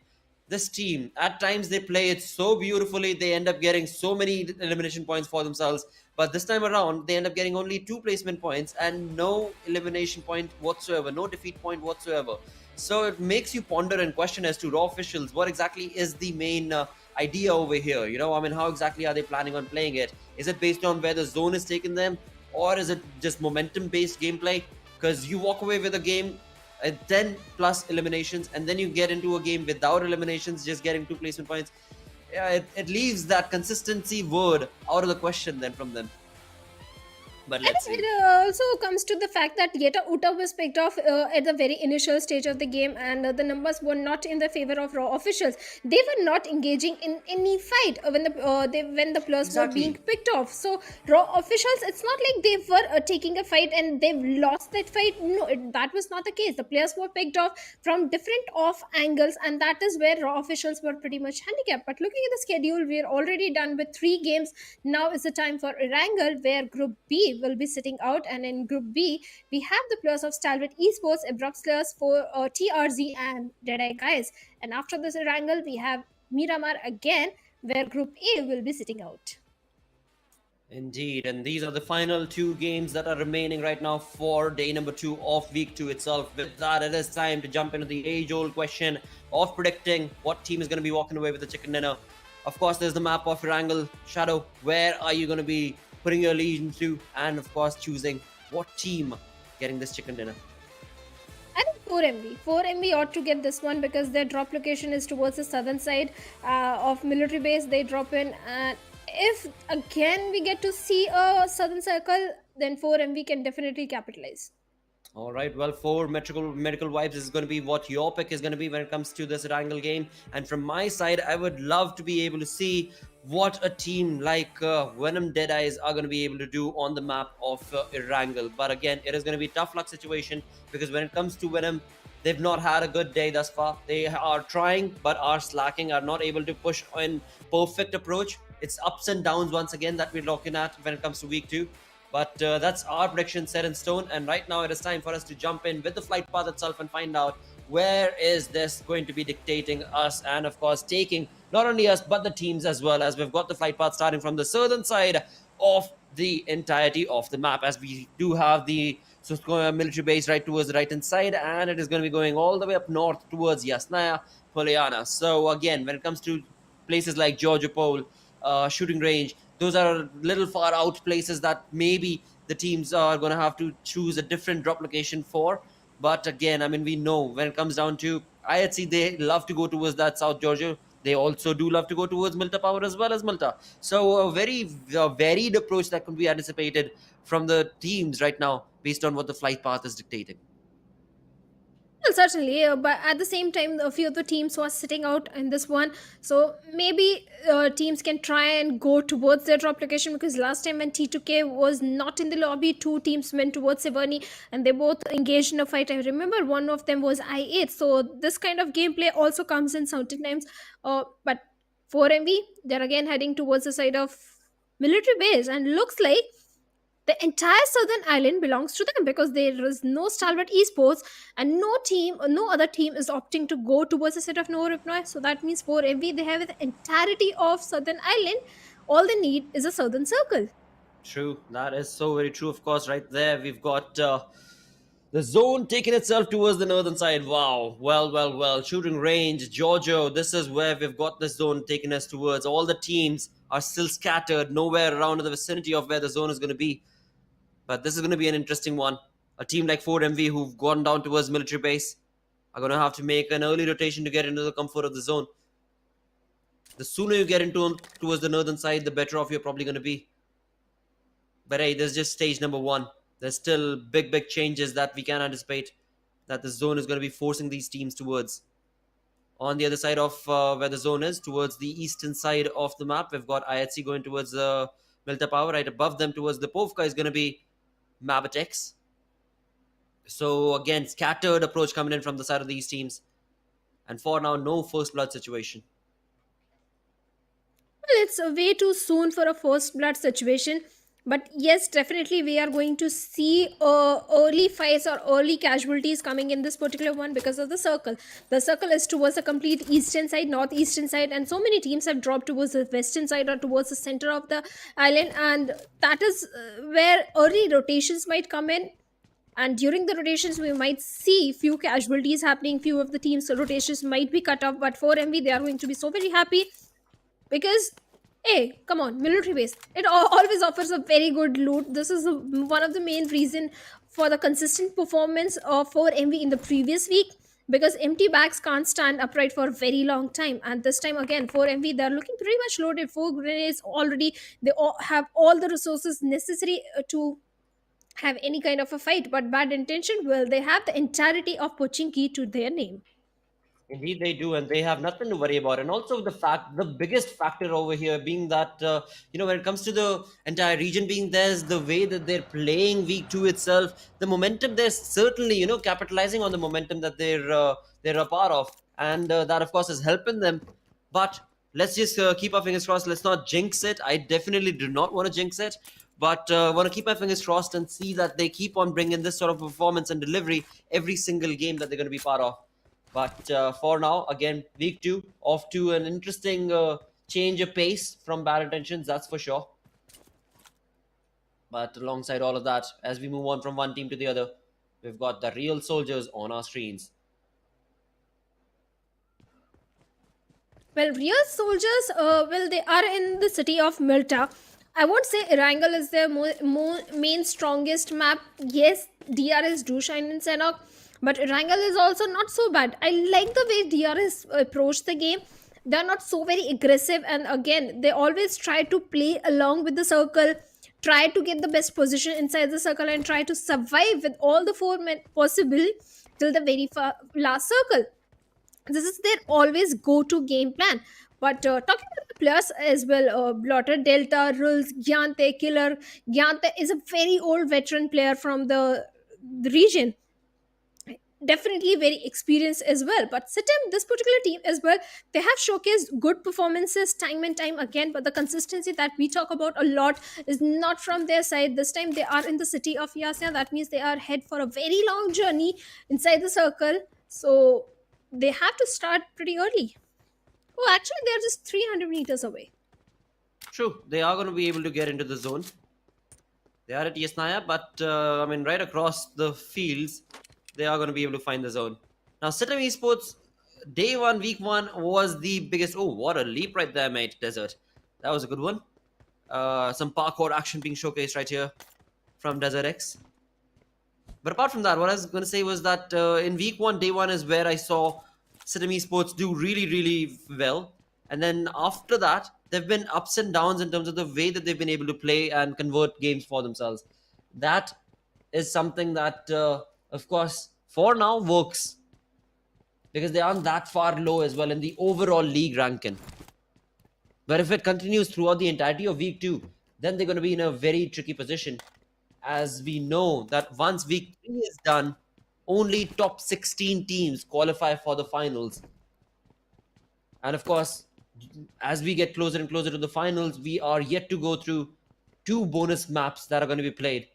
this team, at times they play it so beautifully, they end up getting so many elimination points for themselves. But this time around, they end up getting only 2 placement points and no elimination point whatsoever, no defeat point whatsoever. So it makes you ponder and question as to Raw officials, what exactly is the main idea over here? You know, I mean, how exactly are they planning on playing it? Is it based on where the zone is taking them? Or is it just momentum based gameplay? Because you walk away with a game 10 plus eliminations, and then you get into a game without eliminations, just getting 2 placement points. Yeah, it leaves that consistency word out of the question then from them. But I let's think see. it also comes to the fact that Yeta Uta was picked off at the very initial stage of the game, and the numbers were not in the favor of Raw officials. They were not engaging in any fight when the players were being Exactly. picked off. So Raw officials, it's not like they were taking a fight and they've lost that fight. No, that was not the case. The players were picked off from different off angles, and that is where Raw officials were pretty much handicapped. But looking at the schedule, we're already done with 3 games. Now is the time for Erangel, where Group B will be sitting out, and in Group B we have the players of Stalwart Esports, Abrupt Slayers for TRZ and DEADEYES. And after this Erangel, we have Miramar again, where Group A will be sitting out. Indeed, and these are the final 2 games that are remaining right now for day number 2 of week 2 itself. With that, it is time to jump into the age-old question of predicting what team is going to be walking away with the chicken dinner. Of course, there's the map of Erangel. Shadow, where are you going to be putting your allegiance to? And of course, choosing what team getting this chicken dinner. I think 4MV. 4MV ought to get this one because their drop location is towards the southern side of military base. They drop in, and if again we get to see a southern circle, then 4MV can definitely capitalize. All right, well, for medical vibes is going to be what your pick is going to be when it comes to this Erangel game. And from my side, I would love to be able to see what a team like Venom DEADEYES are going to be able to do on the map of Erangel. But again, it is going to be a tough luck situation because when it comes to Venom, they've not had a good day thus far. They are trying but are slacking, are not able to push in perfect approach. It's ups and downs once again that we're looking at when it comes to week 2. But that's our prediction set in stone. And right now it is time for us to jump in with the flight path itself and find out where is this going to be dictating us, and of course taking not only us but the teams as well, as we've got the flight path starting from the southern side of the entirety of the map, as we do have the military base right towards the right hand side, and it is going to be going all the way up north towards Yasnaya Polyana. So again, when it comes to places like Georgia Pole, shooting range, those are little far out places that maybe the teams are going to have to choose a different drop location for. But again, I mean, we know when it comes down to IHC, they love to go towards that South Georgia. They also do love to go towards Milta Power as well as Milta. So a very varied approach that can be anticipated from the teams right now based on what the flight path is dictating. Well, certainly, but at the same time, a few of the teams was sitting out in this one, so maybe teams can try and go towards their drop location, because last time when T2K was not in the lobby, 2 teams went towards Severny and they both engaged in a fight. I remember one of them was I8, so this kind of gameplay also comes in sometimes. But 4MV, they're again heading towards the side of military base, and looks like the entire southern island belongs to them because there is no Stalwart Esports and no other team is opting to go towards the set of no reply. So that means for MV, they have the entirety of southern island. All they need is a southern circle. True, that is so very true. Of course, right there we've got the zone taking itself towards the northern side. Wow, well. Shooting range, Giorgio. This is where we've got the zone taking us towards. All the teams are still scattered, nowhere around in the vicinity of where the zone is going to be. But this is going to be an interesting one. A team like 4MV who've gone down towards military base are going to have to make an early rotation to get into the comfort of the zone. The sooner you get into towards the northern side, the better off you're probably going to be. But hey, there's just stage number 1. There's still big changes that we can anticipate that the zone is going to be forcing these teams towards. On the other side of where the zone is, towards the eastern side of the map, we've got IHC going towards Milta Power. Right above them towards the Povka is going to be Mabitex. So again, scattered approach coming in from the side of these teams. And for now, no first blood situation. Well, it's way too soon for a first blood situation. But yes, definitely we are going to see early fights or early casualties coming in this particular one because of the circle. The circle is towards the complete eastern side, northeastern side, and so many teams have dropped towards the western side or towards the center of the island, and that is where early rotations might come in. And during the rotations, we might see few casualties happening. Few of the teams' rotations might be cut off, but for MV, they are going to be so very happy because hey, come on, military base, it always offers a very good loot. This is one of the main reason for the consistent performance of 4MV in the previous week, because empty bags can't stand upright for a very long time, and this time again 4MV, they're looking pretty much loaded. 4 grenades already, they all have all the resources necessary to have any kind of a fight. But bad intention, well, they have the entirety of Pochinki to their name. Indeed, they do, and they have nothing to worry about. And also the biggest factor over here being that when it comes to the entire region being there's the way that they're playing week 2 itself, the momentum they're certainly capitalizing on the momentum that they're a part of, and that of course is helping them. But let's just keep our fingers crossed. Let's not jinx it. I definitely do not want to jinx it. But want to keep my fingers crossed and see that they keep on bringing this sort of performance and delivery every single game that they're going to be part of. But for now, again, week 2 off to an interesting change of pace from bad intentions, that's for sure. But alongside all of that, as we move on from one team to the other, we've got the real soldiers on our screens. Well, real soldiers, they are in the city of Milta. I won't say Erangel is their main strongest map. Yes, DRS do shine in Sanhok, but Erangel is also not so bad. I like the way DRS approach the game. They're not so very aggressive, and again, they always try to play along with the circle, try to get the best position inside the circle, and try to survive with all the 4 men possible till the very last circle. This is their always go-to game plan. But talking about the players as well, Blotter, Delta, Rules, Gyante, Killer. Gyante is a very old veteran player from the region. Definitely very experienced as well. But Sitem, this particular team as well, they have showcased good performances time and time again. But the consistency that we talk about a lot is not from their side. This time they are in the city of Yasya. That means they are head for a very long journey inside the circle. So they have to start pretty early. Oh, actually, they're just 300 meters away. True, they are going to be able to get into the zone. They are at Yasnaya, but right across the fields, they are going to be able to find the zone. Now, Sitem Esports, day 1, week 1 was the biggest. Oh, what a leap right there, mate. Desert. That was a good one. Some parkour action being showcased right here from Desert X. But apart from that, what I was going to say was that in week 1, day 1 is where I saw Sitem Esports do really well. And then after that, there have been ups and downs in terms of the way that they've been able to play and convert games for themselves. That is something that, of course, for now works. Because they aren't that far low as well in the overall league ranking. But if it continues throughout the entirety of week 2, then they're going to be in a very tricky position. As we know that once week 3 is done, only top 16 teams qualify for the finals. And of course, as we get closer and closer to the finals, we are yet to go through 2 bonus maps that are going to be played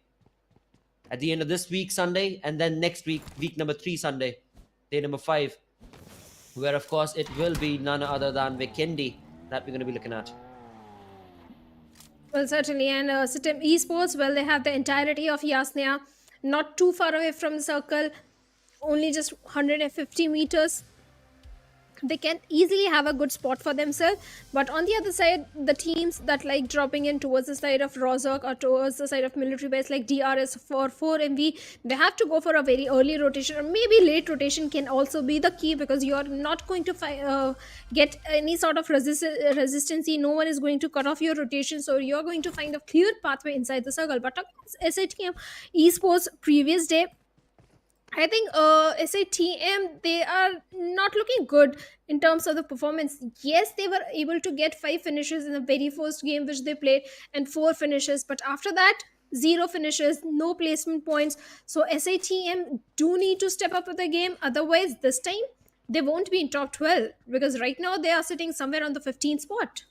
at the end of this week, Sunday, and then next week, week number 3, Sunday, day number 5, where of course it will be none other than Vikendi that we're going to be looking at. Well, certainly. And Sitem Esports, well, they have the entirety of Yasnia, not too far away from the circle, only just 150 meters. They can easily have a good spot for themselves. But on the other side, the teams that like dropping in towards the side of Rozhok or towards the side of military base like DRS for 4MV, they have to go for a very early rotation, or maybe late rotation can also be the key, because you are not going to get any sort of resistance. No one is going to cut off your rotation, so you're going to find a clear pathway inside the circle. But talking about SATM Esports previous day, I think SATM, they are not looking good in terms of the performance. Yes, they were able to get 5 finishes in the very first game which they played and 4 finishes, but after that, 0 finishes, no placement points. So SATM do need to step up with the game. Otherwise, this time, they won't be in top 12, because right now they are sitting somewhere on the 15th spot.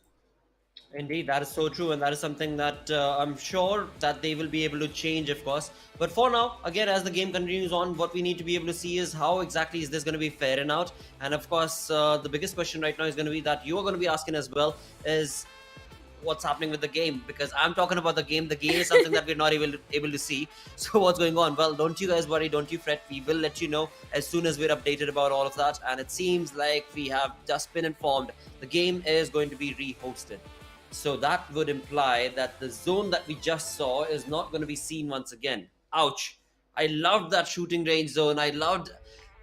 Indeed, that is so true, and that is something that I'm sure that they will be able to change, of course. But for now, again, as the game continues on, what we need to be able to see is how exactly is this going to be fairing out. And of course, the biggest question right now is going to be that you are going to be asking as well is what's happening with the game, because I'm talking about the game. The game is something that we're not able to see. So what's going on? Well, don't you guys worry, don't you fret. We will let you know as soon as we're updated about all of that. And it seems like we have just been informed the game is going to be re-hosted. So that would imply that the zone that we just saw is not going to be seen once again. Ouch. I loved that shooting range zone. I loved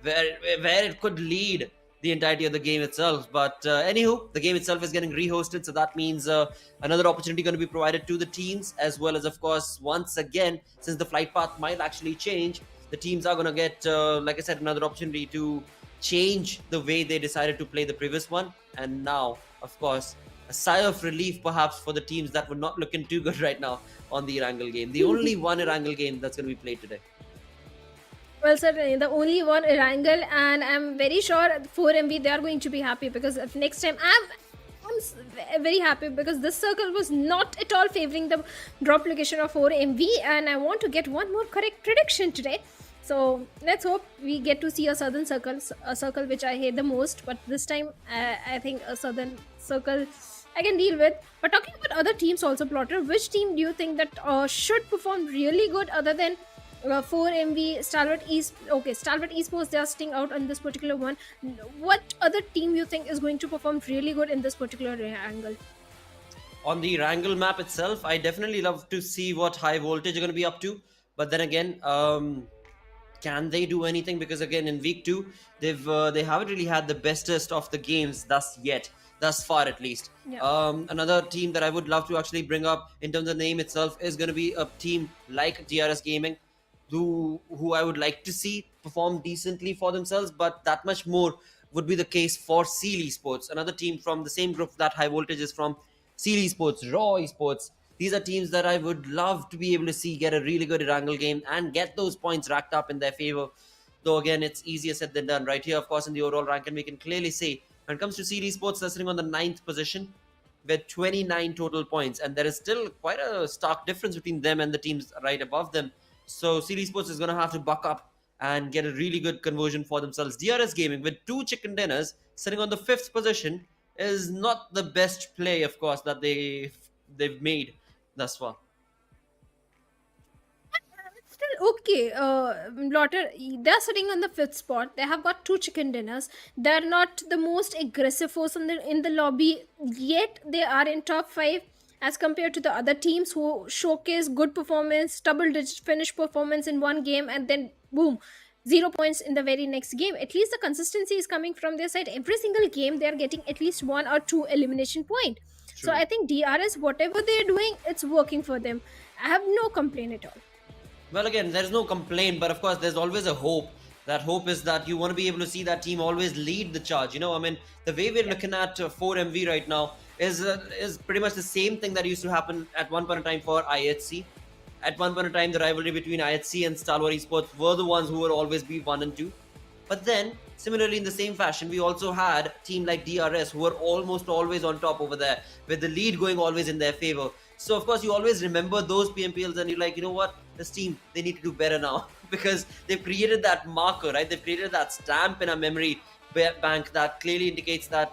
where it could lead the entirety of the game itself. But anywho, the game itself is getting rehosted. So that means another opportunity going to be provided to the teams, as well as, of course, once again, since the flight path might actually change, the teams are going to get, like I said, another opportunity to change the way they decided to play the previous one. And now, of course, a sigh of relief perhaps for the teams that were not looking too good right now on the Erangel game. The only one Erangel game that's going to be played today. Well, certainly, the only one Erangel, and I'm very sure 4MV, they are going to be happy, because next time I'm very happy, because this circle was not at all favoring the drop location of 4MV, and I want to get one more correct prediction today. So let's hope we get to see a southern circle, a circle which I hate the most, but this time I think a southern circle I can deal with. But talking about other teams also, Plotter, which team do you think that should perform really good other than 4MV, Stalwart Esports? Okay, Stalwart Esports, they are sitting out on this particular one. What other team you think is going to perform really good in this particular angle? On the Erangel map itself, I definitely love to see what High Voltage are going to be up to. But then again, can they do anything? Because again, in week 2, they haven't really had the bestest of the games thus far at least. Yeah. Another team that I would love to actually bring up in terms of the name itself is going to be a team like DRS Gaming, who I would like to see perform decently for themselves, but that much more would be the case for Seal Esports, another team from the same group that High Voltage is from. Seal Esports, Raw Esports, these are teams that I would love to be able to see get a really good Erangel game and get those points racked up in their favor. Though again, it's easier said than done. Right here, of course, in the overall ranking, we can clearly see when it comes to Seal Esports, they're sitting on the 9th position with 29 total points, and there is still quite a stark difference between them and the teams right above them. So Seal Esports is going to have to buck up and get a really good conversion for themselves. DRS Gaming with 2 chicken dinners sitting on the 5th position is not the best play, of course, that they've made thus far. Still okay. Lotter, they're sitting on the 5th spot. They have got 2 chicken dinners. They're not the most aggressive force in the lobby, yet they are in top 5 as compared to the other teams who showcase good performance, double-digit finish performance in one game, and then boom, 0 points in the very next game. At least the consistency is coming from their side. Every single game, they're getting at least 1 or 2 elimination point. True. So I think DRS, whatever they're doing, it's working for them. I have no complaint at all. Well, again, there's no complaint, but of course, there's always a hope. That hope is that you want to be able to see that team always lead the charge. You know, I mean, the way we're looking at 4MV right now is pretty much the same thing that used to happen at one point in time for IHC. At one point in time, the rivalry between IHC and Stalwart Esports were the ones who would always be 1 and 2. But then, similarly, in the same fashion, we also had a team like DRS who were almost always on top over there, with the lead going always in their favor. So of course you always remember those PMPLs and you're like, you know what, this team, they need to do better now because they've created that marker, right? They've created that stamp in our memory bank that clearly indicates that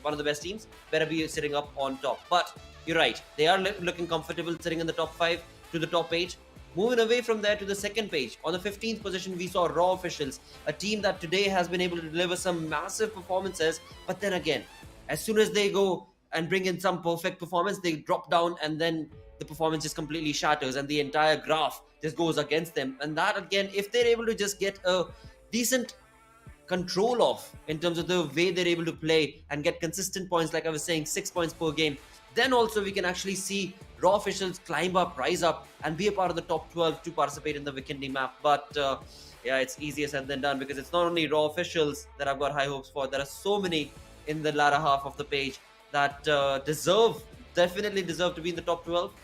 one of the best teams better be sitting up on top. But you're right, they are looking comfortable sitting in the top 5 to the top 8. Moving away from there to the second page, on the 15th position, we saw Raw Officials, a team that today has been able to deliver some massive performances. But then again, as soon as they go and bring in some perfect performance, they drop down and then the performance just completely shatters and the entire graph just goes against them. And that again, if they're able to just get a decent control of in terms of the way they're able to play and get consistent points, like I was saying, 6 points per game, then also we can actually see Raw Officials climb up, rise up, and be a part of the top 12 to participate in the Weekending map. But yeah, it's easier said than done because it's not only Raw Officials that I've got high hopes for. There are so many in the latter half of the page that definitely deserve to be in the top 12.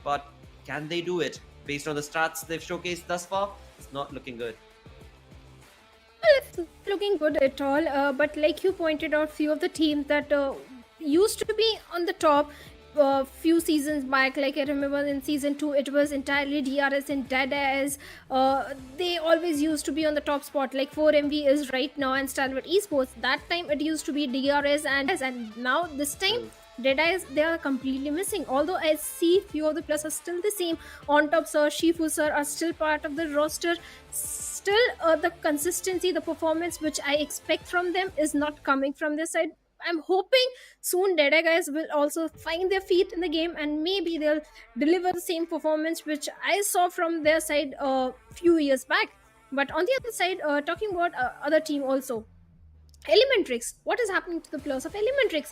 But can they do it? Based on the stats they've showcased thus far, it's not looking good. It's looking good at all, but like you pointed out, few of the teams that used to be on the top few seasons back, like I remember in season 2 it was entirely DRS and DEADEYES. They always used to be on the top spot, like 4MV is right now, and Stalwart Esports. That time it used to be DRS and now this time DEADEYES, they are completely missing. Although I see few of the players are still the same. On top sir, Shifu sir are still part of the roster. Still the consistency, the performance which I expect from them is not coming from their side. I'm hoping soon DEADEYES guys will also find their feet in the game and maybe they'll deliver the same performance which I saw from their side a few years back. But on the other side, talking about other team also, Elementrix. What is happening to the players of Elementrix?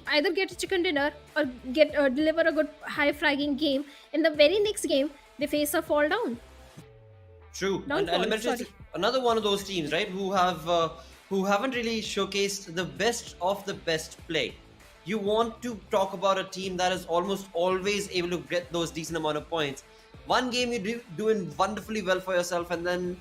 Either get a chicken dinner or get deliver a good high flagging game. In the very next game, they face a fall down. True. And Downfall, Elementary is sorry. another one of those teams, right? Who haven't really showcased the best of the best play. You want to talk about a team that is almost always able to get those decent amount of points. One game you're doing wonderfully well for yourself, and then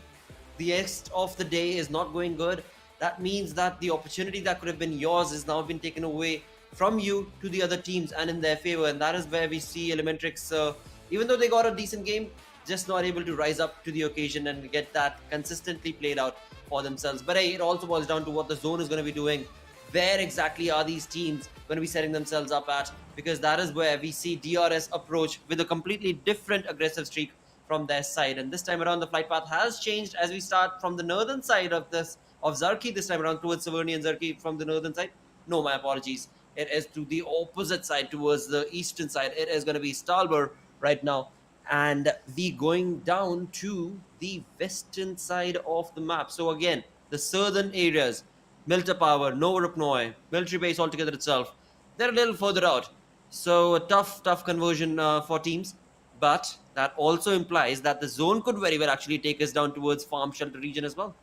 the rest of the day is not going good. That means that the opportunity that could have been yours is now been taken away from you to the other teams and in their favor. And that is where we see Elementrix, even though they got a decent game, just not able to rise up to the occasion and get that consistently played out for themselves. But hey, it also boils down to what the zone is going to be doing. Where exactly are these teams going to be setting themselves up at? Because that is where we see DRS approach with a completely different aggressive streak from their side. And this time around, the flight path has changed as we start from the northern side of Zarki this time around towards Severny and Zarki from the northern side. No, my apologies. It is to the opposite side, towards the eastern side. It is going to be Stalwart right now. And we going down to the western side of the map. So again, the southern areas, Milta Power, Novorupnoi, military base altogether itself, they're a little further out. So a tough conversion for teams. But that also implies that the zone could very well actually take us down towards farm shelter region as well.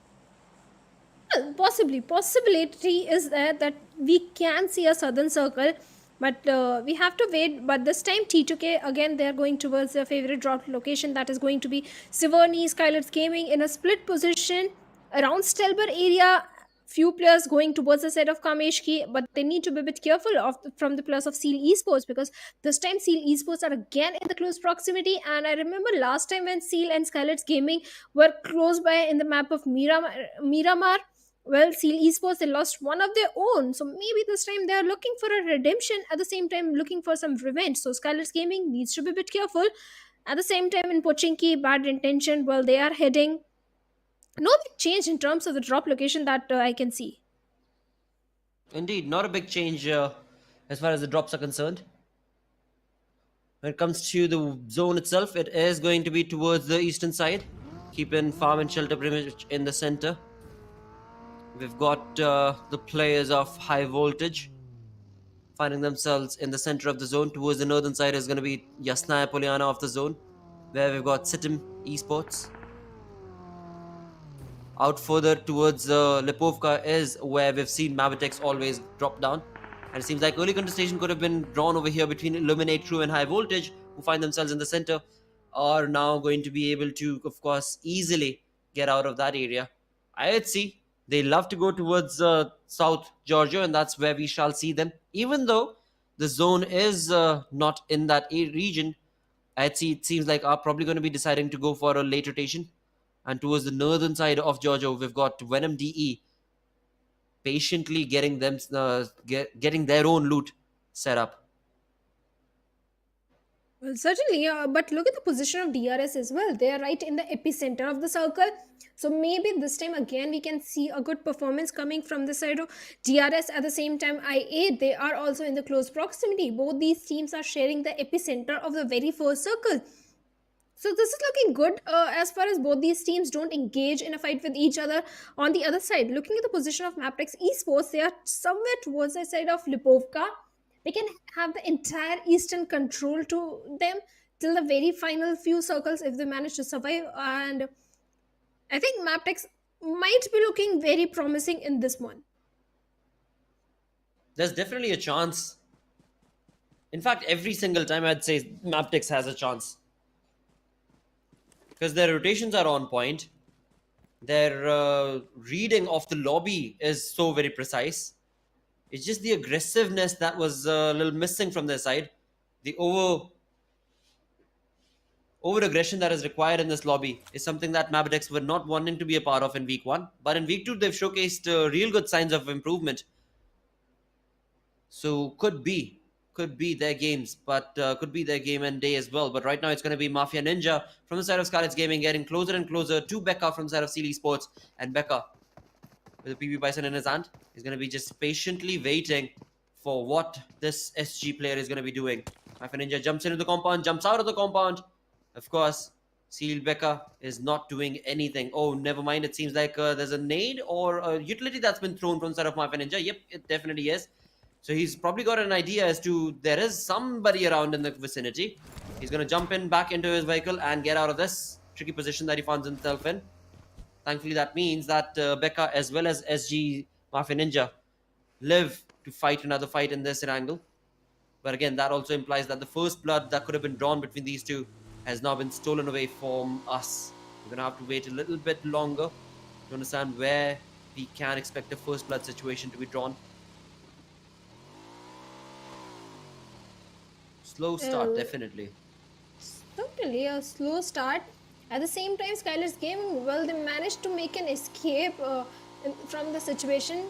Well, possibility is there that we can see a southern circle, but we have to wait. But this time T2K again, they're going towards their favorite drop location, that is going to be Severny. SKYLIGHTZ Gaming in a split position around Stelber area. Few players going towards the side of Kameshki, but they need to be a bit careful from the players of Seal Esports, because this time Seal Esports are again in the close proximity. And I remember last time when Seal and SKYLIGHTZ Gaming were close by in the map of Miramar. Well, Seal Esports, they lost one of their own. So maybe this time they are looking for a redemption, at the same time looking for some revenge. So SKYLIGHTZ Gaming needs to be a bit careful. At the same time, in Pochinki, Bad Intention, well, they are heading. No big change in terms of the drop location that I can see. Indeed, not a big change as far as the drops are concerned. When it comes to the zone itself, it is going to be towards the eastern side, keeping farm and shelter pretty much in the center. We've got the players of high voltage finding themselves in the center of the zone. Towards the northern side is going to be Yasnaya Poliana of the zone, where we've got Sitim Esports. Out further towards Lipovka is where we've seen Mavitex always drop down. And it seems like early contestation could have been drawn over here between Illuminate True and High Voltage, who find themselves in the center, are now going to be able to, of course, easily get out of that area. IHC, they love to go towards South Georgia, and that's where we shall see them. Even though the zone is not in that region, I'd see it seems like are probably going to be deciding to go for a late rotation. And towards the northern side of Georgia, we've got Venom DE patiently getting them getting their own loot set up. Well, certainly, but look at the position of DRS as well. They are right in the epicenter of the circle. So maybe this time again we can see a good performance coming from the side of DRS. At the same time, IA, they are also in the close proximity. Both these teams are sharing the epicenter of the very first circle. So this is looking good as far as both these teams don't engage in a fight with each other. On the other side, looking at the position of Maptex Esports, they are somewhere towards the side of Lipovka. They can have the entire eastern control to them till the very final few circles if they manage to survive. And I think Maptex might be looking very promising in this one. There's definitely a chance. In fact, every single time I'd say Maptex has a chance. Because their rotations are on point. Their reading of the lobby is so very precise. It's just the aggressiveness that was a little missing from their side. The over aggression that is required in this lobby is something that Maptex were not wanting to be a part of in week 1. But in week 2, they've showcased real good signs of improvement. So could be their games, but could be their game and day as well. But right now it's going to be Mafia Ninja from the side of SKYLIGHTZ Gaming getting closer and closer to Becca from the side of SEAL Esports. And Becca, with a PB Bison in his hand, is going to be just patiently waiting for what this SG player is going to be doing. Mafia Ninja jumps into the compound, jumps out of the compound. Of course, Seal Becca is not doing anything. Oh, never mind. It seems like there's a nade or a utility that's been thrown from the side of Mafia Ninja. Yep, it definitely is. So he's probably got an idea as to there is somebody around in the vicinity. He's going to jump in back into his vehicle and get out of this tricky position that he finds himself in. Thankfully, that means that Becca as well as SG Mafia Ninja live to fight another fight in this Erangel. But again, that also implies that the first blood that could have been drawn between these two has now been stolen away from us. We're going to have to wait a little bit longer to understand where we can expect the first blood situation to be drawn. Slow start, definitely. Certainly a slow start. At the same time, SKYLIGHTZ Gaming, well, they managed to make an escape from the situation,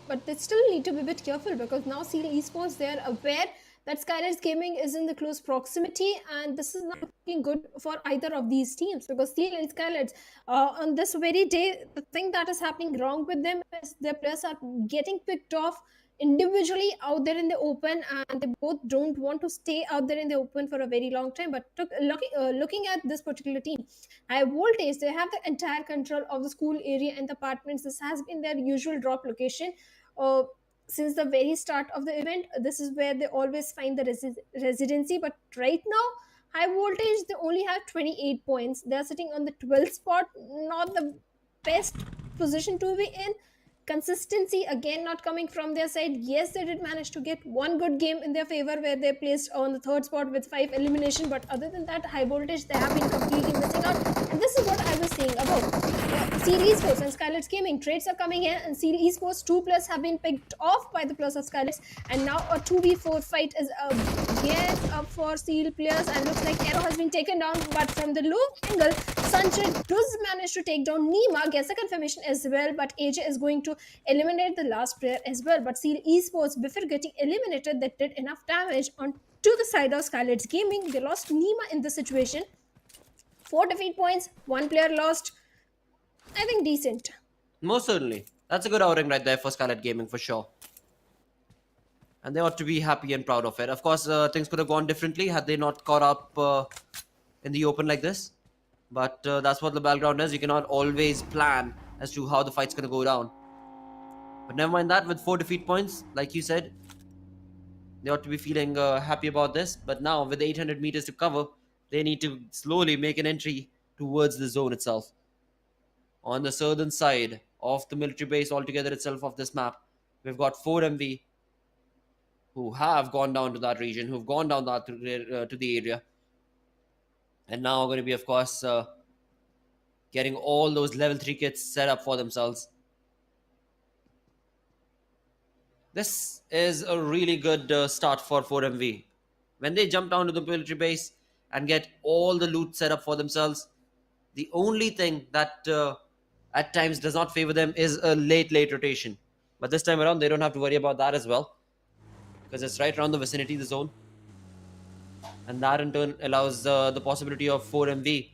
but they still need to be a bit careful because now SEAL Esports, they are aware that SKYLIGHTZ Gaming is in the close proximity, and this is not looking good for either of these teams because SEAL and SKYLIGHTZ, on this very day, the thing that is happening wrong with them is their players are getting picked off individually out there in the open, and they both don't want to stay out there in the open for a very long time. But looking at this particular team, HIGHVOLTAGE, they have the entire control of the school area and the apartments. This has been their usual drop location since the very start of the event. This is where they always find the residency, but right now HIGHVOLTAGE, they only have 28 points. They're sitting on the 12th spot, not the best position to be in. Consistency again not coming from their side. Yes, they did manage to get one good game in their favor where they placed on the 3rd spot with 5 elimination, but other than that, HIGHVOLTAGE, they have been completely missing out. And this is what I was saying about SEAL Esports and SKYLIGHTZ Gaming. Trades are coming in, and SEAL Esports 2 players have been picked off by the players of SKYLIGHTZ, and now a 2v4 fight is again up for SEAL players, and looks like Arrow has been taken down, but from the low angle, Sanjay does manage to take down Nima, gets a confirmation as well, but AJ is going to eliminate the last player as well. But SEAL Esports, before getting eliminated, they did enough damage on to the side of SKYLIGHTZ Gaming. They lost Nima in this situation. 4 defeat points, 1 player lost. I think decent. Most certainly. That's a good outing right there for SKYLIGHTZ Gaming for sure. And they ought to be happy and proud of it. Of course, things could have gone differently had they not caught up in the open like this. But that's what the battleground is. You cannot always plan as to how the fight's going to go down. But never mind that, with 4 defeat points, like you said, they ought to be feeling happy about this. But now, with 800 meters to cover, they need to slowly make an entry towards the zone itself. On the southern side of the military base altogether itself of this map, we've got 4 MV who have gone down to that region, who've gone down that to the area. And now are going to be, of course, getting all those level 3 kits set up for themselves. This is a really good start for 4MV. When they jump down to the military base and get all the loot set up for themselves, the only thing that at times does not favor them is a late rotation. But this time around, they don't have to worry about that as well because it's right around the vicinity, the zone. And that in turn allows the possibility of 4MV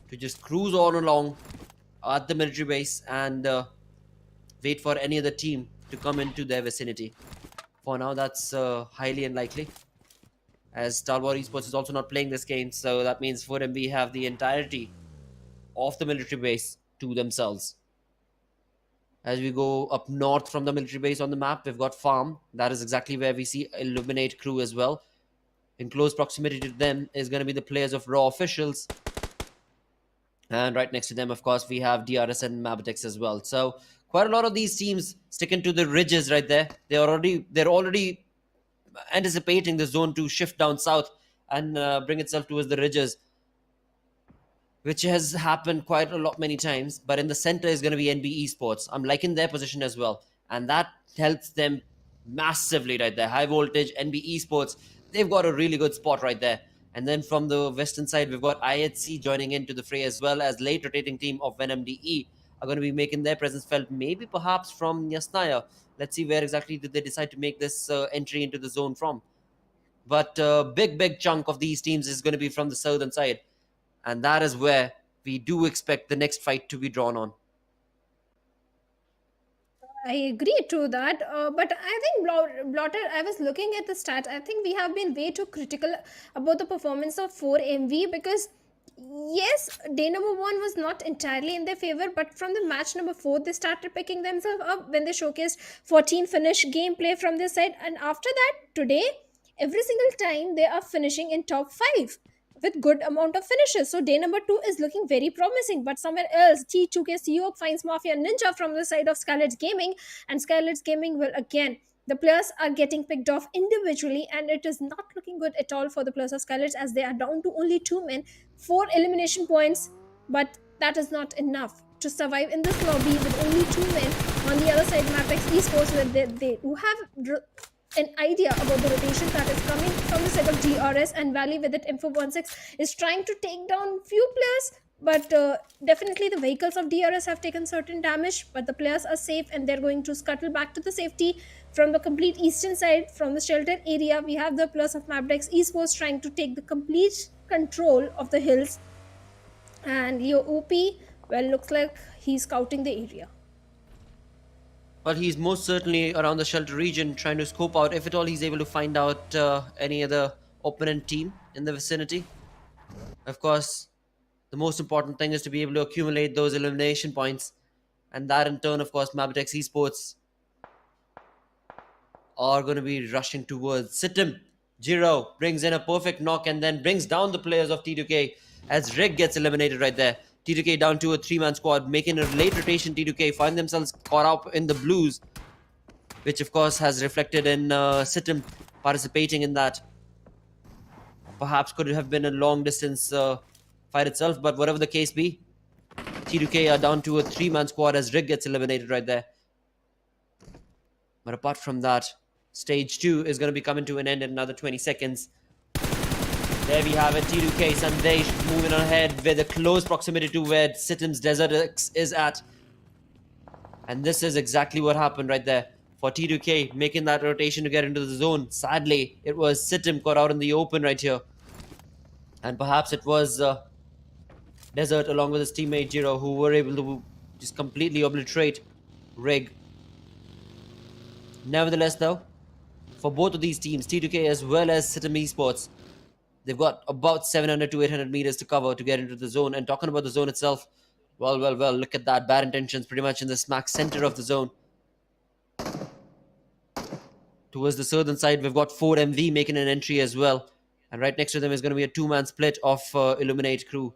to just cruise on along at the military base and wait for any other team to come into their vicinity. For now, that's highly unlikely, as Stalwart Esports is also not playing this game, so that means 4MB have the entirety of the military base to themselves. As we go up north from the military base on the map, we've got Farm. That is exactly where we see Illuminate crew as well. In close proximity to them is going to be the players of Raw Officials. And right next to them, of course, we have DRS and Mabitex as well. So quite a lot of these teams sticking to the ridges right there. They're already anticipating the zone to shift down south and bring itself towards the ridges, which has happened quite a lot many times. But in the center is going to be NB Esports. I'm liking their position as well, and that helps them massively right there. High voltage NB Esports, they've got a really good spot right there. And then from the western side, we've got IHC joining into the fray, as well as late rotating team of Venom DE are going to be making their presence felt, maybe perhaps from Yasnaya. Let's see where exactly did they decide to make this entry into the zone from. But a big chunk of these teams is going to be from the southern side, and that is where we do expect the next fight to be drawn on. I agree to that, but I think Blotter. I was looking at the stats. I think we have been way too critical about the performance of 4MV because yes, day number one was not entirely in their favor, but from the match number four, they started picking themselves up when they showcased 14 finish gameplay from their side, and after that, today, every single time they are finishing in top five with good amount of finishes. So day number two is looking very promising. But somewhere else, T2K CEO finds Mafia Ninja from the side of SKYLIGHTZ Gaming, and SKYLIGHTZ Gaming will again. The players are getting picked off individually, and it is not looking good at all for the players of SKYLIGHTZ as they are down to only two men, four elimination points. But that is not enough to survive in this lobby with only two men. On the other side, Mapex Esports, where they do have an idea about the rotation that is coming from the side of DRS, and Valley with it Info16 is trying to take down few players, but definitely the vehicles of DRS have taken certain damage, but the players are safe and they're going to scuttle back to the safety from the complete eastern side. From the sheltered area, we have the players of Mapdex Esports trying to take the complete control of the hills, and Leo OP, well, looks like he's scouting the area. Well, he's most certainly around the shelter region trying to scope out if at all he's able to find out any other opponent team in the vicinity. Of course, the most important thing is to be able to accumulate those elimination points, and that in turn, of course, Mabitex Esports are going to be rushing towards Sitim. Jiro brings in a perfect knock and then brings down the players of T2K as Rig gets eliminated right there. T2K down to a three-man squad, making a late rotation. T2K find themselves caught up in the blues, which of course has reflected in Sitim participating in that. Perhaps could have been a long distance fight itself, but whatever the case be, T2K are down to a three-man squad as Rig gets eliminated right there. But apart from that, stage 2 is going to be coming to an end in another 20 seconds. There we have it, T2K Sandesh moving ahead with a close proximity to where Sitim's Desert X is at. And this is exactly what happened right there. For T2K, making that rotation to get into the zone. Sadly, it was Sitim caught out in the open right here. And perhaps it was Desert along with his teammate Jiro who were able to just completely obliterate Rig. Nevertheless, though, for both of these teams, T2K as well as Sitim Esports, they've got about 700 to 800 meters to cover to get into the zone. And talking about the zone itself, well, look at that. Bad Intentions pretty much in the smack center of the zone. Towards the southern side, we've got 4MV making an entry as well. And right next to them is going to be a two-man split of Illuminate crew.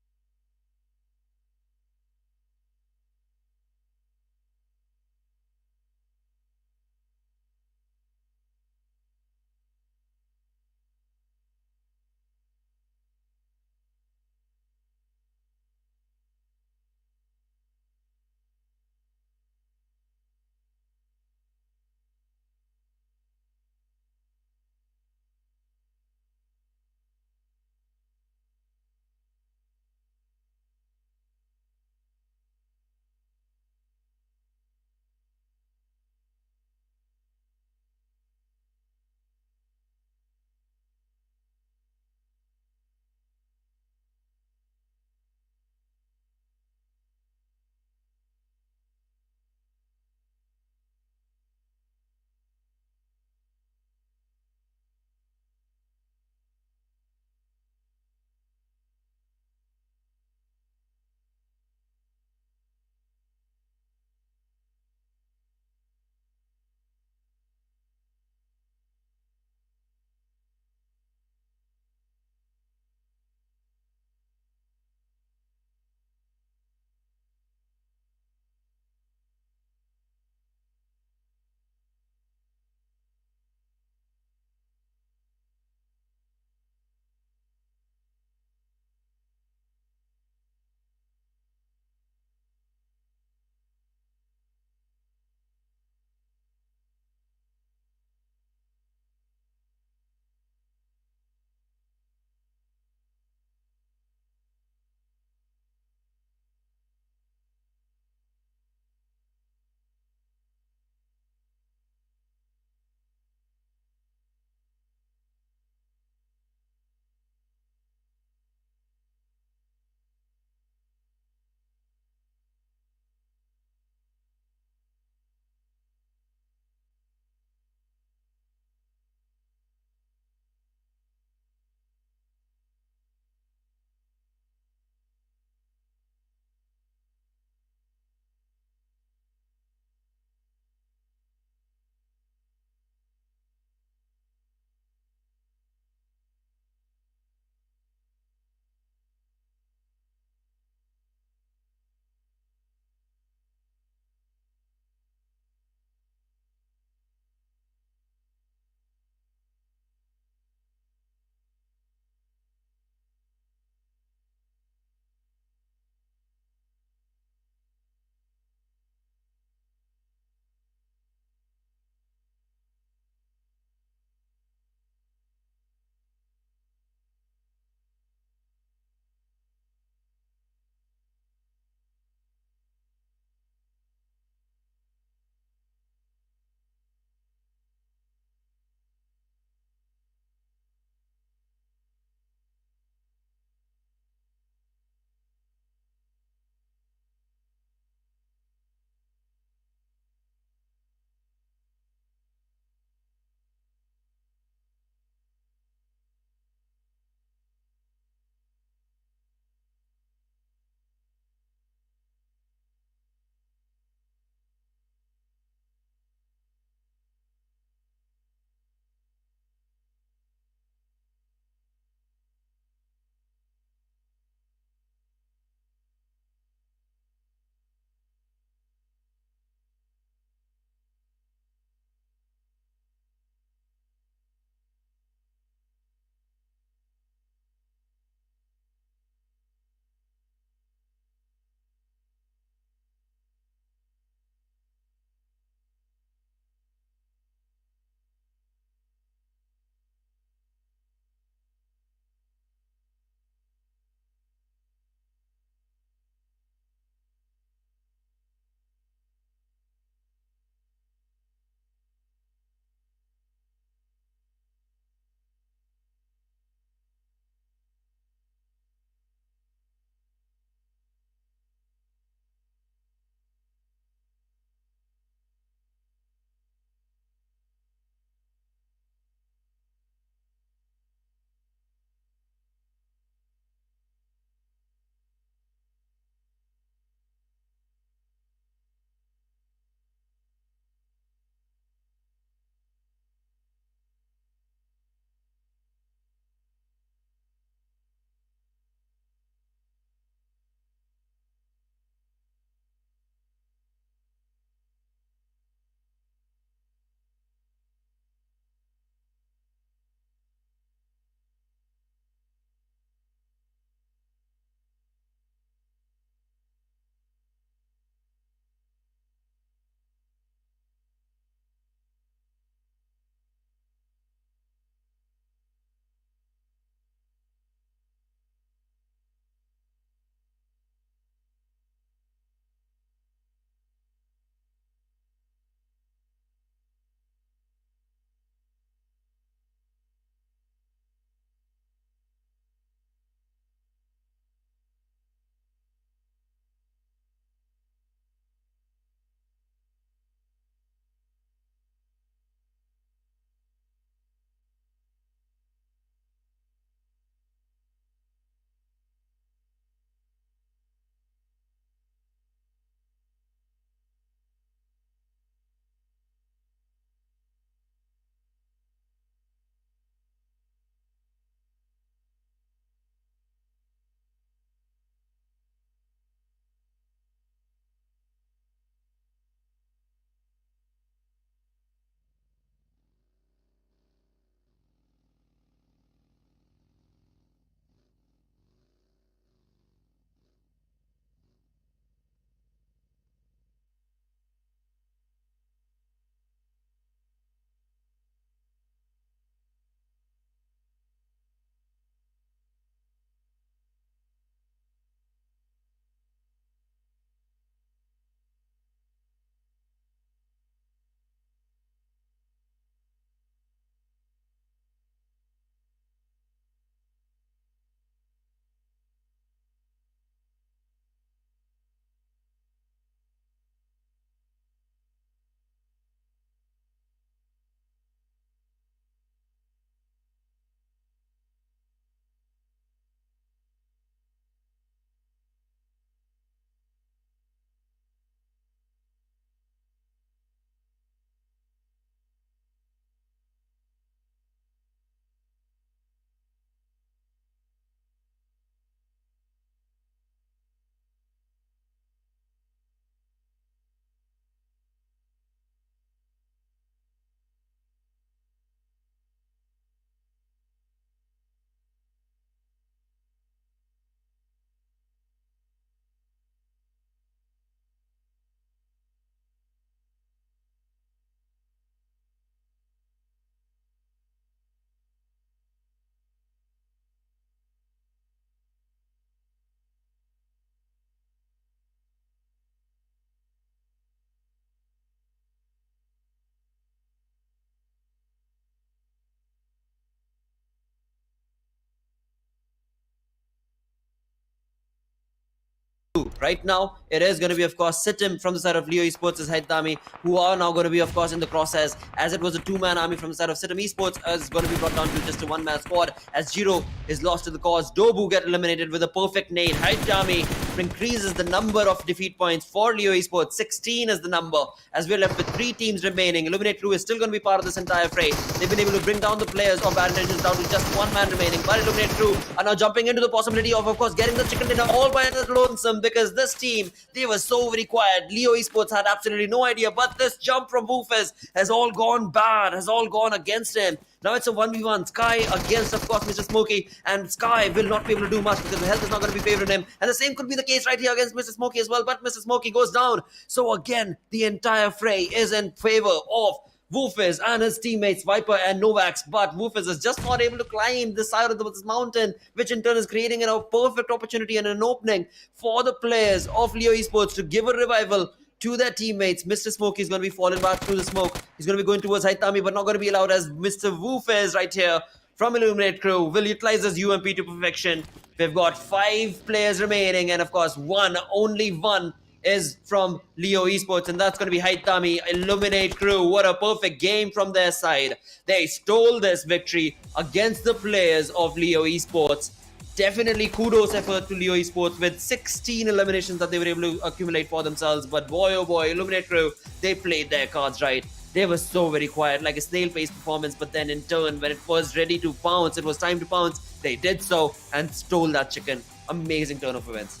Right now, it is going to be, of course, Sitim from the side of Leo Esports as HIGHVOLTAGE, who are now going to be, of course, in the crosshairs, as it was a two-man army from the side of Sitim Esports, is going to be brought down to just a one-man squad, as Jiro is lost to the cause. Dobu get eliminated with a perfect nade. HIGHVOLTAGE increases the number of defeat points for Leo Esports. 16 is the number, as we're left with 3 teams remaining. Illuminate Crew is still going to be part of this entire fray. They've been able to bring down the players of Bad Intentions down to just one man remaining, but Illuminate Crew are now jumping into the possibility of course, getting the chicken dinner all by the lonesome, because this team, they were so very quiet. Leo Esports had absolutely no idea, but this jump from Woofers has all gone bad, has all gone against him. Now it's a 1v1, Sky against, of course, Mr. Smokey, and Sky will not be able to do much because the health is not going to be favoring him, and the same could be the case right here against Mr. Smokey as well, but Mr. Smokey goes down. So again, the entire fray is in favor of Woofers and his teammates Viper and Novax, but Woofers is just not able to climb the side of this mountain, which in turn is creating a perfect opportunity and an opening for the players of Leo Esports to give a revival to their teammates. Mr. Smokey is going to be falling back through the smoke. He's going to be going towards HIGHVOLTAGE, but not going to be allowed, as Mr. Woofers right here from Illuminate Crew will utilize his UMP to perfection. We've got 5 players remaining, and of course, only one is from Leo Esports, and that's going to be HIGHVOLTAGE. Illuminate Crew, what a perfect game from their side. They stole this victory against the players of Leo Esports. Definitely kudos effort to Leo Esports with 16 eliminations that they were able to accumulate for themselves. But boy, oh boy, Illuminate Crew, they played their cards right. They were so very quiet, like a snail-paced performance, but then in turn, when it was ready to pounce, it was time to pounce, they did so and stole that chicken. Amazing turn of events.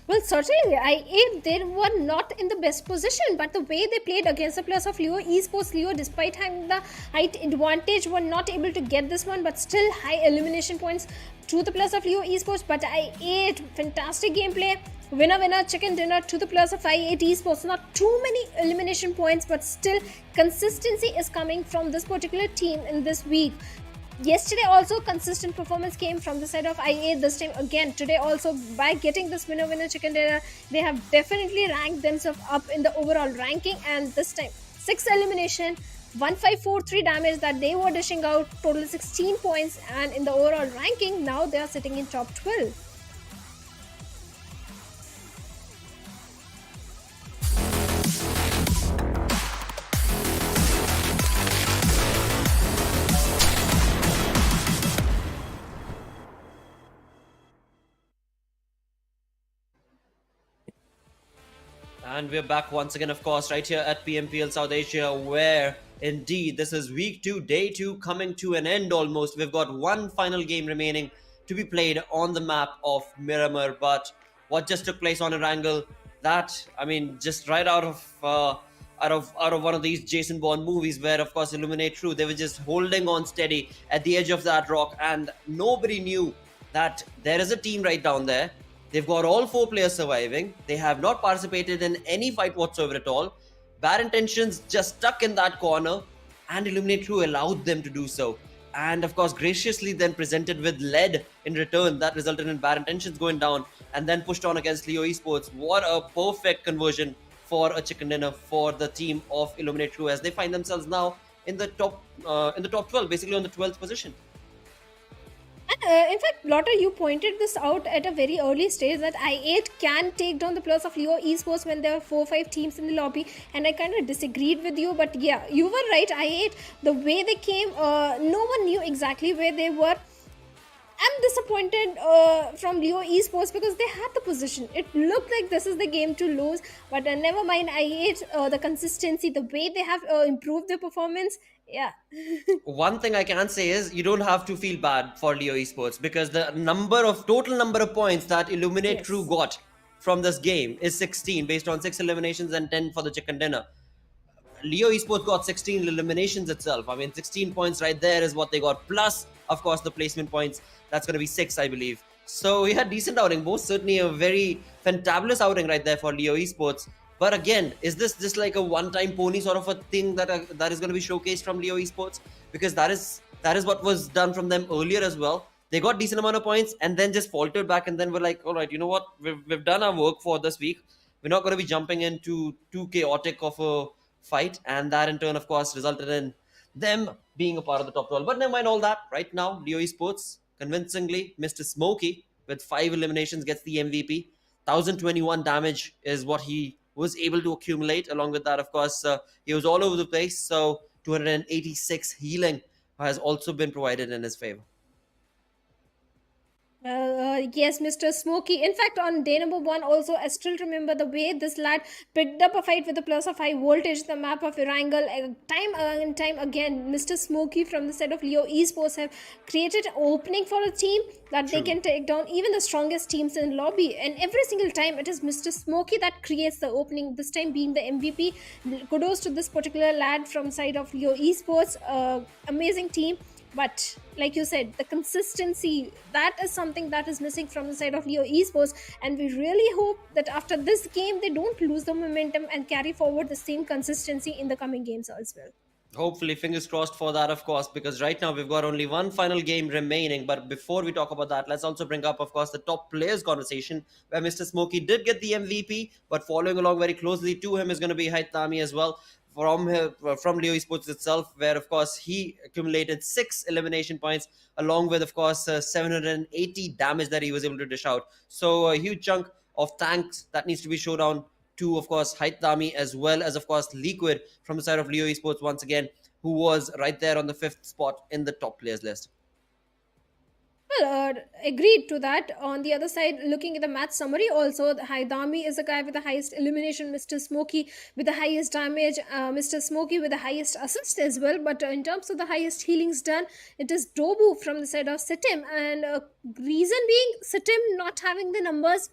Well, certainly, they were not in the best position, but the way they played against the players of Leo Esports, Leo, despite having the height advantage, were not able to get this one, but still high elimination points to the players of Leo Esports. But I8, fantastic gameplay. Winner, chicken dinner to the players of I8 Esports. Not too many elimination points, but still consistency is coming from this particular team in this week. Yesterday also consistent performance came from the side of IA. This time again today also, by getting this winner chicken dinner, they have definitely ranked themselves up in the overall ranking, and this time 6 elimination, 1543 damage that they were dishing out, total 16 points, and in the overall ranking now they are sitting in top 12. And we're back once again, of course, right here at PMPL South Asia, where indeed this is week 2, day 2, coming to an end almost. We've got one final game remaining to be played on the map of Miramar. But what just took place on Erangel, that, I mean, just right out of one of these Jason Bourne movies, where of course Illuminate Crew, they were just holding on steady at the edge of that rock, and nobody knew that there is a team right down there. They've got all 4 players surviving. They have not participated in any fight whatsoever at all. Bad Intentions just stuck in that corner, and Illuminate Crew allowed them to do so. And of course, graciously then presented with lead in return. That resulted in Bad Intentions going down and then pushed on against Leo Esports. What a perfect conversion for a chicken dinner for the team of Illuminate Crew, as they find themselves now in the top 12, basically on the 12th position. In fact, Blotter, you pointed this out at a very early stage that I8 can take down the players of Leo Esports when there are 4 or 5 teams in the lobby, and I kind of disagreed with you, but yeah, you were right. I8, the way they came, no one knew exactly where they were. I'm disappointed from Leo Esports because they had the position. It looked like this is the game to lose, but never mind. I8, the consistency, the way they have improved their performance. Yeah. One thing I can say is you don't have to feel bad for Leo Esports, because the total number of points that Illuminate Crew got from this game is 16, based on 6 eliminations and 10 for the chicken dinner. Leo Esports got 16 eliminations itself. I mean, 16 points right there is what they got, plus of course the placement points. That's going to be 6, I believe. So we had decent outing, most certainly a very fantabulous outing right there for Leo Esports. But again, is this just like a one-time pony sort of a thing that is going to be showcased from Leo Esports? Because that is what was done from them earlier as well. They got decent amount of points and then just faltered back, and then we're like, all right, you know what? We've done our work for this week. We're not going to be jumping into too chaotic of a fight, and that in turn, of course, resulted in them being a part of the top 12. But never mind all that. Right now, Leo Esports convincingly, Mr. Smokey, with 5 eliminations gets the MVP. 1021 damage is what he was able to accumulate. Along with that, of course, he was all over the place. So 286 healing has also been provided in his favor. Yes, Mr. Smokey. In fact, on day number 1 also, I still remember the way this lad picked up a fight with a plus of high voltage, the map of Erangel. Time and time again, Mr. Smokey from the side of Leo Esports have created an opening for a team that they can take down even the strongest teams in lobby. And every single time, it is Mr. Smokey that creates the opening, this time being the MVP. Kudos to this particular lad from side of Leo Esports. Amazing team. But like you said, the consistency, that is something that is missing from the side of Leo Esports, and we really hope that after this game they don't lose the momentum and carry forward the same consistency in the coming games as well. Hopefully, fingers crossed for that, of course, because right now we've got only one final game remaining. But before we talk about that, let's also bring up, of course, the top players conversation, where Mr. Smokey did get the MVP, but following along very closely to him is going to be HIGHVOLTAGE as well, from Leo Esports itself, where of course he accumulated 6 elimination points, along with of course 780 damage that he was able to dish out. So a huge chunk of tanks that needs to be showdown to of course HIGHVOLTAGE, as well as of course Liquid from the side of Leo Esports once again, who was right there on the 5th spot in the top players list. Well, agreed to that. On the other side, looking at the match summary, also HIGHVOLTAGE is the guy with the highest elimination, Mr. Smokey with the highest damage, Mr. Smokey with the highest assist as well. But in terms of the highest healings done, it is Dobu from the side of Sitim. And reason being, Sitim not having the numbers,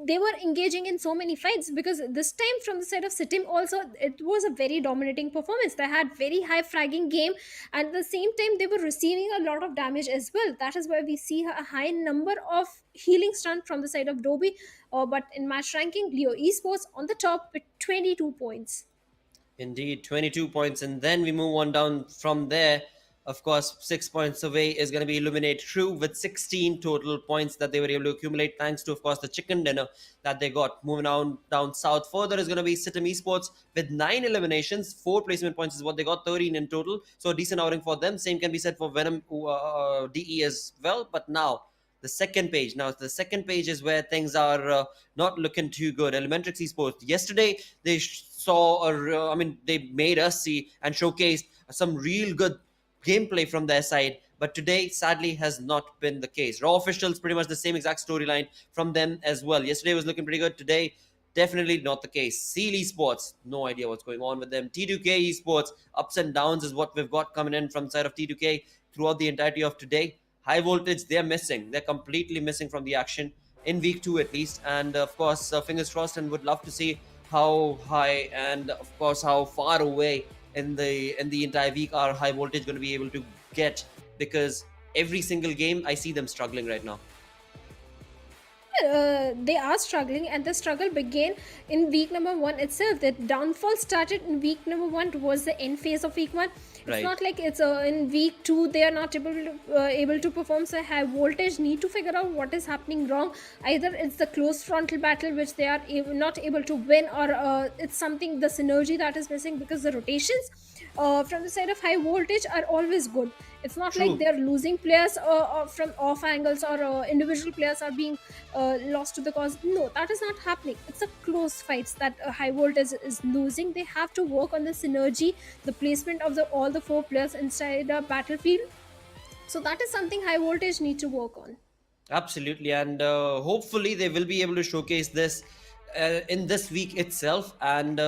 they were engaging in so many fights, because this time from the side of Sitim also, it was a very dominating performance. They had very high fragging game, and at the same time they were receiving a lot of damage as well. That is why we see a high number of healing stun from the side of Dobi. But in match ranking, Leo Esports on the top with 22 points. Indeed, 22 points. And then we move on down from there. Of course, 6 points away is going to be Illuminate True with 16 total points that they were able to accumulate, thanks to, of course, the chicken dinner that they got. Moving on down south further is going to be Sitim Esports with 9 eliminations. 4 placement points is what they got, 13 in total. So a decent outing for them. Same can be said for Venom DE as well. But now, the second page. Now, the second page is where things are not looking too good. Elementrix Esports. Yesterday, they they made us see and showcased some real good gameplay from their side, but today sadly has not been the case. Raw officials, pretty much the same exact storyline from them as well. Yesterday was looking pretty good, today definitely not the case. Seal Esports, no idea what's going on with them. T2K Esports, ups and downs is what we've got coming in from the side of T2K throughout the entirety of today. High Voltage, they're missing, they're completely missing from the action in week 2 at least, and of course fingers crossed, and would love to see how high and of course how far away in the entire week are High Voltage going to be able to get, because every single game I see them struggling right now. They are struggling, and the struggle began in week number 1 itself. The downfall started in week number 1 towards the end phase of week 1. It's not like it's in week 2 they are not able to perform. So High Voltage need to figure out what is happening wrong. Either it's the close frontal battle which they are not able to win, or it's something, the synergy that is missing, because the rotations from the side of High Voltage are always good. It's not True. like they're losing players from off angles, or individual players are being lost to the cause. No, that is not happening. It's a close fights that High Voltage is losing. They have to work on the synergy, the placement of all the 4 players inside the battlefield. So that is something High Voltage need to work on. Absolutely, and hopefully they will be able to showcase this in this week itself, and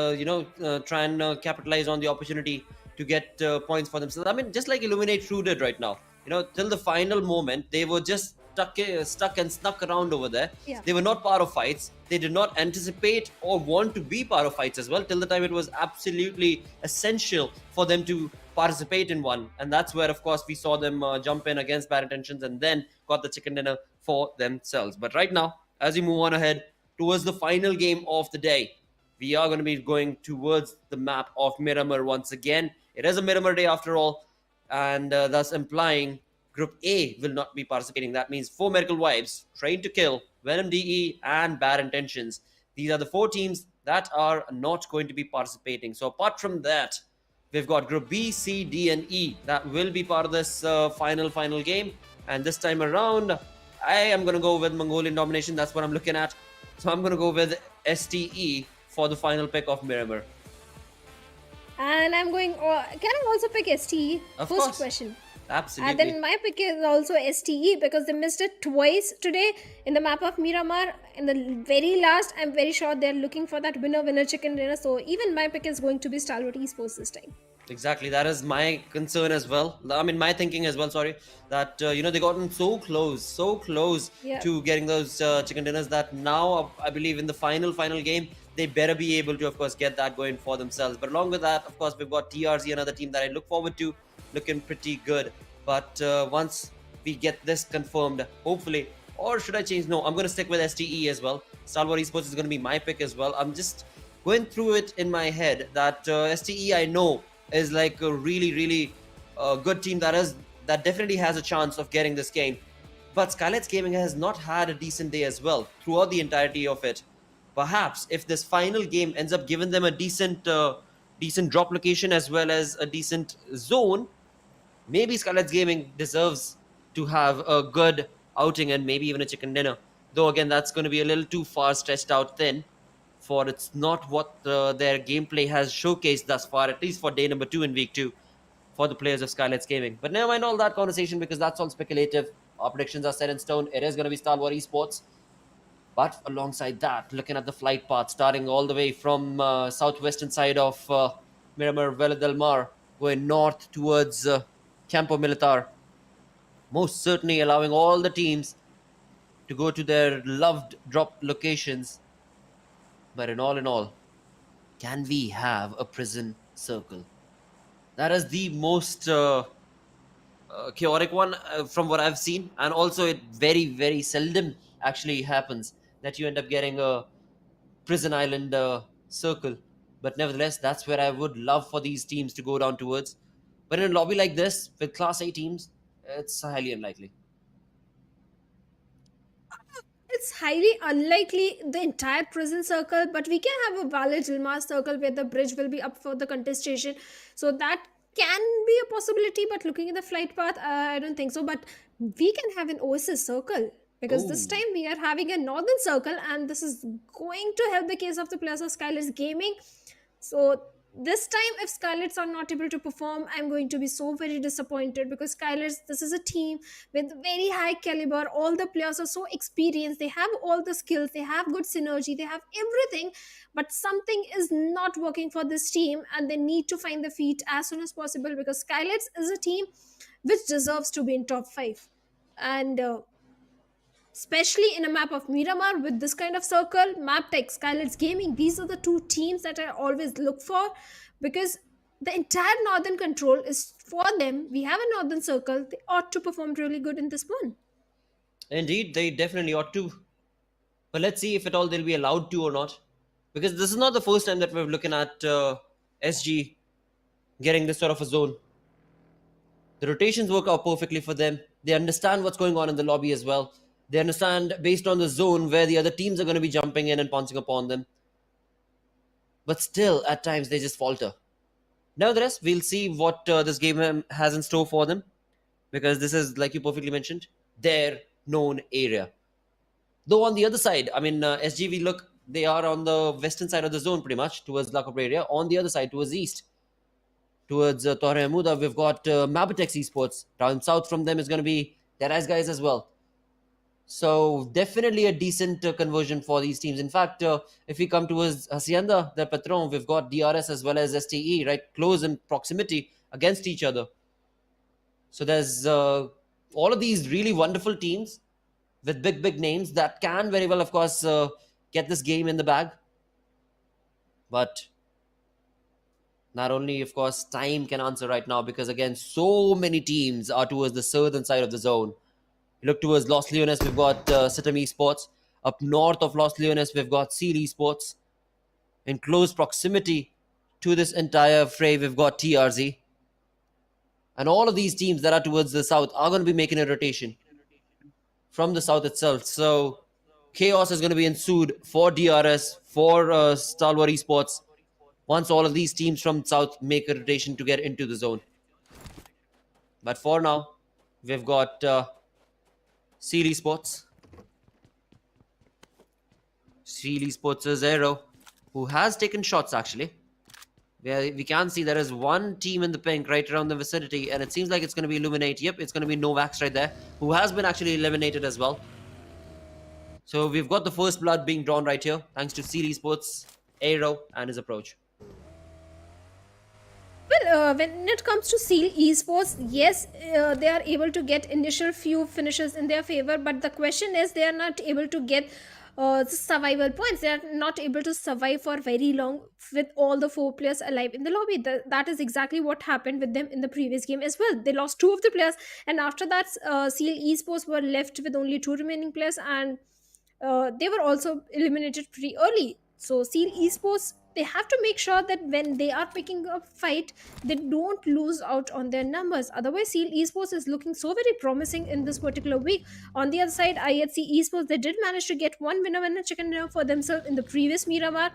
try and capitalize on the opportunity to get points for themselves. I mean, just like Illuminate True did right now. Till the final moment, they were just stuck and snuck around over there. Yeah. They were not part of fights. They did not anticipate or want to be part of fights as well, till the time it was absolutely essential for them to participate in one. And that's where, of course, we saw them jump in against Bad Intentions and then got the chicken dinner for themselves. But right now, as we move on ahead towards the final game of the day, we are going to be going towards the map of Miramar once again. It is a Miramar day after all, and thus implying Group A will not be participating. That means 4 Miracle Wives, Train to Kill, Venom DE, and Bad Intentions. These are the 4 teams that are not going to be participating. So apart from that, we've got Group B, C, D, and E that will be part of this final game. And this time around, I am going to go with Mongolian domination. That's what I'm looking at. So I'm going to go with STE for the final pick of Miramar. And I'm going. Can I also pick STE? Of First course. question. Absolutely. Then my pick is also STE because they missed it twice today in the map of Miramar. In the very last, I'm very sure they're looking for that winner chicken dinner. So even my pick is going to be Stalwart Esports this time. Exactly, that is my concern as well. I mean, my thinking as well. Sorry, that they gotten so close Yeah. to getting those chicken dinners that now I believe in the final game they better be able to, of course, get that going for themselves. But along with that, of course, we've got TRZ, another team that I look forward to, looking pretty good. But once we get this confirmed, hopefully, or should I change? No, I'm going to stick with STE as well. Stalwart Esports is going to be my pick as well. I'm just going through it in my head that STE I know is like a really good team that definitely has a chance of getting this game. But SKYLIGHTZ Gaming has not had a decent day as well throughout the entirety of it. Perhaps if this final game ends up giving them a decent drop location as well as a decent zone, maybe SKYLIGHTZ Gaming deserves to have a good outing and maybe even a chicken dinner. Though again, that's going to be a little too far stretched out thin, for it's not what their gameplay has showcased thus far, at least for day number 2 in week 2 for the players of SKYLIGHTZ Gaming. But never mind all that conversation because that's all speculative. Our predictions are set in stone. It is going to be Stalwart Esports. But alongside that, looking at the flight path, starting all the way from southwestern side of Miramar, Vela del Mar, going north towards Campo Militar, most certainly allowing all the teams to go to their loved drop locations. But in all, can we have a prison circle? That is the most chaotic one from what I've seen, and also it very seldom actually happens that you end up getting a prison island circle. But nevertheless, that's where I would love for these teams to go down towards. But in a lobby like this with Class A teams, it's highly unlikely. It's highly unlikely the entire prison circle, but we can have a valid Ilmar circle where the bridge will be up for the contestation. So that can be a possibility, but looking at the flight path, I don't think so. But we can have an Oasis circle because this Oh, time we are having a northern circle, and this is going to help the case of the players of SKYLIGHTZ Gaming. So this time, if SKYLIGHTZ are not able to perform, I'm going to be so very disappointed because SKYLIGHTZ, this is a team with very high caliber. All the players are so experienced. They have all the skills. They have good synergy. They have everything, but something is not working for this team, and they need to find the feet as soon as possible because SKYLIGHTZ is a team which deserves to be in top five. And especially in a map of Miramar with this kind of circle, map tech, SKYLIGHTZ Gaming, these are the two teams that I always look for because the entire northern control is for them. We have a northern circle. They ought to perform really good in this one. indeed, they definitely ought to. But let's see if at all they'll be allowed to or not. Because this is not the first time that we're looking at SG getting this sort of a zone. The rotations work out perfectly for them. They understand what's going on in the lobby as well. They understand based on the zone where the other teams are going to be jumping in and pouncing upon them. But still, at times, they just falter. Nevertheless, we'll see what this game has in store for them. Because this is, like you perfectly mentioned, their known area. Though on the other side, I mean, SGV, look, they are on the western side of the zone pretty much towards La Cobra area. On the other side, towards the east, towards Torre Amuda, we've got Mabitex Esports. Down south from them is going to be DEADEYES guys as well. So definitely a decent conversion for these teams. In fact, if we come towards Hacienda del Patron, we've got DRS as well as STE right close in proximity against each other. So there's all of these really wonderful teams with big names that can very well, of course, get this game in the bag. But not only, of course, time can answer right now because, again, so many teams are towards the southern side of the zone. You look towards Los Leones, we've got Sitam Esports. Up north of Los Leones, we've got Seal Esports. In close proximity to this entire fray, we've got TRZ. And all of these teams that are towards the south are going to be making a rotation from the south itself. So chaos is going to be ensued for DRS, for Stalwart Esports, once all of these teams from south make a rotation to get into the zone. But for now, we've got Esports. Esports' Aero, who has taken shots actually. We can see there is one team in the pink right around the vicinity, and it seems like it's going to be Illuminate. Yep, it's going to be Novax right there, who has been actually eliminated as well. So we've got the first blood being drawn right here, thanks to Esports, Aero, and his approach. Well, when it comes to Seal Esports, yes, they are able to get initial few finishes in their favor, but the question is they are not able to get the survival points. They are not able to survive for very long with all the 4 players alive in the lobby. That is exactly what happened with them in the previous game as well. They lost 2 of the players, and after that, Seal Esports were left with only 2 remaining players, and they were also eliminated pretty early. So Seal Esports, they have to make sure that when they are picking a fight, they don't lose out on their numbers. Otherwise, Seal Esports is looking so very promising in this particular week. On the other side, IHC Esports, they did manage to get one winner and a chicken dinner for themselves in the previous Miramar.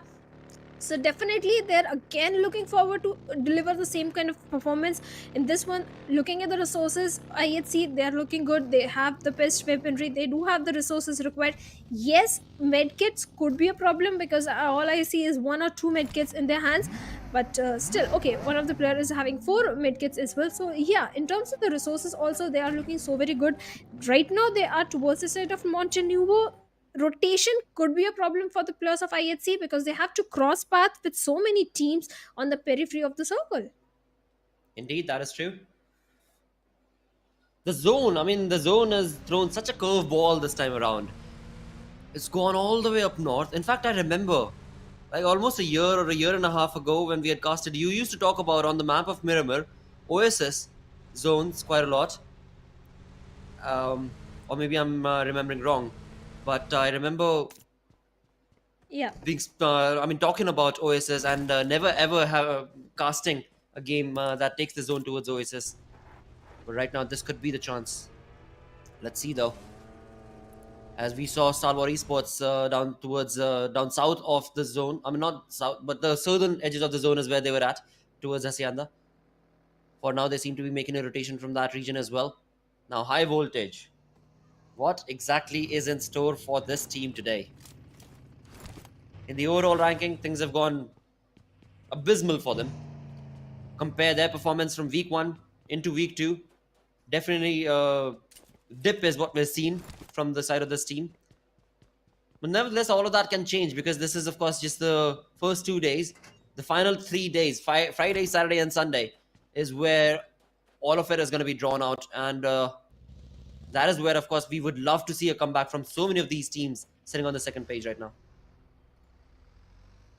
So definitely they're again looking forward to deliver the same kind of performance in this one. Looking at the resources, IHC, they're looking good. They have the best weaponry. They do have the resources required. Yes, medkits could be a problem because all I see is 1 or 2 medkits in their hands. But still, okay, one of the players is having 4 medkits as well. So yeah, in terms of the resources also, they are looking so very good. Right now, they are towards the side of Montenuvo. Rotation could be a problem for the players of IHC because they have to cross path with so many teams on the periphery of the circle. Indeed, that is true. The zone has thrown such a curveball this time around. It's gone all the way up north. In fact, I remember, like almost a year or a year and a half ago when we had casted, you used to talk about on the map of Miramar, OSS zones quite a lot. Or maybe I'm remembering wrong. But I remember Yeah. being, talking about OSS and never ever have casting a game that takes the zone towards OSS. But right now, this could be the chance. Let's see though. As we saw Stalwart Esports down towards down south of the zone. I mean, not south, but the southern edges of the zone is where they were at, towards Hacienda. For now, they seem to be making a rotation from that region as well. Now, high voltage. What exactly is in store for this team today? In the overall ranking, things have gone abysmal for them. Compare their performance from week 1 into week 2. Definitely dip is what we're seeing from the side of this team. But nevertheless, all of that can change because this is, of course, just the first 2 days. The final 3 days, Friday, Saturday, and Sunday, is where all of it is going to be drawn out. And that is where, of course, we would love to see a comeback from so many of these teams sitting on the second page right now.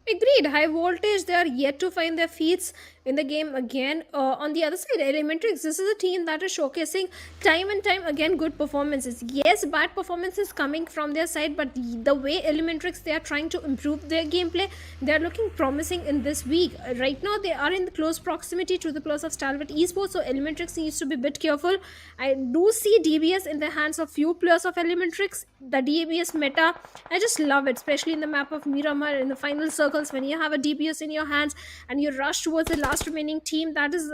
Agreed. High voltage, they are yet to find their feet in the game again. On the other side, Elementrix, this is a team that is showcasing time and time again good performances. Yes, bad performances coming from their side, but the way Elementrix, they are trying to improve their gameplay, they are looking promising in this week. Right now, they are in the close proximity to the players of Stalwart Esports, so Elementrix needs to be a bit careful. I do see DBS in the hands of few players of Elementrix. The DBS meta, I just love it, especially in the map of Miramar in the final circle. When you have a DPS in your hands and you rush towards the last remaining team, that is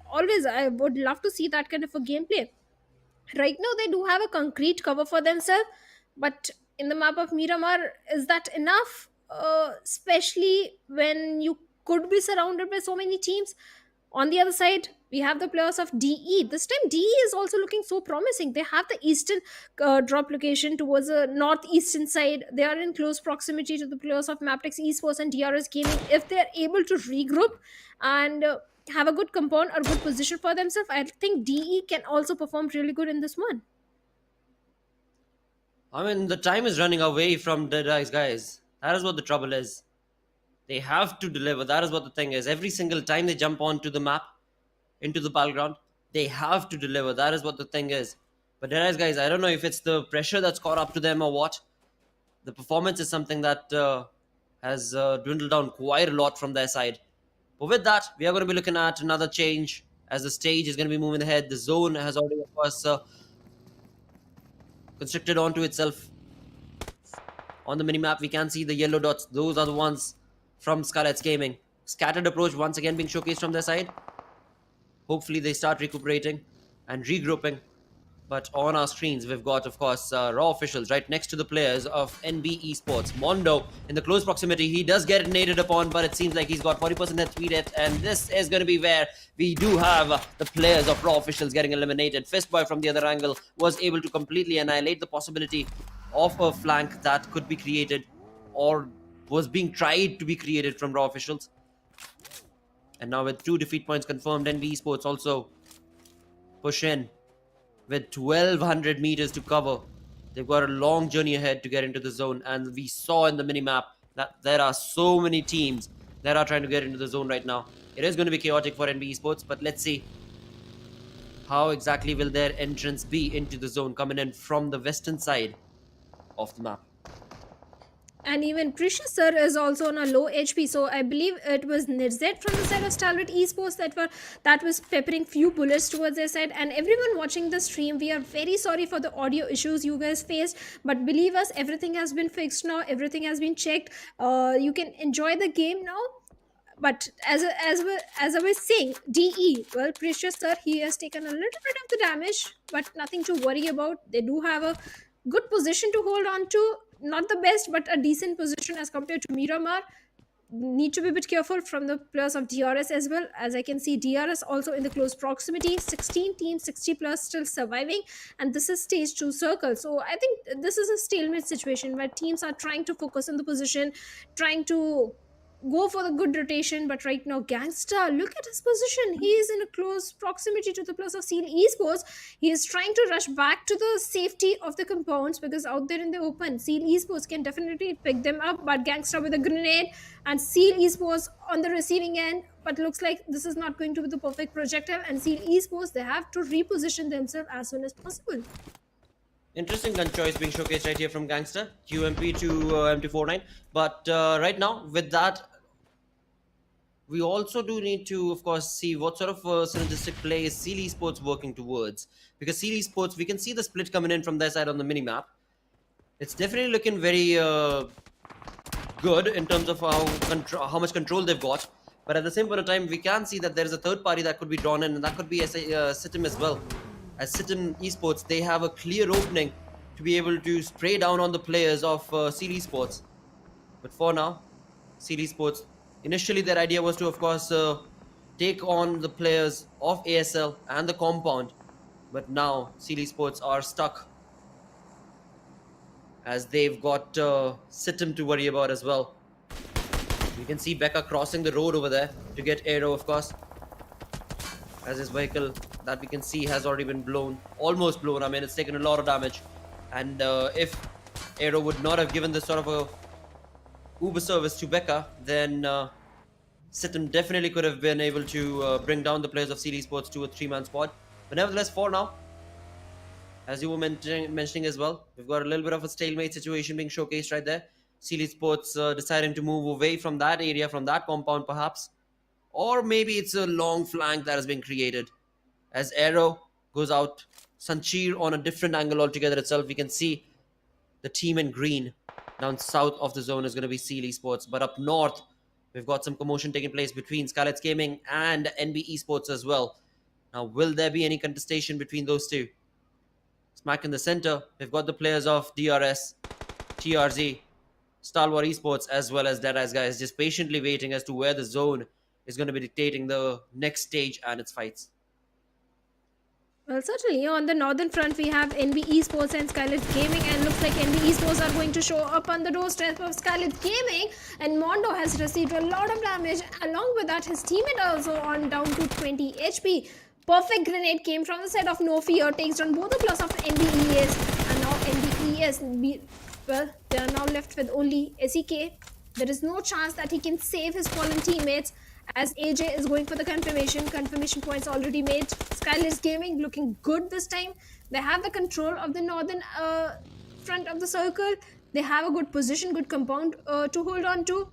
always, I would love to see that kind of a gameplay. Right now they do have a concrete cover for themselves, but in the map of Miramar, is that enough? Especially when you could be surrounded by so many teams. On the other side, we have the players of DE. This time, DE is also looking so promising. They have the eastern drop location towards the northeastern side. They are in close proximity to the players of Maptex Esports and DRS Gaming. If they are able to regroup and have a good compound or good position for themselves, I think DE can also perform really good in this one. I mean, the time is running away from DEADEYES, guys. That is what the trouble is. They have to deliver. That is what the thing is. Every single time they jump onto the map, into the battleground, they have to deliver. That is what the thing is. But DEADEYES, guys, I don't know if it's the pressure that's caught up to them or what. The performance is something that has dwindled down quite a lot from their side. But with that, we are going to be looking at another change as the stage is going to be moving ahead. The zone has already, of course, constricted onto itself. On the minimap, we can see the yellow dots. Those are the ones from SKYLIGHTZ Gaming. Scattered approach once again being showcased from their side. Hopefully they start recuperating and regrouping But on our screens, we've got, of course, raw officials right next to the players of NB Esports. Mondo, in the close proximity, he does get naded upon, but it seems like he's got 40% health speed hit, and this is going to be where we do have the players of raw officials getting eliminated. Fistboy from the other angle was able to completely annihilate the possibility of a flank that could be created or was being tried to be created from raw officials. And now with 2 defeat points confirmed, NB Esports also push in with 1200 meters to cover. They've got a long journey ahead to get into the zone, and we saw in the minimap that there are so many teams that are trying to get into the zone right now. It is going to be chaotic for NB Esports, but let's see how exactly will their entrance be into the zone, coming in from the western side of the map. And even Precious Sir is also on a low HP, so I believe it was Nirzet from the side of Stalwart Esports that was peppering few bullets towards their side. And everyone watching the stream, we are very sorry for the audio issues you guys faced, but believe us, everything has been fixed now, everything has been checked. You can enjoy the game now. But as I was saying, DE, well, Precious Sir, he has taken a little bit of the damage, but nothing to worry about. They do have a good position to hold on to. Not the best, but a decent position as compared to Miramar. Need to be a bit careful from the players of DRS as well. As I can see, DRS also in the close proximity. 16 teams, 60 plus still surviving. And this is stage 2 circle. So I think this is a stalemate situation where teams are trying to focus on the position, trying to go for the good rotation. But right now, Gangster, look at his position. He is in a close proximity to the plus of Seal Esports. He is trying to rush back to the safety of the compounds, because out there in the open, Seal Esports can definitely pick them up. But Gangster with a grenade and Seal Esports on the receiving end. But looks like this is not going to be the perfect projectile, and Seal Esports, they have to reposition themselves as soon as possible. Interesting gun choice being showcased right here from Gangster, QMP to MT49. But right now, with that, we also do need to, of course, see what sort of synergistic play is Seal Esports working towards. Because Seal Esports, we can see the split coming in from their side on the minimap. It's definitely looking very good in terms of how much control they've got. But at the same point of time, we can see that there is a third party that could be drawn in, and that could be Sitim as well. As Sitim Esports, they have a clear opening to be able to spray down on the players of Seal Esports. But for now, Seal Esports, initially their idea was to, of course, take on the players of ASL and the compound. But now Seal Esports are stuck, as they've got Sitim to worry about as well. You can see Becca crossing the road over there to get Aero, of course, as his vehicle that we can see has already been blown, almost blown. I mean, it's taken a lot of damage. And if Aero would not have given this sort of a Uber service to Becca, then Sitim definitely could have been able to bring down the players of Seal Esports to a 3-man squad. But nevertheless, for now, as you were mentioning as well, we've got a little bit of a stalemate situation being showcased right there. Seal Esports deciding to move away from that area, from that compound perhaps. Or maybe it's a long flank that has been created. As Aero goes out, Sanchir on a different angle altogether itself. We can see the team in green down south of the zone is going to be Seal Esports. But up north, we've got some commotion taking place between SKYLIGHTZ Gaming and NB Esports as well. Now, will there be any contestation between those two? Smack in the center, we've got the players of DRS, TRZ, Stalwart Esports, as well as DEADEYES guys, just patiently waiting as to where the zone is going to be dictating the next stage and its fights. Well, certainly on the northern front, we have NB Esports and SKYLIGHTZ Gaming, and looks like NB Esports are going to show up on the doorstep of SKYLIGHTZ Gaming, and Mondo has received a lot of damage. Along with that, his teammate also on down to 20 HP. Perfect grenade came from the side of No Fear, takes down both the class of NBES, and now NBES, well, they are now left with only SEK. There is no chance that he can save his fallen teammates, as AJ is going for the confirmation points already made. SKYLIGHTZ Gaming looking good this time. They have the control of the northern front of the circle. They have a good position, good compound to hold on to.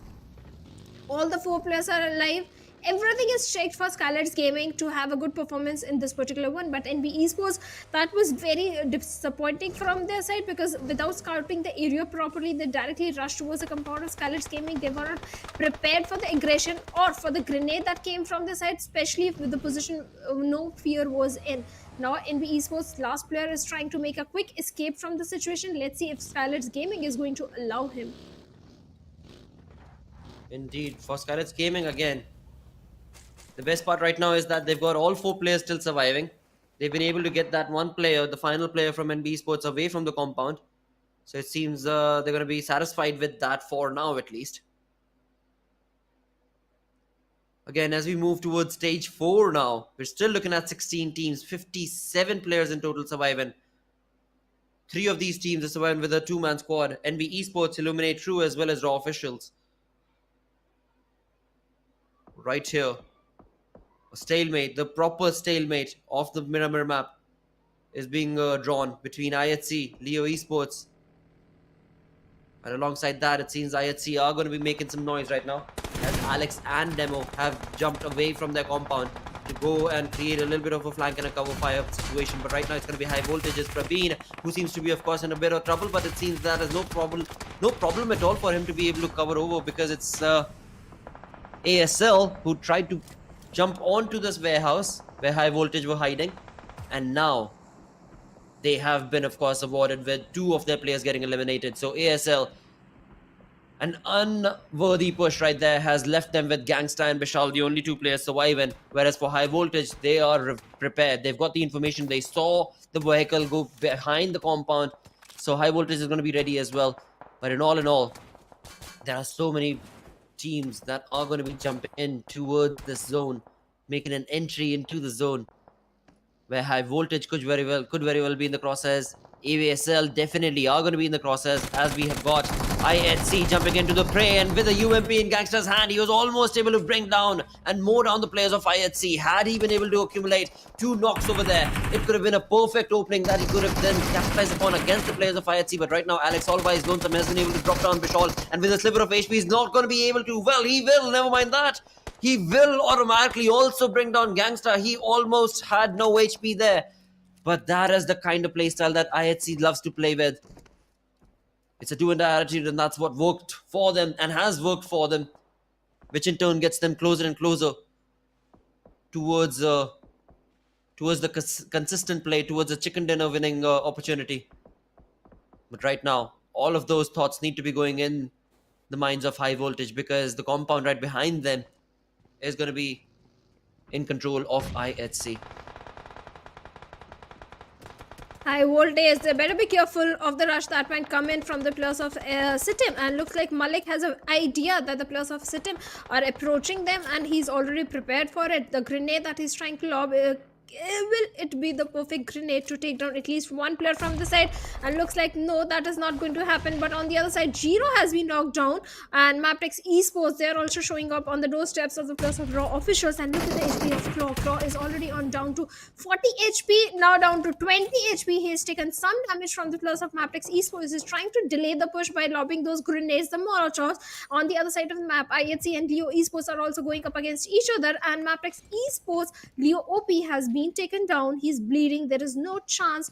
All the 4 players are alive. everything is checked for SKYLIGHTZ Gaming to have a good performance in this particular one. But NB Esports, that was very disappointing from their side, because without scouting the area properly, they directly rushed towards the compound of SKYLIGHTZ Gaming. They were not prepared for the aggression or for the grenade that came from the side, especially with the position no fear was in. Now NB Esports last player is trying to make a quick escape from the situation. Let's see if SKYLIGHTZ Gaming is going to allow him. Indeed, for SKYLIGHTZ Gaming again. The best part right now is that they've got all 4 players still surviving. They've been able to get that one player, the final player from NB Esports, away from the compound. So it seems they're going to be satisfied with that for now at least. Again, as we move towards stage 4 now, we're still looking at 16 teams, 57 players in total surviving. 3 of these teams are surviving with a 2-man squad. NB Esports, Illuminate True, as well as Raw officials. Right here, a stalemate, the proper stalemate of the Miramar map is being drawn between IHC, Leo Esports. And alongside that, it seems IHC are going to be making some noise right now, as Alex and Demo have jumped away from their compound to go and create a little bit of a flank and a cover fire situation. But right now it's going to be High Voltage's Praveen, who seems to be, of course, in a bit of trouble. But it seems that there's no problem at all for him to be able to cover over, because it's ASL who tried to jump onto this warehouse where High Voltage were hiding, and now they have been, of course, awarded with 2 of their players getting eliminated. So ASL, an unworthy push right there, has left them with Gangsta and Bishal, the only 2 players surviving. Whereas for High Voltage, they are prepared. They've got the information. They saw the vehicle go behind the compound. So High Voltage is going to be ready as well. But in all, there are so many teams that are going to be jumping in towards this zone, making an entry into the zone, where High Voltage could very well be in the crosshairs. AVSL definitely are going to be in the crosshairs, as we have got IHC jumping into the prey, and with a UMP in Gangster's hand, he was almost able to bring down and mow down the players of IHC. Had he been able to accumulate 2 knocks over there, it could have been a perfect opening that he could have then capitalized upon against the players of IHC. But right now, Alex, all by his lonesome, has been able to drop down Bishal, and with a sliver of HP, he's not going to be able to. Well, he will, never mind that. He will automatically also bring down Gangsta. He almost had no HP there. But that is the kind of playstyle that IHC loves to play with. It's a do-and-die attitude, and that's what worked for them and has worked for them, which in turn gets them closer and closer towards the consistent play, towards a chicken dinner winning opportunity. But right now, all of those thoughts need to be going in the minds of High Voltage, because the compound right behind them is going to be in control of IHC. High Voltage, they better be careful of the rush that might come in from the players of Sitim. And looks like Malik has an idea that the players of Sitim are approaching them, and he's already prepared for it. The grenade that he's trying to lob, will it be the perfect grenade to take down at least 1 player from the side? And looks like no, that is not going to happen. But on the other side, Jiro has been knocked down, and Maptex Esports, they are also showing up on the doorsteps of the players of Raw officials. And look at the HP of Claw. Claw is already on down to 40 HP, now down to 20 HP. He has taken some damage from the players of Maptex Esports. Is trying to delay the push by lobbing those grenades, the Molotovs. On the other side of the map, IHC and Leo Esports are also going up against each other, and Maptex Esports, Leo OP has been taken down. He's bleeding. There is no chance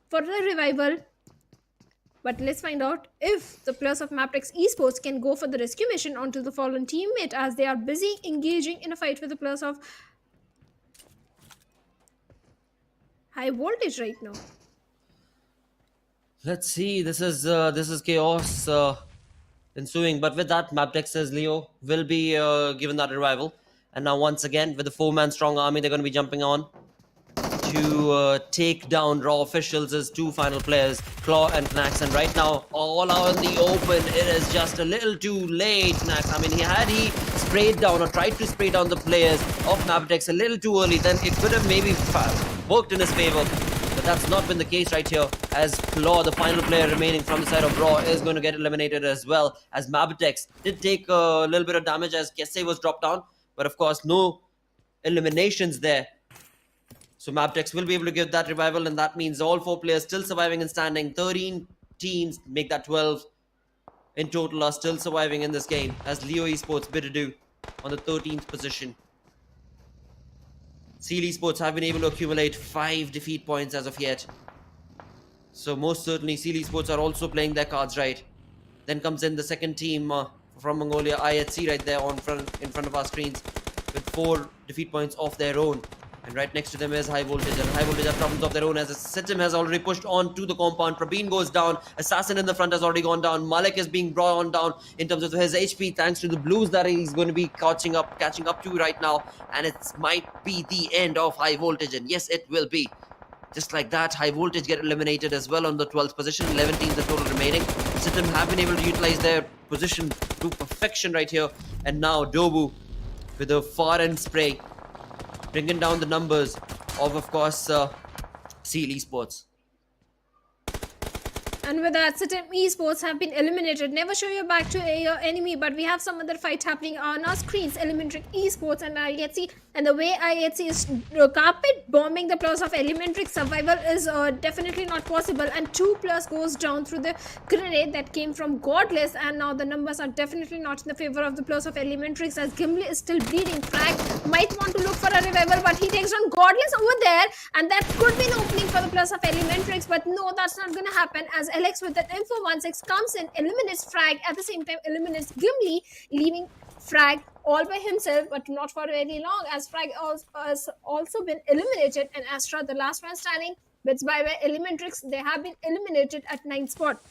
for the revival. But let's find out if the players of Maptex Esports can go for the rescue mission onto the fallen teammate, as they are busy engaging in a fight with the players of High Voltage right now. Let's see. This is chaos ensuing. But with that, Maptex says Leo will be given that revival. And now once again, with a 4-man strong army, they're going to be jumping on to take down Raw officials as 2 final players, Claw and Knax. And right now, all out in the open, it is just a little too late, Knax. I mean, he sprayed down or tried to spray down the players of Maptex a little too early, then it could have maybe worked in his favor. But that's not been the case right here, as Claw, the final player remaining from the side of Raw, is going to get eliminated as well, as Maptex did take a little bit of damage as Kesse was dropped down. But of course, no eliminations there. So Maptex will be able to give that revival, and that means all 4 players still surviving and standing. 13 teams, make that 12 in total, are still surviving in this game, as Leo Esports bid adieu on the 13th position. Esports have been able to accumulate 5 defeat points as of yet. So most certainly Esports are also playing their cards right. Then comes in the second team from Mongolia, IHC, right there in front of our screens with 4 defeat points of their own. And right next to them is High Voltage, and High Voltage have problems of their own as Sitim has already pushed on to the compound. Prabeen goes down, Assassin in the front has already gone down, Malik is being brought on down in terms of his HP thanks to the blues that he's going to be catching up to right now, and it might be the end of High Voltage, and yes, it will be. Just like that, High Voltage get eliminated as well on the 12th position, 11 teams in total remaining. Sitim have been able to utilize their position to perfection right here, and now Dobu with a far end spray bringing down the numbers of course, Esports. And with that, certain esports have been eliminated. Never show your back to your enemy, but we have some other fight happening on our screens. Elementary esports and IHC, and the way IHC is carpet bombing the players of Elementary, survival is definitely not possible. And 2+ goes down through the grenade that came from Godless, and now the numbers are definitely not in the favor of the players of Elementary as Gimli is still bleeding. Frag might want to look for a revival, but he takes on Godless over there, and that could be an opening for the players of Elementary, but no, that's not going to happen as Alex with that info 16 comes in, eliminates Frag, at the same time eliminates Gimli, leaving Frag all by himself, but not for very long as Frag has also been eliminated, and Astra, the last one standing, bits by Elementrix, they have been eliminated at 9th spot.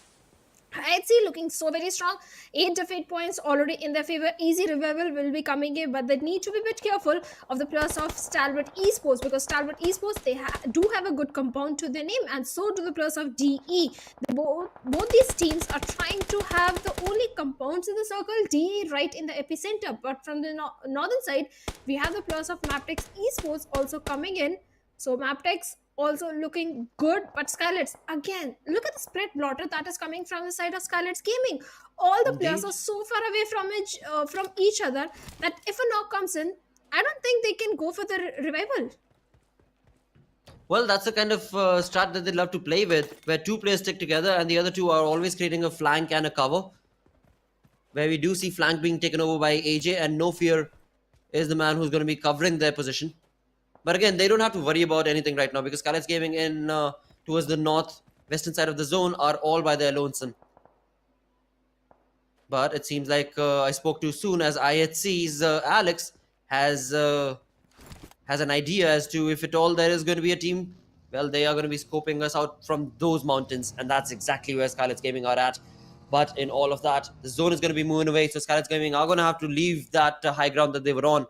IHC looking so very strong, 8 defeat points already in their favor. Easy revival will be coming in, but they need to be a bit careful of the players of Stalwart Esports, because Stalwart Esports, they do have a good compound to their name, and so do the players of DE. Both these teams are trying to have the only compounds in the circle, DE right in the epicenter, but from the northern side, we have the players of Maptex Esports also coming in. So Maptex also looking good, but SKYLIGHTZ, again, look at the spread blotter that is coming from the side of SKYLIGHTZ Gaming. All the players are so far away from each other that if a knock comes in, I don't think they can go for the revival. Well, that's the kind of strat that they love to play with, where 2 players stick together and the other 2 are always creating a flank and a cover, where we do see flank being taken over by AJ, and No Fear is the man who's going to be covering their position. But again, they don't have to worry about anything right now, because SKYLIGHTZ Gaming in towards the north-western side of the zone are all by their lonesome. But it seems like I spoke too soon, as IHC's Alex has an idea as to if at all there is going to be a team. Well, they are going to be scoping us out from those mountains, and that's exactly where SKYLIGHTZ Gaming are at. But in all of that, the zone is going to be moving away, so SKYLIGHTZ Gaming are going to have to leave that high ground that they were on.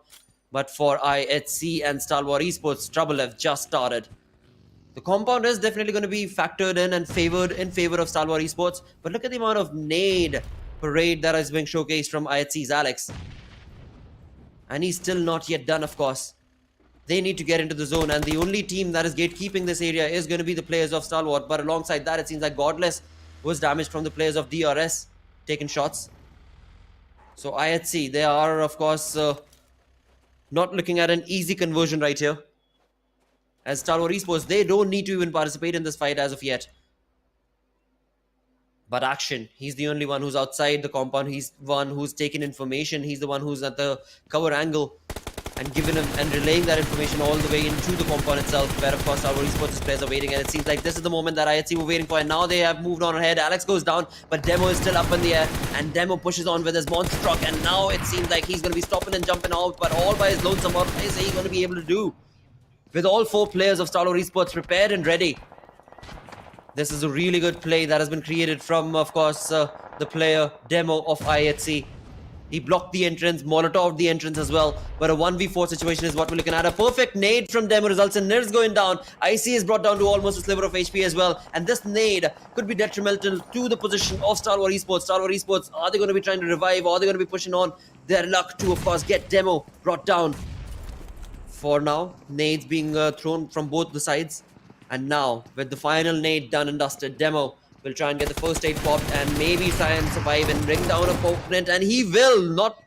But for IHC and Stalwart Esports, trouble have just started. The compound is definitely going to be factored in and favored in favor of Stalwart Esports. But look at the amount of nade parade that is being showcased from IHC's Alex. And he's still not yet done, of course. They need to get into the zone, and the only team that is gatekeeping this area is going to be the players of Stalwart. But alongside that, it seems like Godless was damaged from the players of DRS taking shots. So IHC, they are, of course, not looking at an easy conversion right here. As Stalwart Esports, they don't need to even participate in this fight as of yet. But Action, he's the only one who's outside the compound. He's the one who's taken information. He's the one who's at the cover angle and given him and relaying that information all the way into the compound itself, where of course Stalwart Esports' players are waiting, and it seems like this is the moment that IHC were waiting for, and now they have moved on ahead. Alex goes down, but Demo is still up in the air, and Demo pushes on with his monster truck, and now it seems like he's going to be stopping and jumping out, but all by his lonesome. What is he going to be able to do? With all 4 players of Stalwart Esports prepared and ready. This is a really good play that has been created from, of course, the player Demo of IHC. He blocked the entrance, Molotov the entrance as well. But a 1v4 situation is what we're looking at. A perfect nade from Demo results in Nirs going down. IC is brought down to almost a sliver of HP as well. And this nade could be detrimental to the position of Stalwart Esports. Stalwart Esports, are they going to be trying to revive? Or are they going to be pushing on their luck to, of course, get Demo brought down? For now, nades being thrown from both the sides. And now, with the final nade done and dusted, Demo will try and get the first aid popped and maybe try and survive and bring down a opponent, and he will not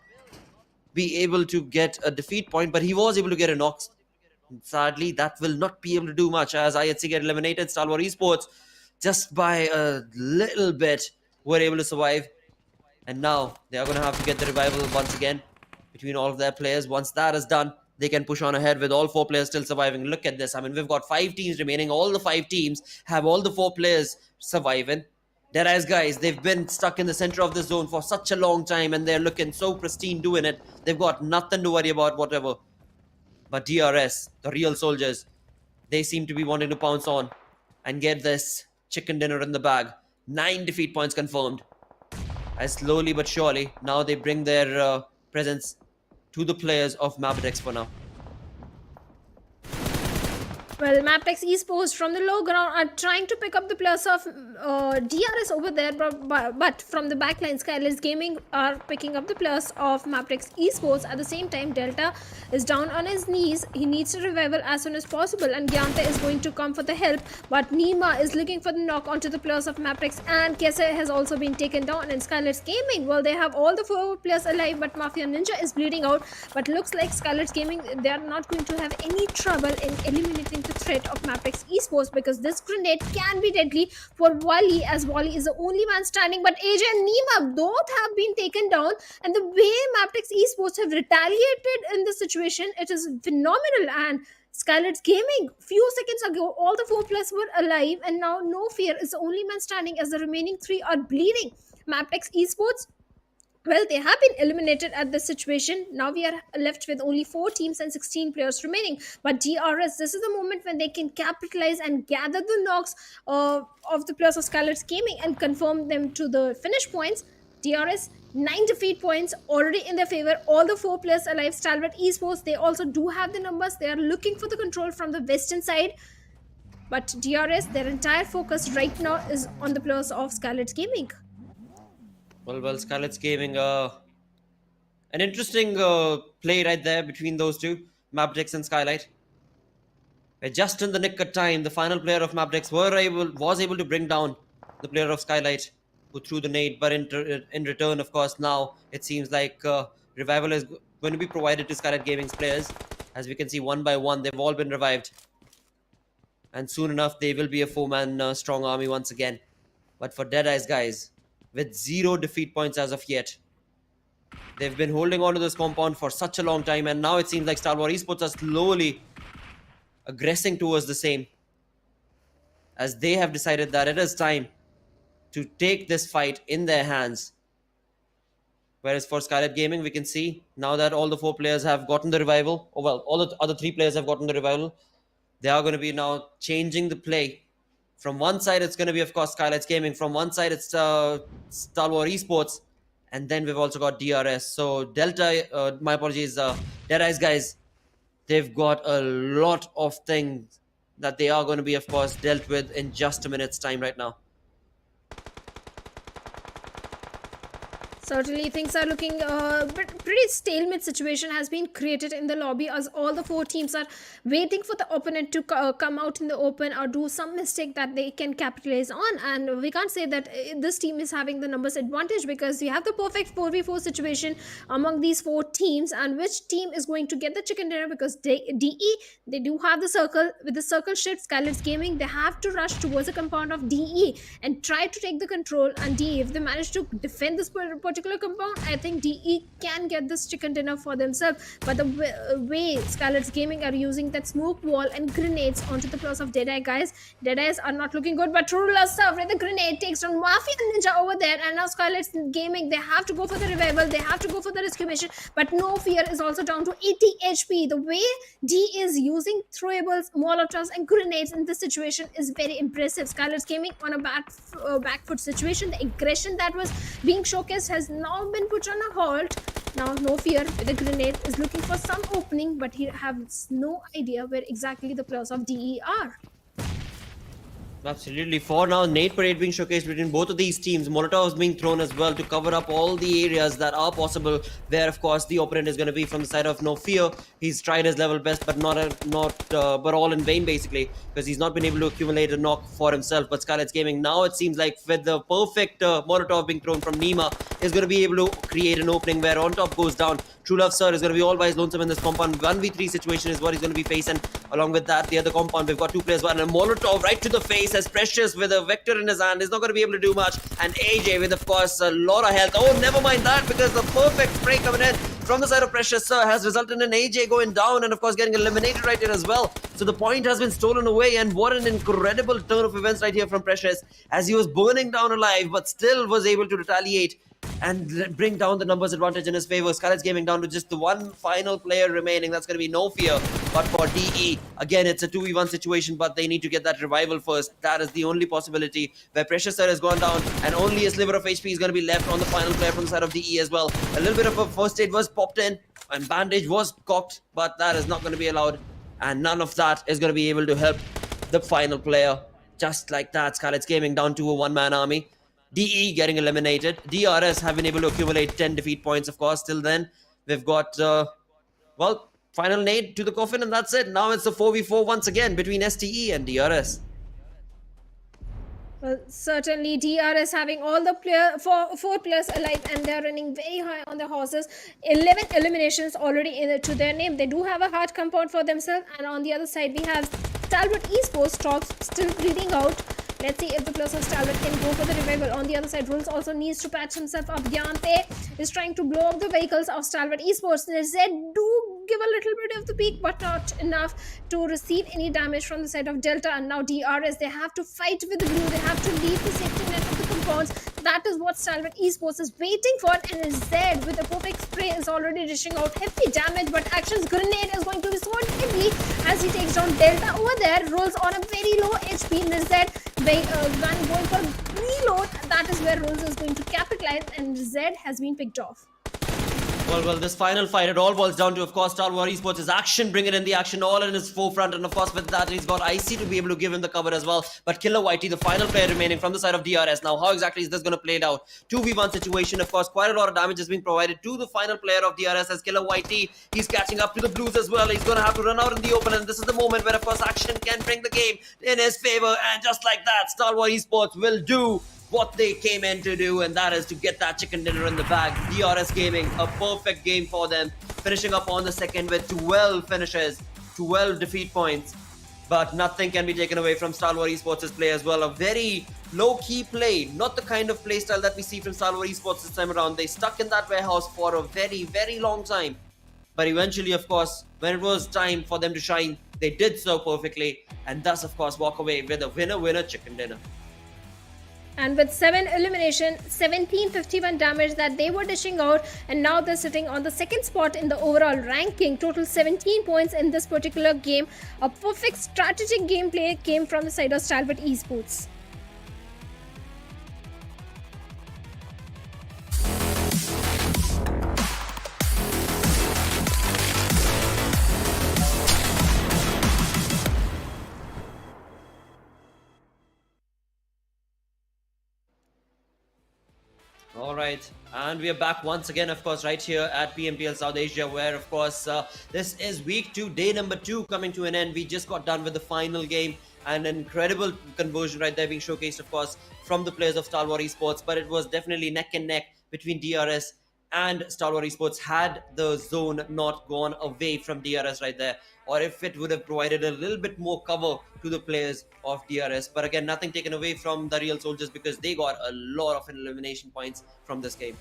be able to get a defeat point, but he was able to get a knock. Sadly, that will not be able to do much as IHC get eliminated. Stalwart Esports, just by a little bit, were able to survive, and now they are going to have to get the revival once again between all of their players. Once that is done, they can push on ahead with all 4 players still surviving. Look at this. I mean, we've got 5 teams remaining. All the 5 teams have all the 4 players surviving. DEADEYES guys, they've been stuck in the center of the zone for such a long time, and they're looking so pristine doing it. They've got nothing to worry about, whatever. But DRS, the real soldiers, they seem to be wanting to pounce on and get this chicken dinner in the bag. 9 defeat points confirmed. As slowly but surely, now they bring their presence to the players of Maptex for now. Well, Maptex Esports from the low ground are trying to pick up the players of DRS over there, but from the backline, SKYLIGHTZ Gaming are picking up the players of Maptex Esports. At the same time, Delta is down on his knees. He needs a revival as soon as possible, and Gyante is going to come for the help. But Nima is looking for the knock onto the players of Maptex, and Kese has also been taken down. And SKYLIGHTZ Gaming, well, they have all the 4 players alive, but Mafia Ninja is bleeding out. But looks like SKYLIGHTZ Gaming, they are not going to have any trouble in eliminating the threat of Maptex Esports, because this grenade can be deadly for Wally, as Wally is the only man standing. But AJ and Nima both have been taken down, and the way Maptex Esports have retaliated in this situation, it is phenomenal. And SKYLIGHTZ Gaming, few seconds ago, all the 4 players were alive, and now No Fear is the only man standing as the remaining 3 are bleeding. Maptex Esports, well, they have been eliminated at this situation. Now we are left with only 4 teams and 16 players remaining. But DRS, this is the moment when they can capitalize and gather the knocks of the players of SKYLIGHTZ Gaming and confirm them to the finish points. DRS, 9 defeat points already in their favor. All the 4 players alive. Stalwart Esports, they also do have the numbers. They are looking for the control from the western side. But DRS, their entire focus right now is on the players of SKYLIGHTZ Gaming. Well, SKYLIGHTZ Gaming, an interesting play right there between those two, Maptex and Skylight. Where just in the nick of time, the final player of Maptex was able to bring down the player of Skylight, who threw the nade. But in return, of course, now it seems like revival is going to be provided to SKYLIGHTZ Gaming's players. As we can see, one by one, they've all been revived. And soon enough, they will be a 4-man strong army once again. But for DEADEYES guys, with 0 defeat points as of yet, they've been holding on to this compound for such a long time, and now it seems like Stalwart Esports are slowly aggressing towards the same, as they have decided that it is time to take this fight in their hands. Whereas for SKYLIGHTZ Gaming, we can see now that all the 4 players have gotten the revival, or well, all the other 3 players have gotten the revival, they are going to be now changing the play. From one side, it's going to be, of course, SKYLIGHTZ Gaming. From one side, it's Stalwart Esports. And then we've also got DRS. So Delta, my apologies, DEADEYES guys, they've got a lot of things that they are going to be, of course, dealt with in just a minute's time right now. Certainly, things are looking pretty stalemate situation has been created in the lobby, as all the 4 teams are waiting for the opponent to come out in the open or do some mistake that they can capitalize on. And we can't say that this team is having the numbers advantage, because we have the perfect 4v4 situation among these 4 teams. And which team is going to get the chicken dinner? Because DE, they do have the circle. With the circle shift, SKYLIGHTZ Gaming, they have to rush towards the compound of DE and try to take the control. And DE, if they manage to defend this particular compound, I think DE can get this chicken dinner for themselves. But the way SKYLIGHTZ Gaming are using that smoke wall and grenades onto the players of DEADEYES guys, DEADEYES are not looking good. But True Serve with the grenade takes down Mafia Ninja over there, and now SKYLIGHTZ Gaming, they have to go for the revival, they have to go for the rescue mission. But No Fear is also down to 80 HP. The way DE is using throwables, molotovs and grenades in this situation is very impressive. SKYLIGHTZ Gaming on a back foot situation. The aggression that was being showcased has now been put on a halt. Now No Fear with a grenade is looking for some opening, but he has no idea where exactly the players of DE are. Absolutely. For now, nade parade being showcased between both of these teams. Molotovs being thrown as well to cover up all the areas that are possible, where of course the opponent is going to be from the side of No Fear. He's tried his level best, but but all in vain basically, because he's not been able to accumulate a knock for himself. But SKYLIGHTZ Gaming, now it seems like with the perfect Molotov being thrown from Nima, is going to be able to create an opening where On Top goes down. True Love Sir is going to be all by his lonesome in this compound. 1v3 situation is what he's going to be facing. Along with that, the other compound, we've got 2 players, one, and a Molotov right to the face as Precious with a vector in his hand is not going to be able to do much. And AJ with, of course, a lot of health. Oh, never mind that, because the perfect spray coming in from the side of Precious Sir has resulted in AJ going down and of course getting eliminated right here as well. So the point has been stolen away, and what an incredible turn of events right here from Precious, as he was burning down alive but still was able to retaliate and bring down the numbers advantage in his favor. SKYLIGHTZ Gaming down to just the one final player remaining. That's going to be no fear. But for DE, again, it's a 2v1 situation, but they need to get that revival first. That is the only possibility where Precious Sir has gone down and only a sliver of HP is going to be left on the final player from the side of DE as well. A little bit of a first aid was popped in and bandage was cocked, but that is not going to be allowed. And none of that is going to be able to help the final player. Just like that, SKYLIGHTZ Gaming down to a one-man army. DE getting eliminated. DRS have been able to accumulate 10 defeat points, of course. Till then, we've got, well, final nade to the coffin, and that's it. Now it's a 4v4 once again between STE and DRS. Well, certainly DRS having all the four players alive, and they're running very high on their horses. 11 eliminations already to their name. They do have a hard compound for themselves, and on the other side we have Stalwart Esports Talks still bleeding out. Let's see if the players of Stalwart can go for the revival. On the other side, Rules also needs to patch himself up. Yante is trying to blow up the vehicles of Stalwart Esports. Zed do give a little bit of the peak, but not enough to receive any damage from the side of Delta. And now DRS, they have to fight with the glue. They have to leave the safety net of the compounds. That is what Stalwart Esports is waiting for. And Zed with a perfect spray is already dishing out heavy damage, but Action's grenade is going to be so heavy as he takes down Delta over there. Rolls on a very low HP. And Zed going for reload. That is where Rolls is going to capitalize, and Zed has been picked off. Well, this final fight, it all boils down to, of course, Stalwart Esports' action, bringing in the action all in his forefront, and of course with that he's got IC to be able to give him the cover as well. But Killer Whitey, the final player remaining from the side of DRS. Now, how exactly is this going to play out? 2v1 situation, of course, quite a lot of damage is being provided to the final player of DRS as Killer Whitey. He's catching up to the Blues as well. He's going to have to run out in the open, and this is the moment where, of course, action can bring the game in his favor, and just like that, Stalwart Esports will do what they came in to do, and that is to get that chicken dinner in the bag. DRS Gaming, a perfect game for them, finishing up on the second with 12 finishes, 12 defeat points, but nothing can be taken away from Stalwart Esports' play as well. A very low-key play, not the kind of play style that we see from Stalwart Esports this time around. They stuck in that warehouse for a very, very long time, but eventually, of course, when it was time for them to shine, they did so perfectly, and thus, of course, walk away with a winner chicken dinner. And with 7 elimination, 1751 damage that they were dishing out, and now they're sitting on the second spot in the overall ranking. Total 17 points in this particular game. A perfect strategic gameplay came from the side of Stalwart Esports. Alright, and we are back once again, of course, right here at PMPL South Asia, where, of course, this is week 2, day number 2 coming to an end. We just got done with the final game, and an incredible conversion right there being showcased, of course, from the players of Stalwart Esports, but it was definitely neck and neck between DRS and Stalwart Esports had the zone not gone away from DRS right there, or if it would have provided a little bit more cover to the players of DRS. But again, nothing taken away from the real soldiers because they got a lot of elimination points from this game.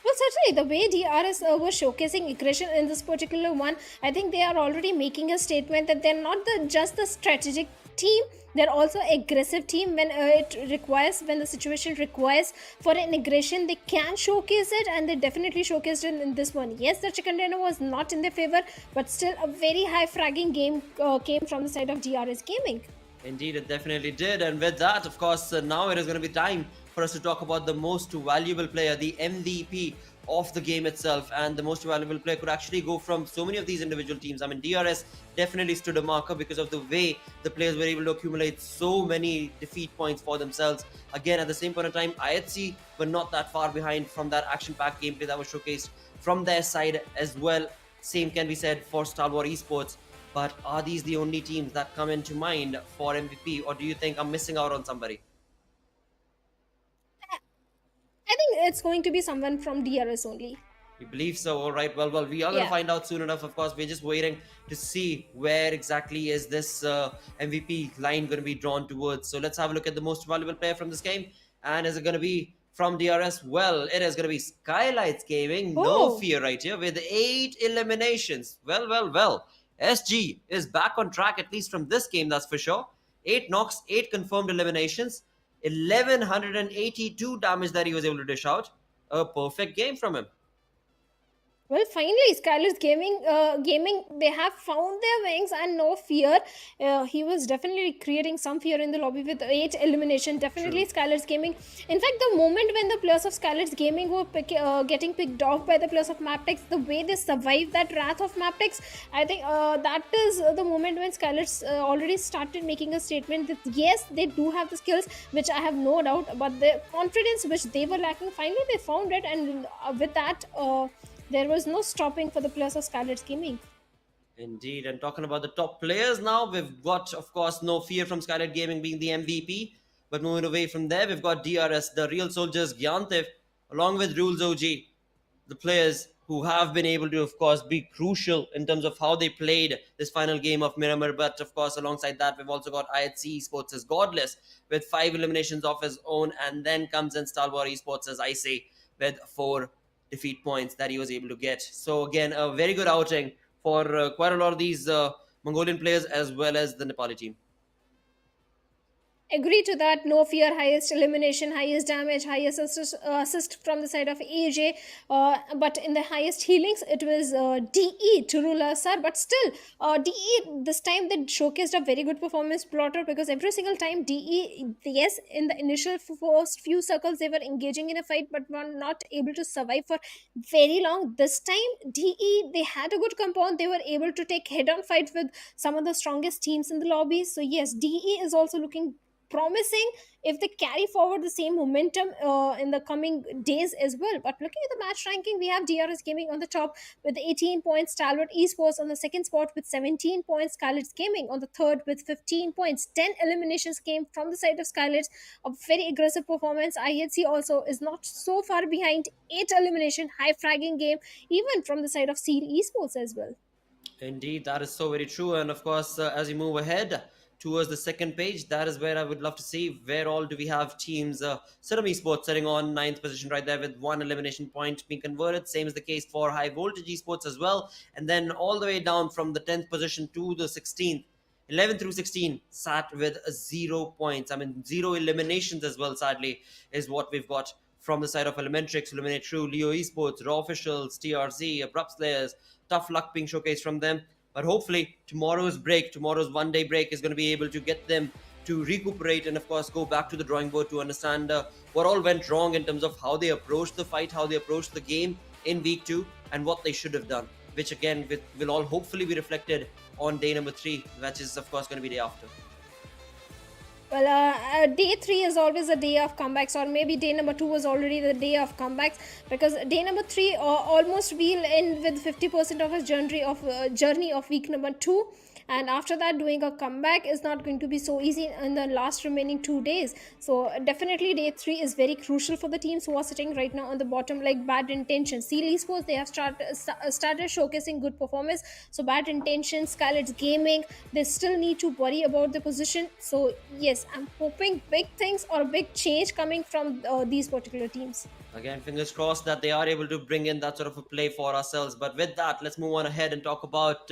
Well, certainly, the way DRS was showcasing aggression in this particular one, I think they are already making a statement that they're not just the strategic team, they're also aggressive team when it requires, when the situation requires for an aggression, they can showcase it, and they definitely showcased it in this one. Yes, the chicken dinner was not in their favor, but still a very high fragging game came from the side of DRS Gaming. Indeed, it definitely did. And with that, of course, now it is going to be time for us to talk about the most valuable player, the MVP of the game itself. And the most valuable player could actually go from so many of these individual teams. I mean, DRS definitely stood a marker because of the way the players were able to accumulate so many defeat points for themselves. Again, at the same point in time, IHC were not that far behind from that action-packed gameplay that was showcased from their side as well. Same can be said for Stalwart Esports. But are these the only teams that come into mind for MVP, or do you think I'm missing out on somebody? I think it's going to be someone from DRS only. You believe so? All right. Well, we are going to find out soon enough. Of course, we're just waiting to see where exactly is this MVP line going to be drawn towards. So let's have a look at the most valuable player from this game. And is it going to be from DRS? Well, it is going to be SKYLIGHTZ Gaming. No Oh, fear right here with 8 eliminations. Well. SG is back on track, at least from this game, that's for sure. 8 knocks, 8 confirmed eliminations, 1182 damage that he was able to dish out. A perfect game from him. well, finally, Gaming, they have found their wings and no fear. He was definitely creating some fear in the lobby with 8 elimination. Definitely, True. Skylar's Gaming. In fact, the moment when the players of Skylar's Gaming were getting picked off by the players of Maptex, the way they survived that wrath of Maptex, I think that is the moment when Skylar's already started making a statement that yes, they do have the skills, which I have no doubt, but the confidence which they were lacking, finally they found it, and with that. There was no stopping for the players of Skylight's Gaming. Indeed, and talking about the top players now, we've got, of course, no fear from Skylight Gaming being the MVP. But moving away from there, we've got DRS, the real soldiers, Gyantev, along with Rules OG, the players who have been able to, of course, be crucial in terms of how they played this final game of Miramar. But, of course, alongside that, we've also got A+C Esports as Godless with 5 eliminations of his own. And then comes in Stalwart Esports as I say with 4 defeat points that he was able to get. So, again, a very good outing for quite a lot of these Mongolian players as well as the Nepali team. Agree to that. No fear, highest elimination, highest damage, highest assist from the side of AJ. But in the highest healings, it was DE to Rula Sir. But still, DE this time they showcased a very good performance plotter, because every single time DE, yes, in the initial first few circles they were engaging in a fight but were not able to survive for very long. This time DE, they had a good compound. They were able to take head-on fight with some of the strongest teams in the lobby. So yes, DE is also looking promising if they carry forward the same momentum in the coming days as well. But looking at the match ranking, we have DRS Gaming on the top with 18 points, Stalwart Esports on the second spot with 17 points, SKYLIGHTZ Gaming on the third with 15 points. 10 eliminations came from the side of SKYLIGHTZ, a very aggressive performance. IHC also is not so far behind, 8 elimination, high fragging game, even from the side of Seal Esports as well. Indeed, that is so very true. And of course, as you move ahead towards the second page, that is where I would love to see where all do we have teams. Venom Esports sitting on 9th position right there with 1 elimination point being converted. Same is the case for High Voltage Esports as well. And then all the way down from the 10th position to the 16th. 11 through 16 sat with 0 points. I mean, 0 eliminations as well, sadly, is what we've got from the side of Elementrix, Illuminate True, Leo Esports, Raw Officials, TRZ, Abrupt Slayers. Tough luck being showcased from them. But hopefully, tomorrow's 1-day break is going to be able to get them to recuperate and, of course, go back to the drawing board to understand what all went wrong in terms of how they approached the fight, how they approached the game in week 2, and what they should have done. Which, again, will all hopefully be reflected on day number 3, which is, of course, going to be day after. Well, day 3 is always a day of comebacks, or maybe day number 2 was already the day of comebacks, because day number 3 almost will end with 50% of his journey of week number 2. And after that, doing a comeback is not going to be so easy in the last remaining 2 days. So definitely day 3 is very crucial for the teams who are sitting right now on the bottom, like Bad Intention. Seal Esports, they have started showcasing good performance. So Bad Intention, SKYLIGHTZ Gaming, they still need to worry about the position. So yes, I'm hoping big things or big change coming from these particular teams. Again, fingers crossed that they are able to bring in that sort of a play for ourselves. But with that, let's move on ahead and talk about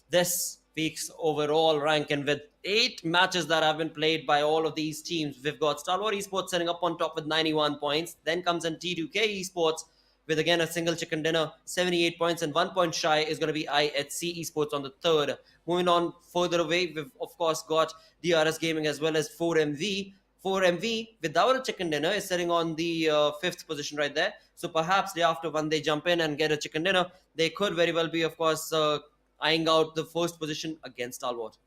this week's overall rank. And with 8 matches that have been played by all of these teams, we've got Stalwart Esports setting up on top with 91 points. Then comes in T2K Esports with, again, a single chicken dinner, 78 points, and 1 point shy is going to be IHC Esports on the third. Moving on further away, we've, of course, got DRS Gaming as well as 4MV. 4MV without a chicken dinner is sitting on the 5th position right there. So perhaps day after, when they jump in and get a chicken dinner, they could very well be, of course, eyeing out the first position against Stalwart.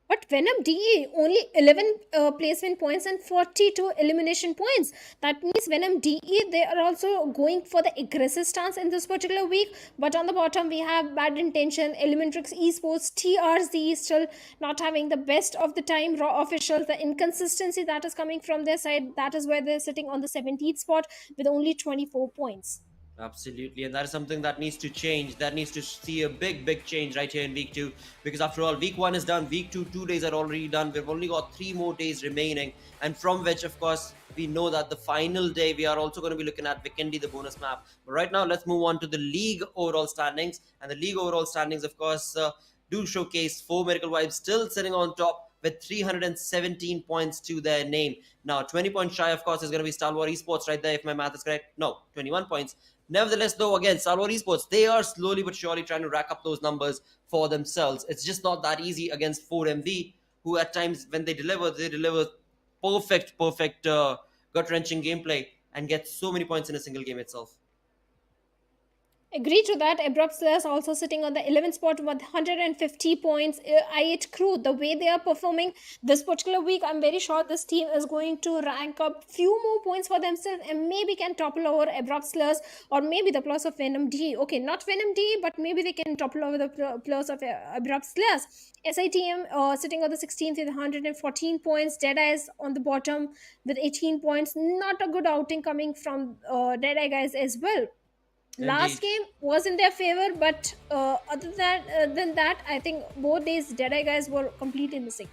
But Venom DE only 11 placement points and 42 elimination points. That means Venom DE, they are also going for the aggressive stance in this particular week. But on the bottom, we have Bad Intention, Elementrix Esports, TRZ still not having the best of the time. Raw Officials, the inconsistency that is coming from their side, that is where they're sitting on the 17th spot with only 24 points. Absolutely, and that is something that needs to change. That needs to see a big change right here in week 2, because after all, week 1 is done, week 2, 2 days are already done. We've only got 3 more days remaining, and from which, of course, we know that the final day we are also going to be looking at Vikendi, the bonus map. But right now, let's move on to the league overall standings, and the league overall standings, of course, do showcase 4 Miracle Vibes still sitting on top with 317 points to their name. Now, 20 points shy, of course, is going to be Stalwart Esports right there, if my math is correct. No, 21 points. Nevertheless, though, again, Stalwart Esports, they are slowly but surely trying to rack up those numbers for themselves. It's just not that easy against 4MV, who at times, when they deliver perfect, gut-wrenching gameplay and get so many points in a single game itself. Agree to that. Abrupt Slayers also sitting on the 11th spot with 150 points. IH Crew, the way they are performing this particular week, I'm very sure this team is going to rank up few more points for themselves and maybe can topple over Abrupt Slayers or maybe the plus of Venom D. Okay, not Venom D, but maybe they can topple over the plus of Abrupt Slayers. SITM sitting on the 16th with 114 points. Deadeyes on the bottom with 18 points. Not a good outing coming from Deadeye guys as well. Last Indeed. game was in their favor, but other than that, I think both days Deadeye guys were completely missing.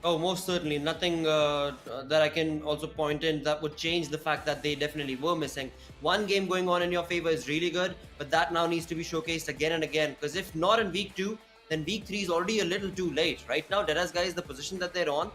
Oh, most certainly. Nothing that I can also point in that would change the fact that they definitely were missing. One game going on in your favor is really good, but that now needs to be showcased again and again. Because if not in week 2, then week 3 is already a little too late. Right now, DRS guys, the position that they're on,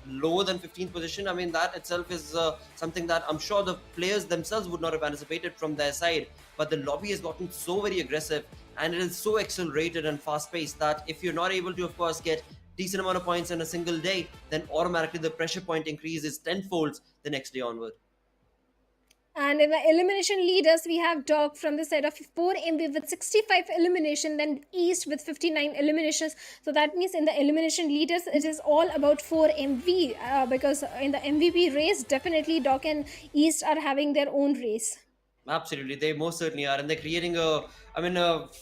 lower than 15th position. I mean, that itself is something that I'm sure the players themselves would not have anticipated from their side. But the lobby has gotten so very aggressive and it is so accelerated and fast paced that if you're not able to, of course, get decent amount of points in a single day, then automatically the pressure point increases tenfolds the next day onward. And in the elimination leaders, we have Dog from the side of 4MV with 65 elimination, then East with 59 eliminations. So that means in the elimination leaders, it is all about 4MV because in the MVP race, definitely Dog and East are having their own race. Absolutely, they most certainly are, and they're creating a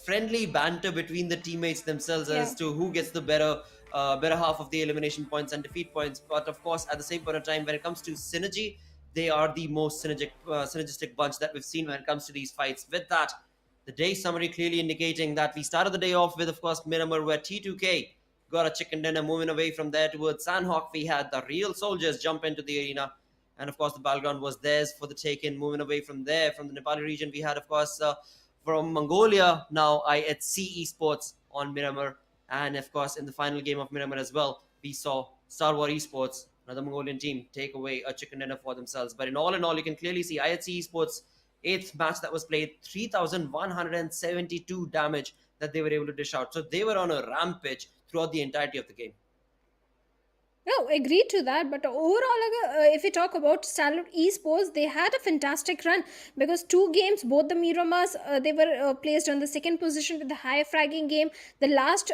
friendly banter between the teammates themselves as to who gets the better half of the elimination points and defeat points. But of course, at the same point of time, when it comes to synergy, they are the most synergistic bunch that we've seen when it comes to these fights. With that, the day summary clearly indicating that we started the day off with, of course, Miramar, where T2K got a chicken dinner. Moving away from there towards Sanhok, we had the real soldiers jump into the arena. And of course, the battleground was theirs for the taking. Moving away from there, from the Nepali region, we had, of course, from Mongolia, now A+C Esports on Miramar. And of course, in the final game of Miramar as well, we saw Stalwart Esports, another Mongolian team, take away a chicken dinner for themselves. But in all, you can clearly see A+C Esports, 8th match that was played, 3,172 damage that they were able to dish out. So they were on a rampage throughout the entirety of the game. No, agreed to that. But overall, if we talk about Stalwart Esports, they had a fantastic run because 2 games, both the Miramars, they were placed on the second position with the high fragging game. The last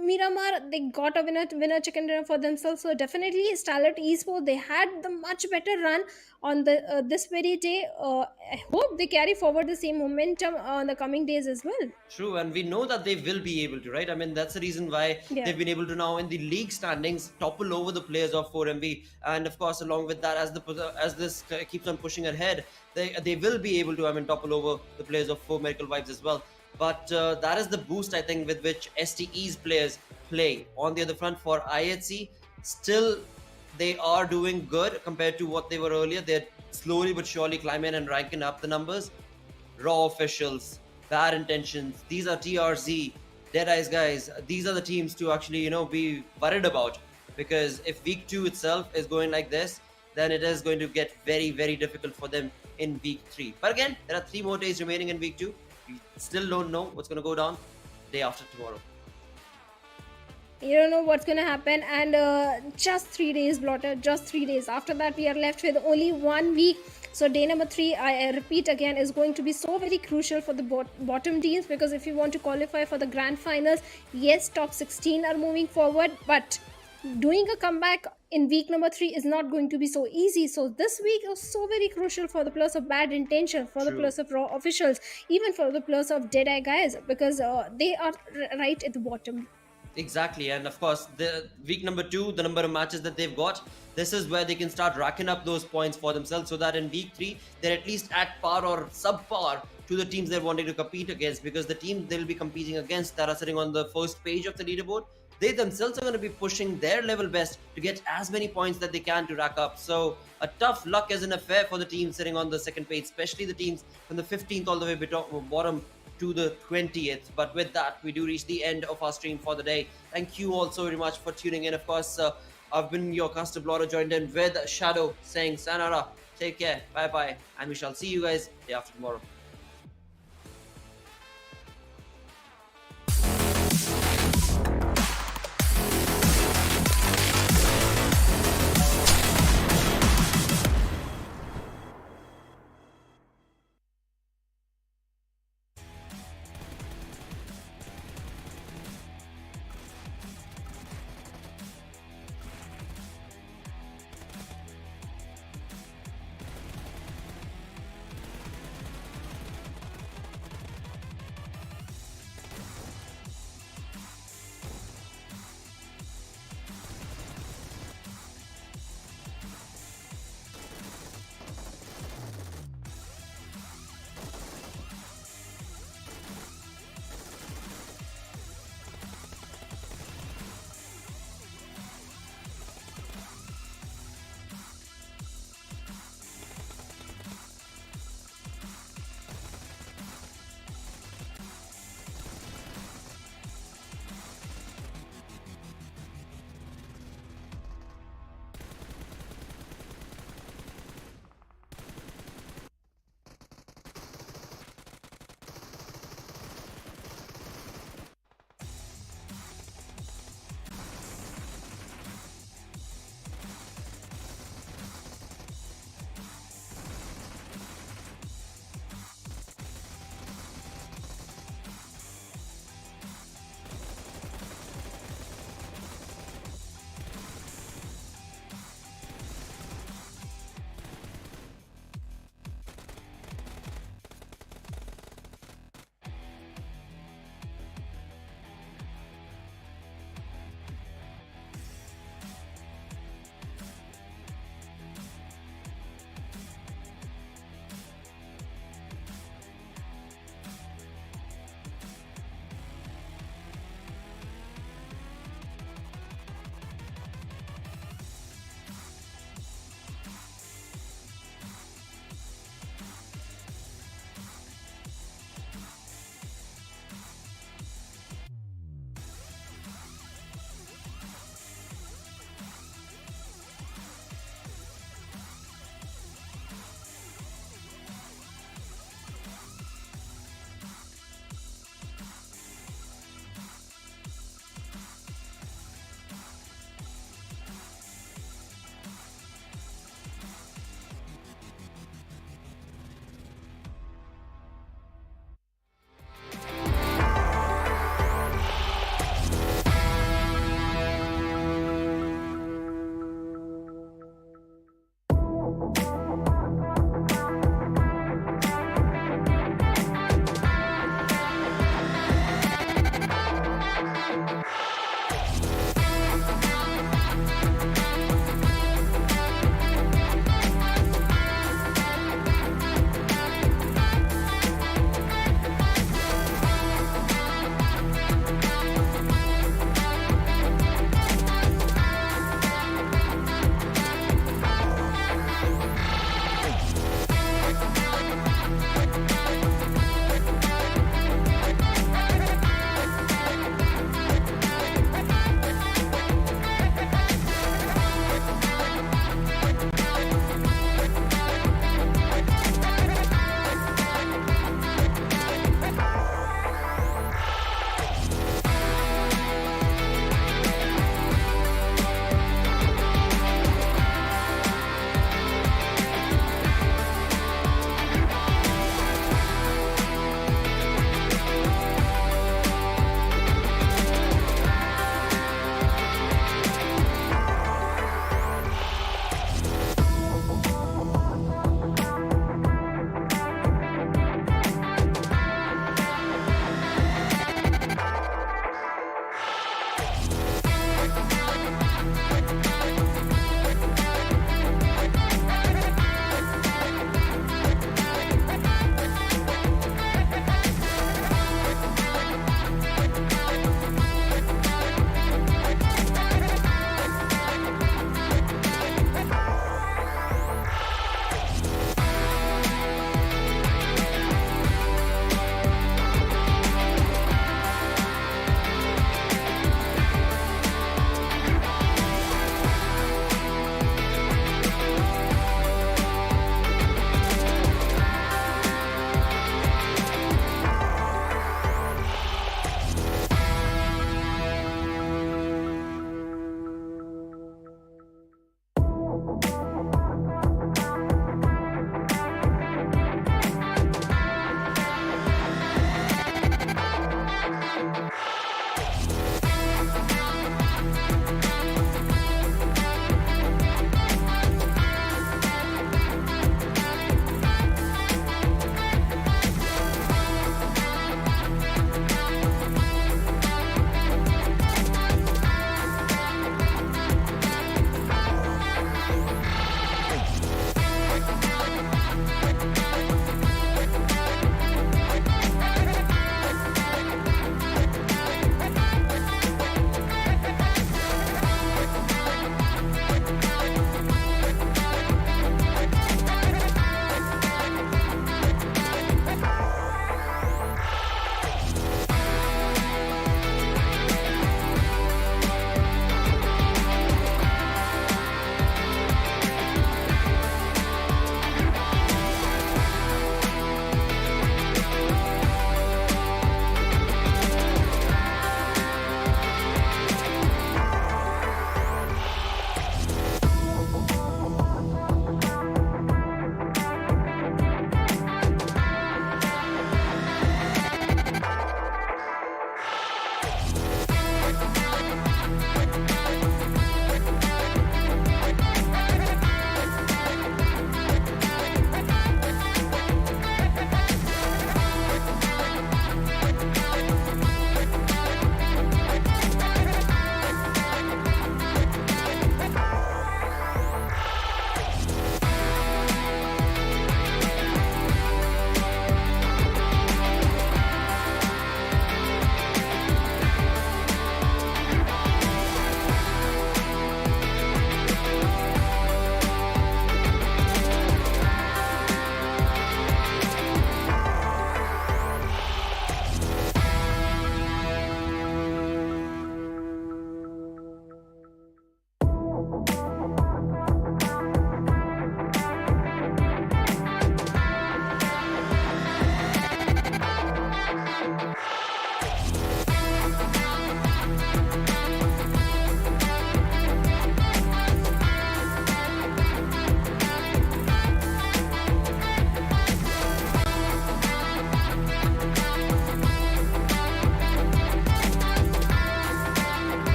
Miramar, they got a winner chicken dinner for themselves. So definitely, Stalwart Esports, they had the much better run on the this very day. I hope they carry forward the same momentum on the coming days as well. True, and we know that they will be able to, right? I mean, that's the reason why they've been able to now in the league standings topple over the players of 4MV, and of course, along with that, as this keeps on pushing ahead, they will be able to, I mean, topple over the players of 4 Miracle Vibes as well. But that is the boost, I think, with which STE's players play. On the other front, for IHC, still they are doing good compared to what they were earlier. They're slowly but surely climbing and ranking up the numbers. Raw officials, bad intentions. These are TRZ, DEADEYES guys. These are the teams to actually, be worried about. Because if week 2 itself is going like this, then it is going to get very, very difficult for them in week 3. But again, there are 3 more days remaining in week 2. We still don't know what's going to go down day after tomorrow. You don't know what's going to happen, and just 3 days, Blotter, just 3 days. After that, we are left with only 1 week. So day number 3, I repeat again, is going to be so very crucial for the bottom teams, because if you want to qualify for the grand finals, yes, top 16 are moving forward, but doing a comeback in week number 3 is not going to be so easy. So this week is so very crucial for the plus of bad intention, for the plus of raw officials, even for the plus of Deadeye guys, because they are right at the bottom. Exactly, and of course, the week number 2, the number of matches that they've got, this is where they can start racking up those points for themselves, so that in week 3, they're at least at par or subpar to the teams they're wanting to compete against, because the team they'll be competing against that are sitting on the first page of the leaderboard, they themselves are going to be pushing their level best to get as many points that they can to rack up. So a tough luck as an affair for the teams sitting on the second page, especially the teams from the 15th all the way bottom to the 20th. But with that, we do reach the end of our stream for the day. Thank you all so very much for tuning in. Of course, I've been your custom blogger, joined in with Shadow saying Sanara, take care, bye bye, and we shall see you guys day after tomorrow.